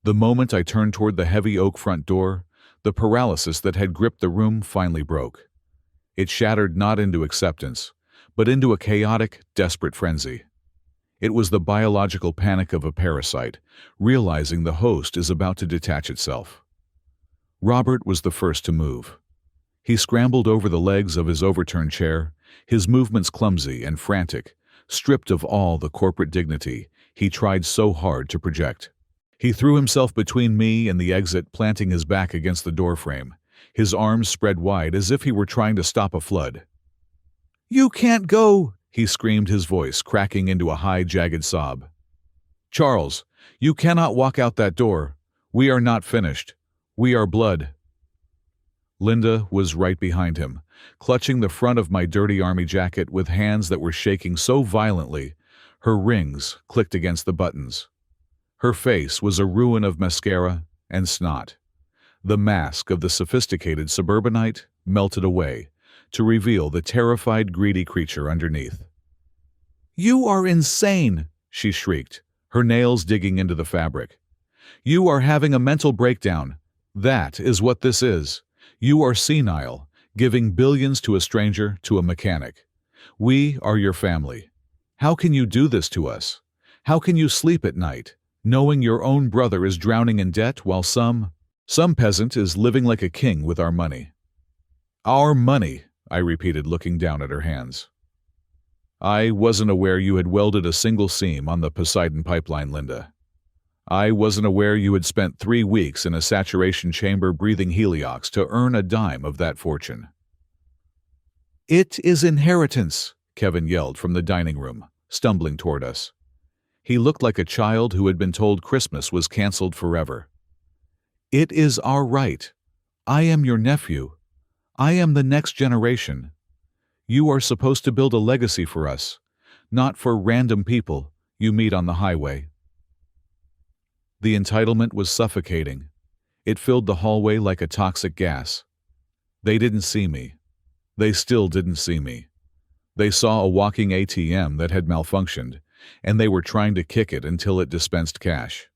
The moment I turned toward the heavy oak front door, the paralysis that had gripped the room finally broke. It shattered not into acceptance, but into a chaotic, desperate frenzy. It was the biological panic of a parasite, realizing the host is about to detach itself. Robert was the first to move. He scrambled over the legs of his overturned chair, his movements clumsy and frantic, stripped of all the corporate dignity he tried so hard to project. He threw himself between me and the exit, planting his back against the doorframe, his arms spread wide as if he were trying to stop a flood. "You can't go!" he screamed, his voice cracking into a high, jagged sob. "Charles, you cannot walk out that door. We are not finished. We are blood." Linda was right behind him, clutching the front of my dirty army jacket with hands that were shaking so violently Her rings clicked against the buttons. Her face was a ruin of mascara and snot. The mask of the sophisticated suburbanite melted away to reveal the terrified, greedy creature underneath. "You are insane!" she shrieked, her nails digging into the fabric. "You are having a mental breakdown. That is what this is. You are senile, giving billions to a stranger, to a mechanic. We are your family. How can you do this to us? How can you sleep at night, knowing your own brother is drowning in debt while some peasant is living like a king with our money?" "Our money," I repeated, looking down at her hands. "I wasn't aware you had welded a single seam on the Poseidon pipeline, Linda. I wasn't aware you had spent 3 weeks in a saturation chamber breathing heliox to earn a dime of that fortune." "It is inheritance," Kevin yelled from the dining room, stumbling toward us. He looked like a child who had been told Christmas was canceled forever. "It is our right. I am your nephew. I am the next generation. You are supposed to build a legacy for us, not for random people you meet on the highway." The entitlement was suffocating. It filled the hallway like a toxic gas. They didn't see me. They still didn't see me. They saw a walking ATM that had malfunctioned, and they were trying to kick it until it dispensed cash.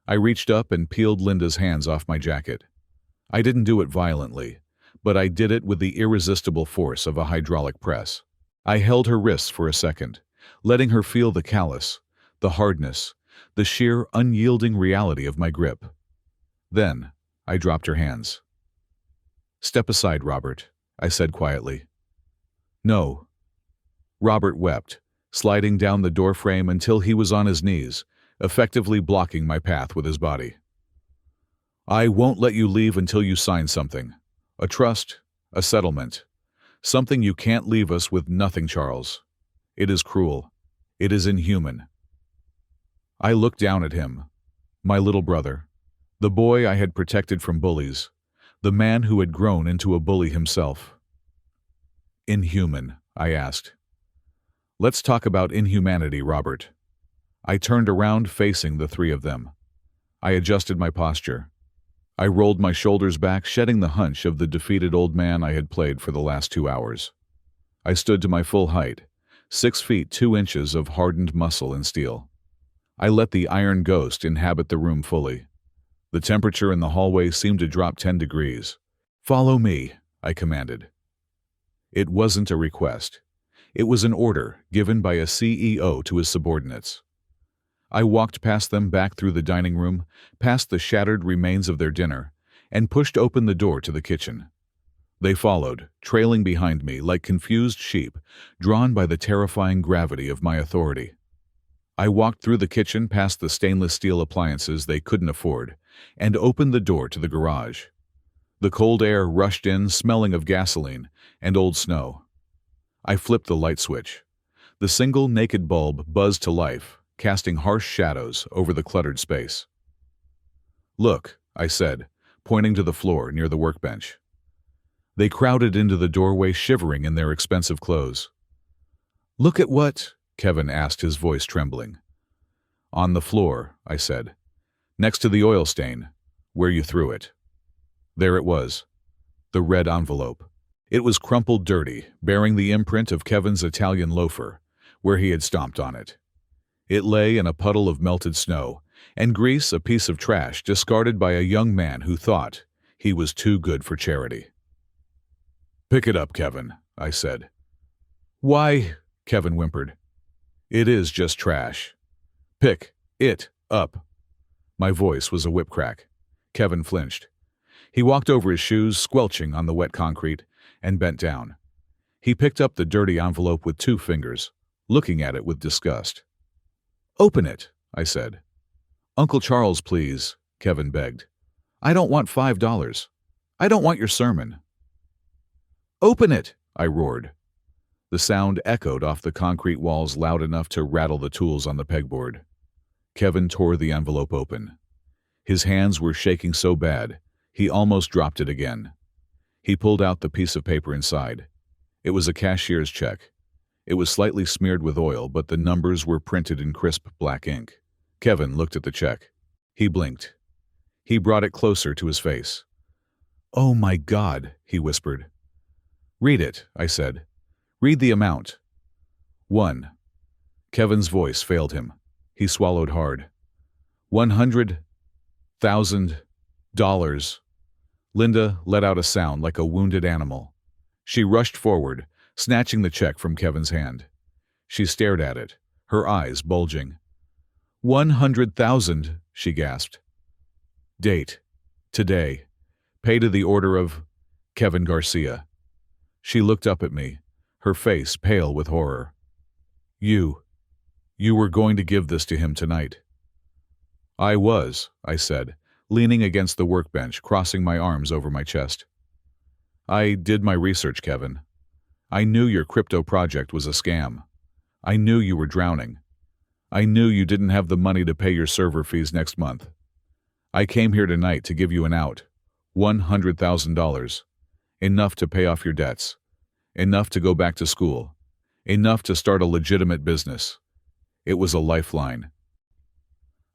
I reached up and peeled Linda's hands off my jacket. I didn't do it violently, but I did it with the irresistible force of a hydraulic press. I held her wrists for a second, letting her feel the callous, the hardness, the sheer unyielding reality of my grip. Then I dropped her hands. "Step aside, Robert," I said quietly. "No." Robert wept, sliding down the doorframe until he was on his knees, effectively blocking my path with his body. "I won't let you leave until you sign something. A trust, a settlement. Something you can't leave us with nothing, Charles. It is cruel. It is inhuman." I looked down at him, my little brother, the boy I had protected from bullies, the man who had grown into a bully himself. "Inhuman?" I asked. "Let's talk about inhumanity, Robert." I turned around, facing the three of them. I adjusted my posture. I rolled my shoulders back, shedding the hunch of the defeated old man I had played for the last 2 hours. I stood to my full height, 6 feet 2 inches of hardened muscle and steel. I let the iron ghost inhabit the room fully. The temperature in the hallway seemed to drop 10 degrees. "Follow me," I commanded. It wasn't a request. It was an order given by a CEO to his subordinates. I walked past them, back through the dining room, past the shattered remains of their dinner, and pushed open the door to the kitchen. They followed, trailing behind me like confused sheep, drawn by the terrifying gravity of my authority. I walked through the kitchen, past the stainless steel appliances they couldn't afford, and opened the door to the garage. The cold air rushed in, smelling of gasoline and old snow. I flipped the light switch. The single naked bulb buzzed to life, casting harsh shadows over the cluttered space. "Look," I said, pointing to the floor near the workbench. They crowded into the doorway, shivering in their expensive clothes. "Look at what?" Kevin asked, his voice trembling. "On the floor," I said, "next to the oil stain, where you threw it." There it was, the red envelope. It was crumpled, dirty, bearing the imprint of Kevin's Italian loafer, where he had stomped on it. It lay in a puddle of melted snow, and grease, a piece of trash discarded by a young man who thought he was too good for charity. "Pick it up, Kevin," I said. "Why?" Kevin whimpered. "It is just trash. Pick it up." My voice was a whip crack. Kevin flinched. He walked over his shoes, squelching on the wet concrete, and bent down. He picked up the dirty envelope with 2 fingers, looking at it with disgust. "Open it," I said. "Uncle Charles, please," Kevin begged. "I don't want $5. I don't want your sermon." "Open it," I roared. The sound echoed off the concrete walls loud enough to rattle the tools on the pegboard. Kevin tore the envelope open. His hands were shaking so bad, he almost dropped it again. He pulled out the piece of paper inside. It was a cashier's check. It was slightly smeared with oil, but the numbers were printed in crisp black ink. Kevin looked at the check. He blinked. He brought it closer to his face. "Oh my God," he whispered. "Read it," I said. "Read the amount." 1. Kevin's voice failed him. He swallowed hard. $100,000. Linda let out a sound like a wounded animal. She rushed forward, snatching the check from Kevin's hand. She stared at it, her eyes bulging. 100,000, she gasped. Date: today. Pay to the order of Kevin Garcia. She looked up at me, her face pale with horror. You were going to give this to him tonight." "I was," I said, leaning against the workbench, crossing my arms over my chest. "I did my research, Kevin. I knew your crypto project was a scam. I knew you were drowning. I knew you didn't have the money to pay your server fees next month. I came here tonight to give you an out. $100,000. Enough to pay off your debts. Enough to go back to school. Enough to start a legitimate business. It was a lifeline."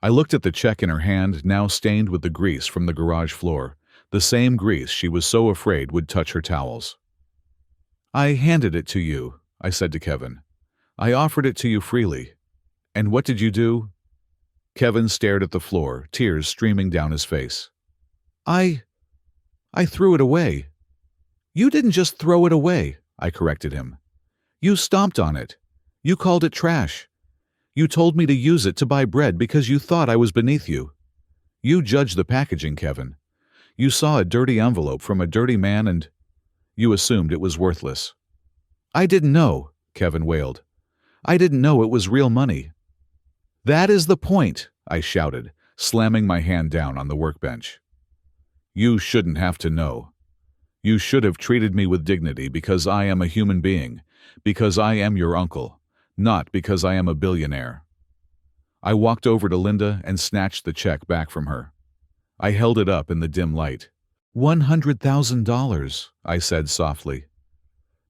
I looked at the check in her hand, now stained with the grease from the garage floor, the same grease she was so afraid would touch her towels. "I handed it to you," I said to Kevin. "I offered it to you freely. And what did you do?" Kevin stared at the floor, tears streaming down his face. I threw it away." "You didn't just throw it away," I corrected him. "You stomped on it. You called it trash. You told me to use it to buy bread because you thought I was beneath you. You judged the packaging, Kevin. You saw a dirty envelope from a dirty man and you assumed it was worthless." "I didn't know," Kevin wailed. "I didn't know it was real money." "That is the point," I shouted, slamming my hand down on the workbench. "You shouldn't have to know. You should have treated me with dignity because I am a human being, because I am your uncle, not because I am a billionaire." I walked over to Linda and snatched the check back from her. I held it up in the dim light. $100,000, I said softly.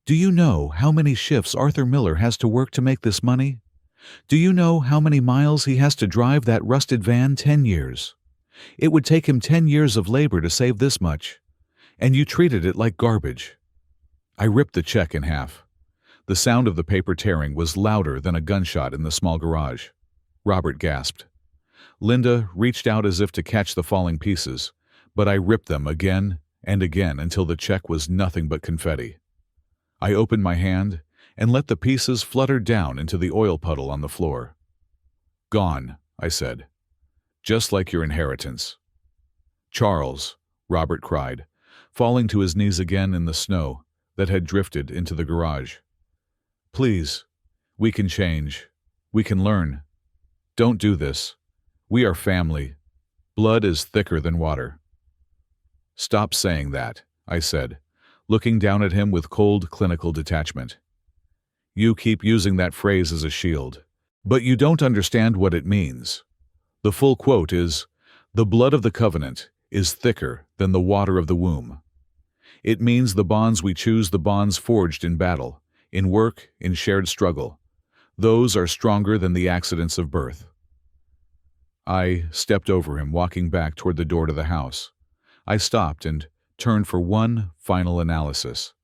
"Do you know how many shifts Arthur Miller has to work to make this money? Do you know how many miles he has to drive that rusted van? 10 years. It would take him 10 years of labor to save this much. And you treated it like garbage." I ripped the check in half. The sound of the paper tearing was louder than a gunshot in the small garage. Robert gasped. Linda reached out as if to catch the falling pieces, but I ripped them again and again until the check was nothing but confetti. I opened my hand and let the pieces flutter down into the oil puddle on the floor. "Gone," I said. "Just like your inheritance." "Charles," Robert cried, falling to his knees again in the snow that had drifted into the garage. "Please, we can change. We can learn. Don't do this. We are family. Blood is thicker than water." "Stop saying that," I said, looking down at him with cold, clinical detachment. "You keep using that phrase as a shield, but you don't understand what it means. The full quote is, 'The blood of the covenant is thicker than the water of the womb.' It means the bonds we choose, the bonds forged in battle, in work, in shared struggle. Those are stronger than the accidents of birth." I stepped over him, walking back toward the door to the house. I stopped and turned for one final analysis.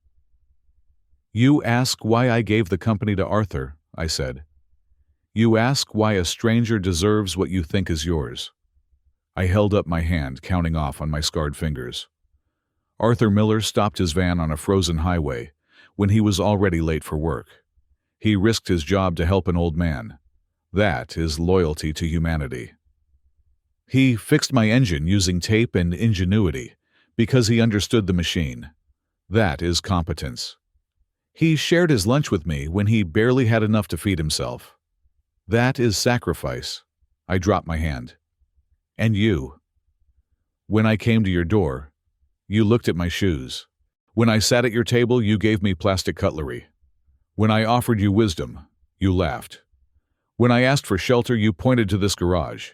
"You ask why I gave the company to Arthur," I said. "You ask why a stranger deserves what you think is yours." I held up my hand, counting off on my scarred fingers. Arthur Miller stopped his van on a frozen highway when he was already late for work. He risked his job to help an old man. That is loyalty to humanity. He fixed my engine using tape and ingenuity because he understood the machine. That is competence. He shared his lunch with me when he barely had enough to feed himself. That is sacrifice. I dropped my hand. And you. When I came to your door, you looked at my shoes. When I sat at your table, you gave me plastic cutlery. When I offered you wisdom, you laughed. When I asked for shelter, you pointed to this garage.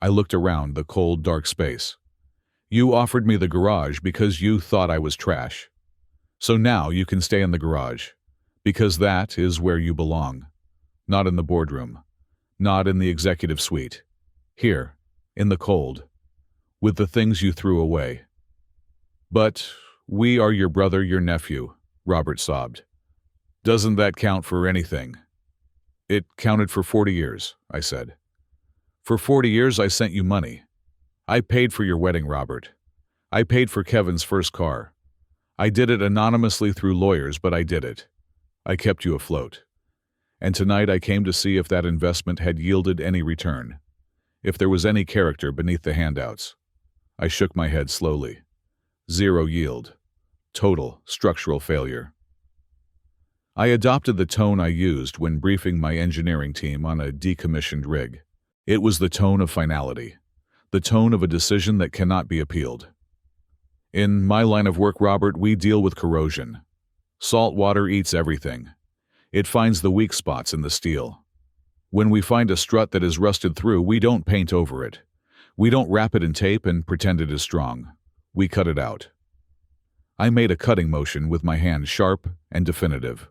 I looked around the cold, dark space. You offered me the garage because you thought I was trash. So now you can stay in the garage, Because that is where you belong. Not in the boardroom. Not in the executive suite. Here, in the cold, with the things you threw away. But we are your brother, your nephew, Robert sobbed. Doesn't that count for anything? It counted for 40 years, I said. For 40 years I sent you money. I paid for your wedding, Robert. I paid for Kevin's first car. I did it anonymously through lawyers, but I did it. I kept you afloat. And tonight I came to see if that investment had yielded any return, if there was any character beneath the handouts. I shook my head slowly. Zero yield. Total structural failure. I adopted the tone I used when briefing my engineering team on a decommissioned rig. It was the tone of finality, the tone of a decision that cannot be appealed. In my line of work, Robert, we deal with corrosion. Salt water eats everything. It finds the weak spots in the steel. When we find a strut that is rusted through, we don't paint over it. We don't wrap it in tape and pretend it is strong. We cut it out. I made a cutting motion with my hand, sharp and definitive.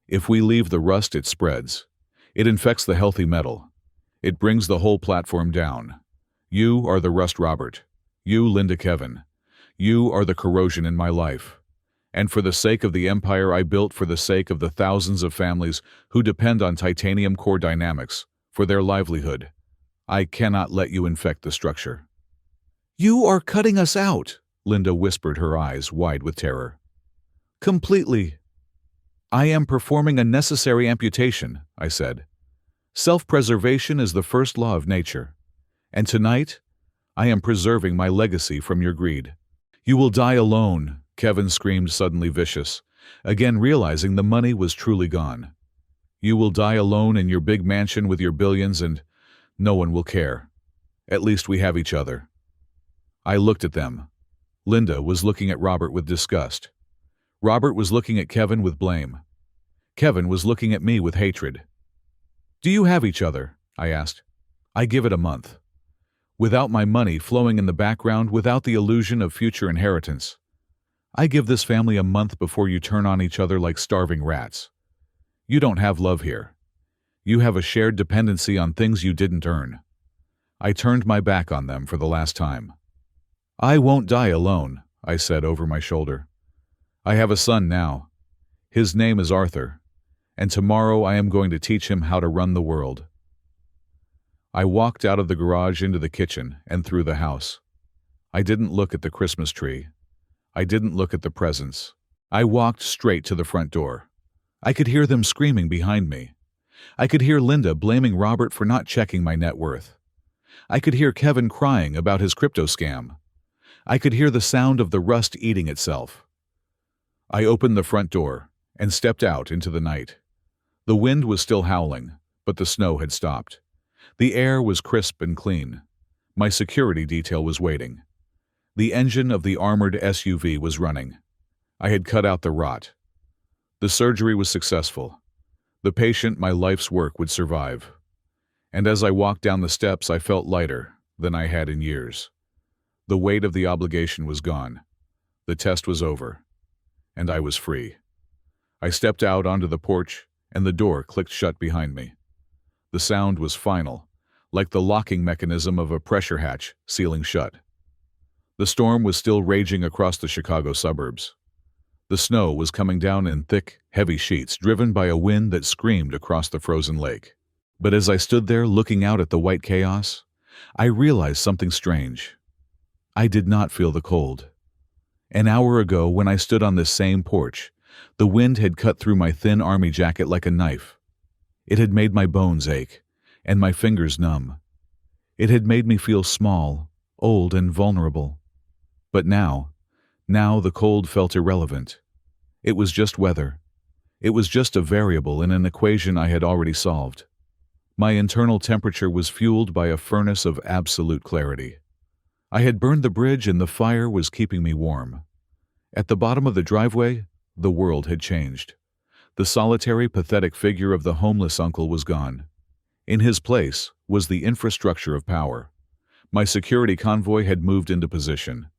If we leave the rust, it spreads. It infects the healthy metal. It brings the whole platform down. You are the rust, Robert. You, Linda, Kevin. You are the corrosion in my life. And for the sake of the empire I built, for the sake of the thousands of families who depend on titanium core dynamics for their livelihood, I cannot let you infect the structure. You are cutting us out, Linda whispered, her eyes wide with terror. Completely. I am performing a necessary amputation, I said. Self-preservation is the first law of nature. And tonight, I am preserving my legacy from your greed. You will die alone, Kevin screamed, suddenly vicious, again realizing the money was truly gone. You will die alone in your big mansion with your billions, and no one will care. At least we have each other. I looked at them. Linda was looking at Robert with disgust. Robert was looking at Kevin with blame. Kevin was looking at me with hatred. Do you have each other? I asked. I give it a month. Without my money flowing in the background, without the illusion of future inheritance. I give this family a month before you turn on each other like starving rats. You don't have love here. You have a shared dependency on things you didn't earn. I turned my back on them for the last time. I won't die alone, I said over my shoulder. I have a son now. His name is Arthur, and tomorrow I am going to teach him how to run the world. I walked out of the garage into the kitchen and through the house. I didn't look at the Christmas tree. I didn't look at the presents. I walked straight to the front door. I could hear them screaming behind me. I could hear Linda blaming Robert for not checking my net worth. I could hear Kevin crying about his crypto scam. I could hear the sound of the rust eating itself. I opened the front door and stepped out into the night. The wind was still howling, but the snow had stopped. The air was crisp and clean. My security detail was waiting. The engine of the armored SUV was running. I had cut out the rot. The surgery was successful. The patient, my life's work, would survive. And as I walked down the steps, I felt lighter than I had in years. The weight of the obligation was gone. The test was over. And I was free. I stepped out onto the porch, and the door clicked shut behind me. The sound was final, like the locking mechanism of a pressure hatch sealing shut. The storm was still raging across the Chicago suburbs. The snow was coming down in thick, heavy sheets driven by a wind that screamed across the frozen lake. But as I stood there looking out at the white chaos, I realized something strange. I did not feel the cold. An hour ago, when I stood on this same porch, the wind had cut through my thin army jacket like a knife. It had made my bones ache, and my fingers numb. It had made me feel small, old, and vulnerable. But now the cold felt irrelevant. It was just weather. It was just a variable in an equation I had already solved. My internal temperature was fueled by a furnace of absolute clarity. I had burned the bridge, and the fire was keeping me warm. At the bottom of the driveway, the world had changed. The solitary, pathetic figure of the homeless uncle was gone. In his place was the infrastructure of power. My security convoy had moved into position.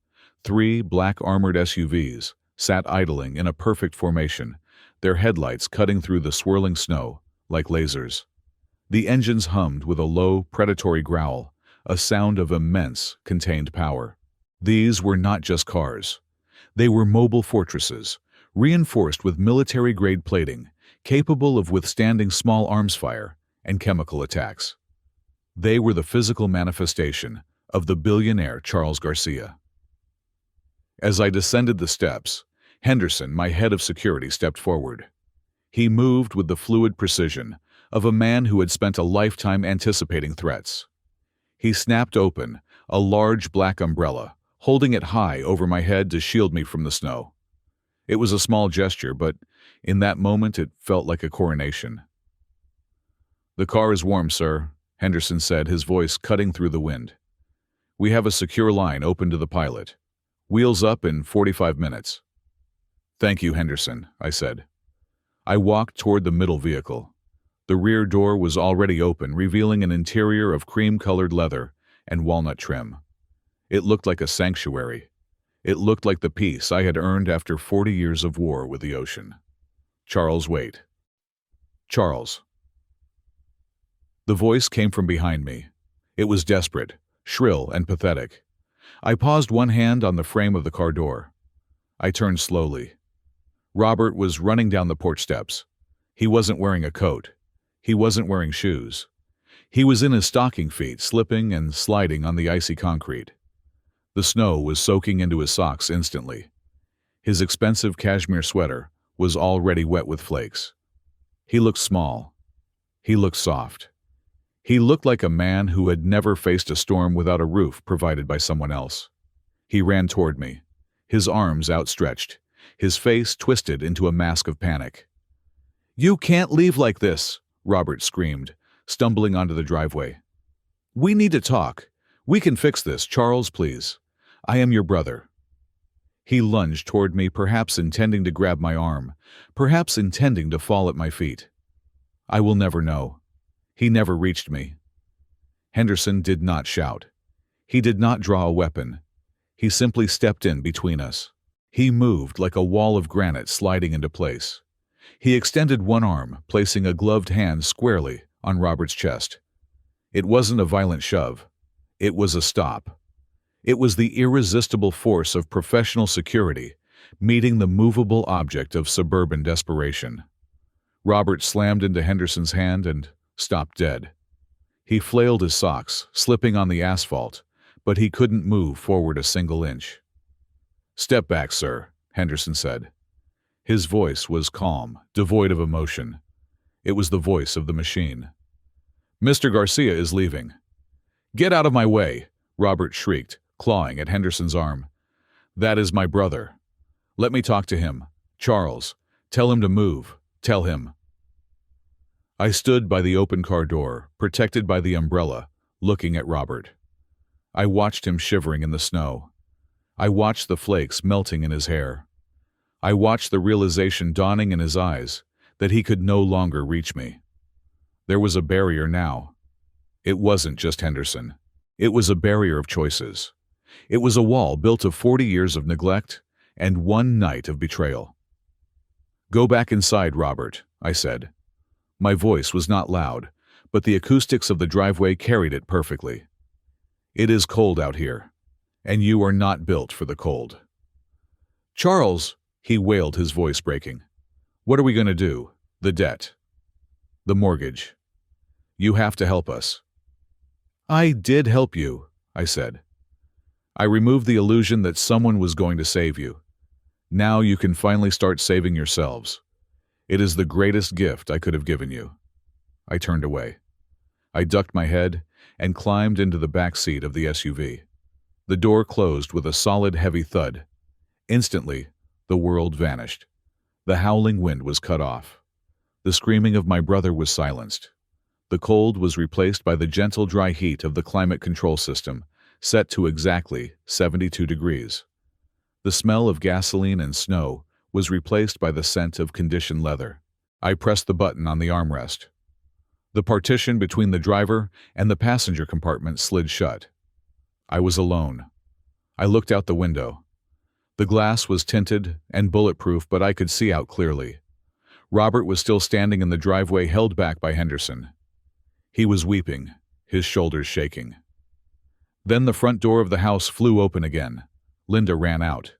3 black armored SUVs sat idling in a perfect formation, their headlights cutting through the swirling snow like lasers. The engines hummed with a low, predatory growl, a sound of immense, contained power. These were not just cars. They were mobile fortresses, reinforced with military-grade plating, capable of withstanding small arms fire and chemical attacks. They were the physical manifestation of the billionaire Charles Garcia. As I descended the steps, Henderson, my head of security, stepped forward. He moved with the fluid precision of a man who had spent a lifetime anticipating threats. He snapped open a large black umbrella, holding it high over my head to shield me from the snow. It was a small gesture, but in that moment it felt like a coronation. "The car is warm, sir," Henderson said, his voice cutting through the wind. "We have a secure line open to the pilot. Wheels up in 45 minutes. "Thank you, Henderson," I said. I walked toward the middle vehicle. The rear door was already open, revealing an interior of cream-colored leather and walnut trim. It looked like a sanctuary. It looked like the peace I had earned after 40 years of war with the ocean. "Charles, wait." "Charles." The voice came from behind me. It was desperate, shrill, and pathetic. I paused, one hand on the frame of the car door. I turned slowly. Robert was running down the porch steps. He wasn't wearing a coat. He wasn't wearing shoes. He was in his stocking feet, slipping and sliding on the icy concrete. The snow was soaking into his socks instantly. His expensive cashmere sweater was already wet with flakes. He looked small. He looked soft. He looked like a man who had never faced a storm without a roof provided by someone else. He ran toward me, his arms outstretched, his face twisted into a mask of panic. "You can't leave like this," Robert screamed, stumbling onto the driveway. "We need to talk. We can fix this, Charles, please. I am your brother." He lunged toward me, perhaps intending to grab my arm, perhaps intending to fall at my feet. I will never know. He never reached me. Henderson did not shout. He did not draw a weapon. He simply stepped in between us. He moved like a wall of granite sliding into place. He extended one arm, placing a gloved hand squarely on Robert's chest. It wasn't a violent shove. It was a stop. It was the irresistible force of professional security meeting the movable object of suburban desperation. Robert slammed into Henderson's hand and stopped dead. He flailed his socks, slipping on the asphalt, but he couldn't move forward a single inch. "Step back, sir," Henderson said. His voice was calm, devoid of emotion. It was the voice of the machine. "Mr. Garcia is leaving." "Get out of my way," Robert shrieked, clawing at Henderson's arm. "That is my brother. Let me talk to him. Charles, tell him to move. Tell him." I stood by the open car door, protected by the umbrella, looking at Robert. I watched him shivering in the snow. I watched the flakes melting in his hair. I watched the realization dawning in his eyes that he could no longer reach me. There was a barrier now. It wasn't just Henderson. It was a barrier of choices. It was a wall built of 40 years of neglect and one night of betrayal. "Go back inside, Robert," I said. My voice was not loud, but the acoustics of the driveway carried it perfectly. "It is cold out here, and you are not built for the cold." "Charles," he wailed, his voice breaking. "What are we going to do? The debt. The mortgage. You have to help us." "I did help you," I said. "I removed the illusion that someone was going to save you. Now you can finally start saving yourselves. It is the greatest gift I could have given you." I turned away. I ducked my head and climbed into the back seat of the SUV. The door closed with a solid, heavy thud. Instantly, the world vanished. The howling wind was cut off. The screaming of my brother was silenced. The cold was replaced by the gentle, dry heat of the climate control system, set to exactly 72 degrees. The smell of gasoline and snow was replaced by the scent of conditioned leather. I pressed the button on the armrest. The partition between the driver and the passenger compartment slid shut. I was alone. I looked out the window. The glass was tinted and bulletproof, but I could see out clearly. Robert was still standing in the driveway, held back by Henderson. He was weeping, his shoulders shaking. Then the front door of the house flew open again. Linda ran out.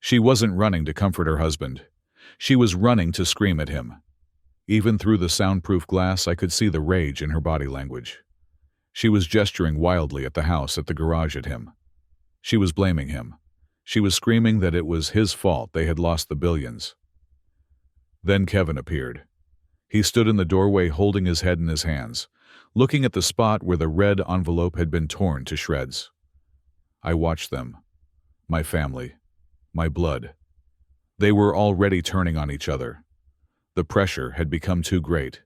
She wasn't running to comfort her husband. She was running to scream at him. Even through the soundproof glass, I could see the rage in her body language. She was gesturing wildly at the house, at the garage, at him. She was blaming him. She was screaming that it was his fault they had lost the billions. Then Kevin appeared. He stood in the doorway holding his head in his hands, looking at the spot where the red envelope had been torn to shreds. I watched them. My family. My blood. They were already turning on each other. The pressure had become too great.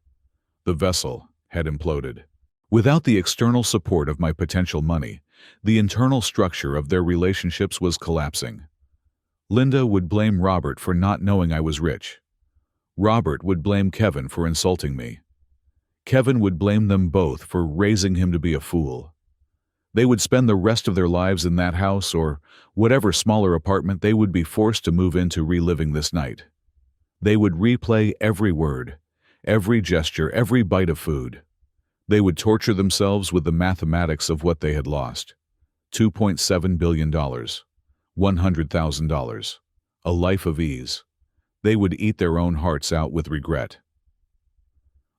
The vessel had imploded. Without the external support of my potential money, the internal structure of their relationships was collapsing. Linda would blame Robert for not knowing I was rich. Robert would blame Kevin for insulting me. Kevin would blame them both for raising him to be a fool. They would spend the rest of their lives in that house or whatever smaller apartment they would be forced to move into, reliving this night. They would replay every word, every gesture, every bite of food. They would torture themselves with the mathematics of what they had lost. $2.7 billion, $100,000, a life of ease. They would eat their own hearts out with regret.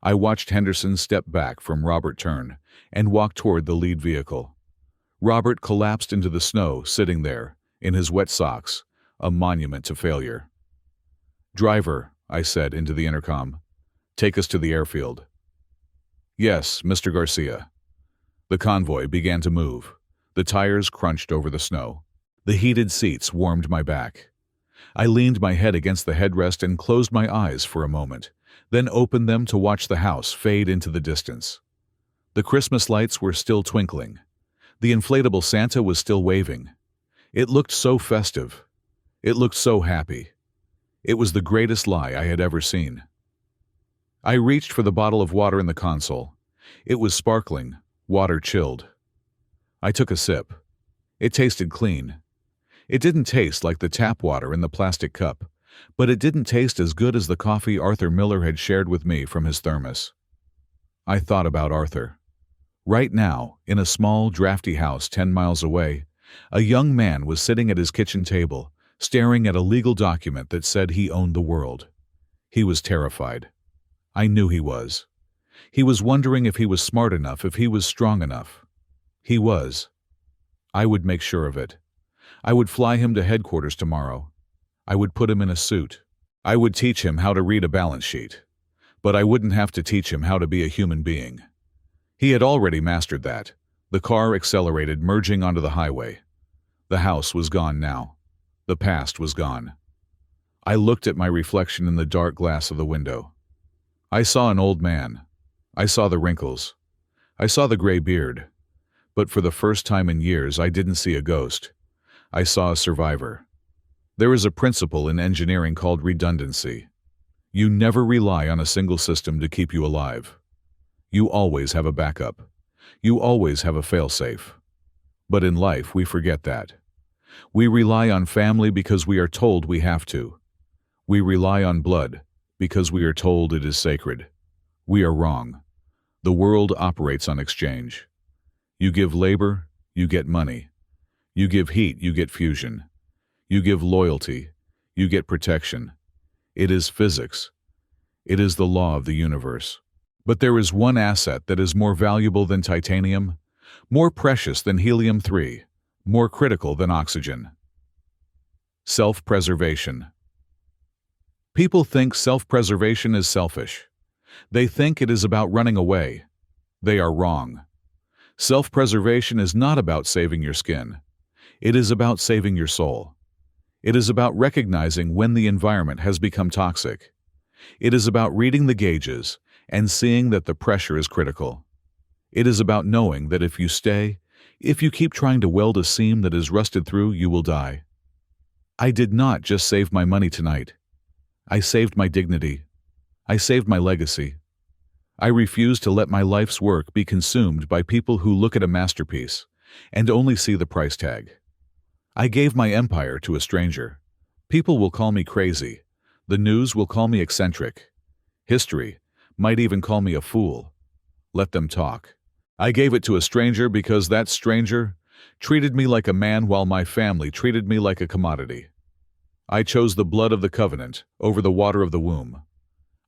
I watched Henderson step back from Robert turn and walk toward the lead vehicle. Robert collapsed into the snow, sitting there, in his wet socks, a monument to failure. "Driver," I said into the intercom, "take us to the airfield." "Yes, Mr. Garcia." The convoy began to move. The tires crunched over the snow. The heated seats warmed my back. I leaned my head against the headrest and closed my eyes for a moment, then opened them to watch the house fade into the distance. The Christmas lights were still twinkling. The inflatable Santa was still waving. It looked so festive. It looked so happy. It was the greatest lie I had ever seen. I reached for the bottle of water in the console. It was sparkling, water chilled. I took a sip. It tasted clean. It didn't taste like the tap water in the plastic cup, but it didn't taste as good as the coffee Arthur Miller had shared with me from his thermos. I thought about Arthur. Right now, in a small, drafty house 10 miles away, a young man was sitting at his kitchen table, staring at a legal document that said he owned the world. He was terrified. I knew he was. He was wondering if he was smart enough, if he was strong enough. He was. I would make sure of it. I would fly him to headquarters tomorrow. I would put him in a suit. I would teach him how to read a balance sheet. But I wouldn't have to teach him how to be a human being. He had already mastered that. The car accelerated, merging onto the highway. The house was gone now. The past was gone. I looked at my reflection in the dark glass of the window. I saw an old man. I saw the wrinkles. I saw the gray beard. But for the first time in years, I didn't see a ghost. I saw a survivor. There is a principle in engineering called redundancy. You never rely on a single system to keep you alive. You always have a backup. You always have a fail-safe. But in life, we forget that. We rely on family because we are told we have to. We rely on blood because we are told it is sacred. We are wrong. The world operates on exchange. You give labor, you get money. You give heat, you get fusion. You give loyalty, you get protection. It is physics. It is the law of the universe. But there is one asset that is more valuable than titanium, more precious than helium-3, more critical than oxygen. Self-preservation. People think self-preservation is selfish. They think it is about running away. They are wrong. Self-preservation is not about saving your skin. It is about saving your soul. It is about recognizing when the environment has become toxic. It is about reading the gauges and seeing that the pressure is critical. It is about knowing that if you stay, if you keep trying to weld a seam that is rusted through, you will die. I did not just save my money tonight. I saved my dignity. I saved my legacy. I refuse to let my life's work be consumed by people who look at a masterpiece and only see the price tag. I gave my empire to a stranger. People will call me crazy. The news will call me eccentric. history, might even call me a fool. Let them talk. I gave it to a stranger because that stranger treated me like a man while my family treated me like a commodity. I chose the blood of the covenant over the water of the womb.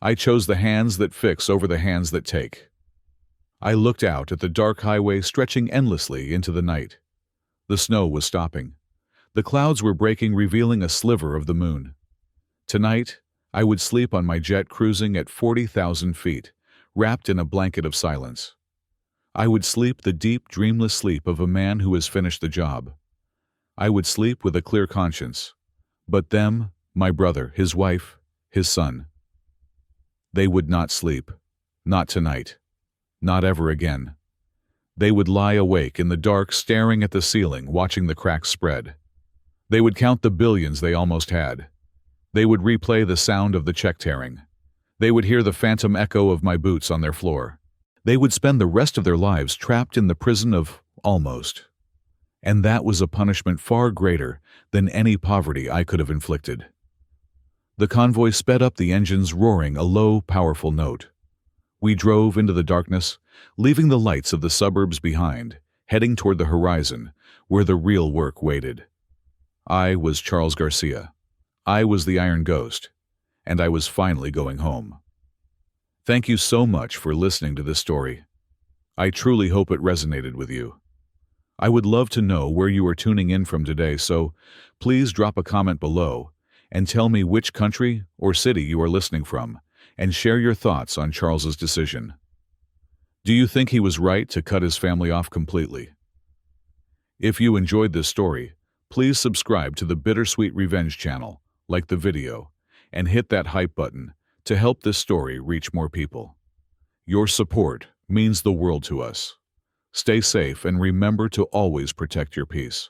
I chose the hands that fix over the hands that take. I looked out at the dark highway stretching endlessly into the night. The snow was stopping. The clouds were breaking, revealing a sliver of the moon. Tonight, I would sleep on my jet cruising at 40,000 feet, wrapped in a blanket of silence. I would sleep the deep, dreamless sleep of a man who has finished the job. I would sleep with a clear conscience. But them, my brother, his wife, his son, they would not sleep. Not tonight. Not ever again. They would lie awake in the dark, staring at the ceiling, watching the cracks spread. They would count the billions they almost had. They would replay the sound of the check tearing. They would hear the phantom echo of my boots on their floor. They would spend the rest of their lives trapped in the prison of almost. And that was a punishment far greater than any poverty I could have inflicted. The convoy sped up, the engines roaring a low, powerful note. We drove into the darkness, leaving the lights of the suburbs behind, heading toward the horizon, where the real work waited. I was Charles Garcia. I was the Iron Ghost, and I was finally going home. Thank you so much for listening to this story. I truly hope it resonated with you. I would love to know where you are tuning in from today, so please drop a comment below and tell me which country or city you are listening from, and share your thoughts on Charles's decision. Do you think he was right to cut his family off completely? If you enjoyed this story, please subscribe to the Bittersweet Revenge channel, like the video, and hit that hype button to help this story reach more people. Your support means the world to us. Stay safe and remember to always protect your peace.